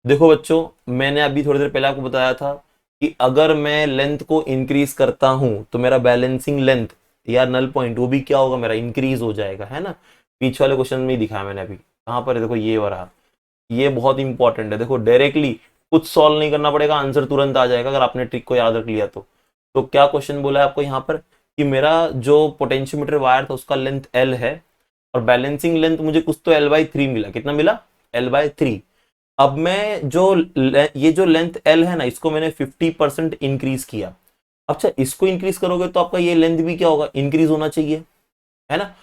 देखो बच्चों, मैंने अभी थोड़ी देर पहले आपको बताया था कि अगर मैं लेंथ को इंक्रीज करता हूं तो मेरा बैलेंसिंग लेंथ या नल पॉइंट वो भी क्या होगा, मेरा इंक्रीज हो जाएगा, है ना। पीछे वाले क्वेश्चन में ही दिखाया मैंने अभी, कहां पर है, देखो ये हो रहा। ये बहुत इंपॉर्टेंट है, देखो डायरेक्टली कुछ सॉल्व नहीं करना पड़ेगा, आंसर तुरंत आ जाएगा अगर आपने ट्रिक को याद रख लिया तो क्या क्वेश्चन बोला है आपको यहाँ पर कि मेरा जो पोटेंशियोमीटर वायर था उसका लेंथ एल है और बैलेंसिंग लेंथ मुझे कुछ तो L/3 मिला। कितना मिला? L/3। अब मैं ये जो लेंथ L है ना, इसको मैंने 50% इंक्रीज किया। अच्छा, इसको इंक्रीज करोगे तो आपका ये लेंथ भी क्या होगा, इंक्रीज होना चाहिए, है ना।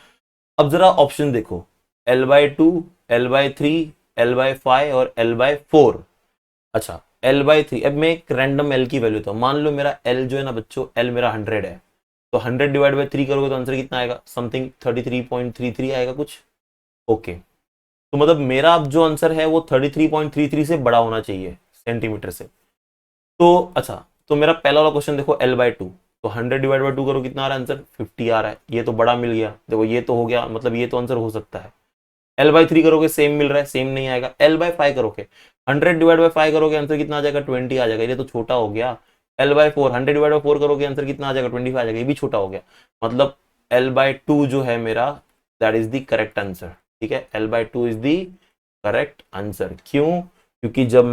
अब जरा ऑप्शन देखो, L/2, L/3, L/5 और L/4। अच्छा, L/3, अब मैं एक रैंडम L की वैल्यू था, मान लो मेरा L जो है ना बच्चों, L मेरा 100 है, तो 100 डिवाइड बाई 3 करोगे तो आंसर कितना आएगा, समथिंग 33.33 आएगा कुछ। ओके, तो मतलब मेरा अब जो आंसर है वो 33.33 से बड़ा होना चाहिए सेंटीमीटर से। तो अच्छा, तो मेरा पहला वाला क्वेश्चन देखो, L/2, तो 100 डिवाइड बाई 2 करो, कितना आ रहा है आंसर, 50 आ रहा है। ये तो बड़ा मिल गया, देखो ये तो हो गया, मतलब ये तो आंसर हो सकता है। L/3 करोगे सेम मिल रहा है, सेम नहीं आएगा। L/5 करोगे, 100 डिवाइड बाई 5 करोगे आंसर कितना आ जाएगा, 20 आ जाएगा, ये तो छोटा हो गया। L/4, 100 डिवाइड बाई 4 करोगे आंसर कितना आ जाएगा, 25 आ जाएगा, ये भी छोटा हो गया। मतलब L/2 जो है मेरा, that is the correct answer. ठीक है, L/2 is the correct answer. क्यों? क्योंकि जब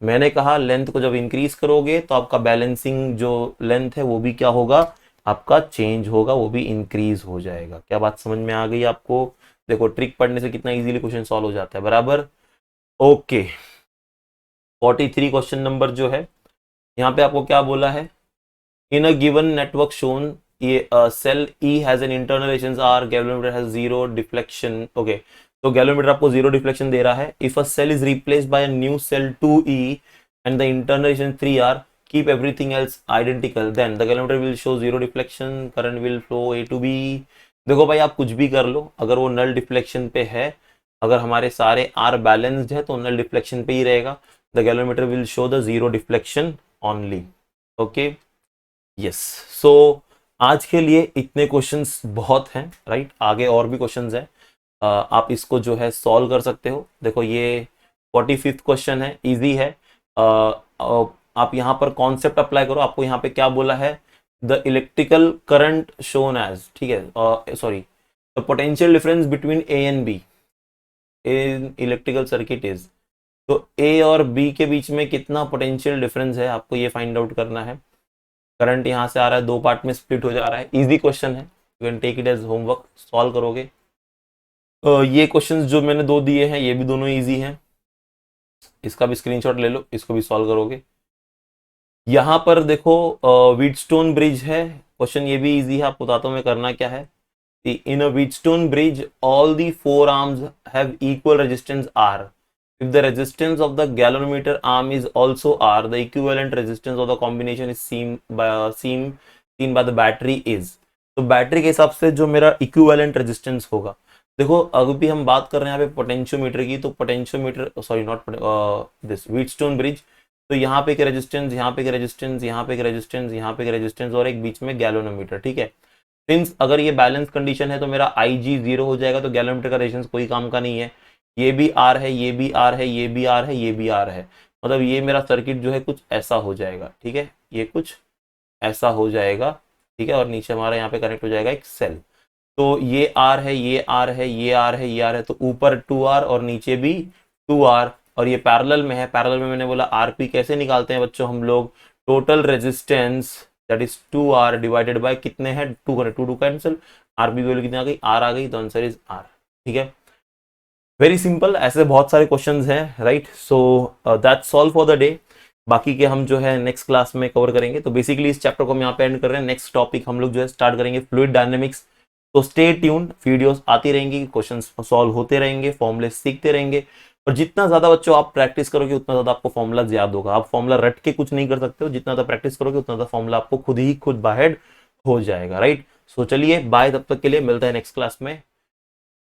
मैंने कहा लेंथ को जब इंक्रीज करोगे तो आपका बैलेंसिंग जो लेंथ है वो भी क्या होगा, आपका चेंज होगा, वो भी इंक्रीज हो जाएगा। क्या बात समझ में आ गई आपको? देखो ट्रिक पढ़ने से कितना इजीली क्वेश्चन सॉल्व हो जाता है, बराबर। ओके, 43 क्वेश्चन नंबर जो है, यहाँ पे आपको क्या बोला है, in a given network shown ये cell E has an internal resistance R, galvanometer has zero deflection. Okay, तो गैल्वेनोमीटर आपको जीरो डिफ्लेक्शन दे रहा है। If a cell is replaced by a new cell 2E and the internal resistance 3R, keep everything else identical, then the galvanometer will show zero deflection, current will flow A to B। देखो भाई, आप कुछ भी कर लो, अगर वो null deflection पे है, अगर हमारे सारे आर बैलेंस्ड है तो नल डिफ्लेक्शन पे ही रहेगा। The galvanometer will show the zero deflection only. Okay, yes. So आज के लिए इतने क्वेश्चंस बहुत हैं, राइट। आगे और भी क्वेश्चंस हैं, आप इसको जो है सॉल्व कर सकते हो। देखो ये 45th क्वेश्चन है, इजी है। आप यहाँ पर कॉन्सेप्ट अप्लाई करो। आपको यहाँ पे क्या बोला है, the electrical current shown as, ठीक है, sorry, the potential difference between A and B in electrical circuit is. तो ए और बी के बीच में कितना पोटेंशियल डिफरेंस है, आपको ये फाइंड आउट करना है। करंट यहाँ से आ रहा है, दो पार्ट में स्प्लिट हो जा रहा है, इजी क्वेश्चन है, you can take it as homework, solve करोगे। ये क्वेश्चंस जो मैंने दो दिए हैं ये भी दोनों इजी हैं, इसका भी स्क्रीनशॉट ले लो, इसको भी सॉल्व करोगे। यहाँ पर देखो व्हीटस्टोन ब्रिज है, क्वेश्चन ये भी इजी है, आपको बताता हूँ मैं करना क्या है। In a Wheatstone bridge all the four arms have equal resistance R। If the resistance of the galvanometer arm is also R, the equivalent resistance of the combination is seen by the battery is। तो battery के हिसाब से जो मेरा equivalent resistance होगा, देखो अगर भी हम बात कर रहे हैं यहाँ पे पोटेंशियोमीटर की, तो potentiometer, sorry not this Wheatstone bridge, तो यहाँ पे एक रेजिस्टेंस, यहाँ पे एक रेजिस्टेंस, यहाँ पे एक रेजिस्टेंस, यहाँ पे एक रेजिस्टेंस और एक बीच में गैल्वेनोमीटर। ठीक है, सिंस अगर ये बैलेंस कंडीशन है तो मेरा IG 0 हो जाएगा, तो गैल्वेनोमीटर का रेजिस्टेंस कोई काम का नहीं है। ये भी R है, ये भी R है, ये भी R है, ये भी R है, मतलब ये मेरा सर्किट जो है कुछ ऐसा हो जाएगा। ठीक है, ये कुछ ऐसा हो जाएगा। ठीक है, और नीचे हमारा यहाँ पे कनेक्ट हो जाएगा एक सेल। तो ये R है, ये R है, ये R है, ये R है, तो ऊपर 2R और नीचे भी 2R, और ये पैरेलल में है। पैरेलल में मैंने बोला RP कैसे निकालते हैं बच्चों हम लोग, total resistance that is 2R divided by कितने हैं, 2 कैंसिल, RP वैल्यू कितनी आ गई, R आ गई, तो आंसर इज R। ठीक है, वेरी सिंपल, ऐसे बहुत सारे क्वेश्चंस हैं, right. So that's all for the day. बाकी के हम जो है नेक्स्ट क्लास में कवर करेंगे। तो बेसिकली इस चैप्टर को हम यहाँ पे एंड कर रहे हैं। नेक्स्ट टॉपिक हम लोग जो है स्टार्ट करेंगे फ्लूइड डायनेमिक्स। तो स्टे ट्यून्ड, वीडियोस आती रहेंगी, क्वेश्चंस सॉल्व होते रहेंगे, फॉर्मूले सीखते रहेंगे, और जितना ज्यादा बच्चों आप प्रैक्टिस करोगे उतना ज्यादा आपको फॉर्मूला याद होगा। आप फॉर्मूला रट के कुछ नहीं कर सकते हो, जितना ज्यादा प्रैक्टिस करोगे उतना ज्यादा फॉर्मूला आपको खुद बाहर हो जाएगा, राइट। सो चलिए बाय, तब तक के लिए मिलता है नेक्स्ट क्लास में।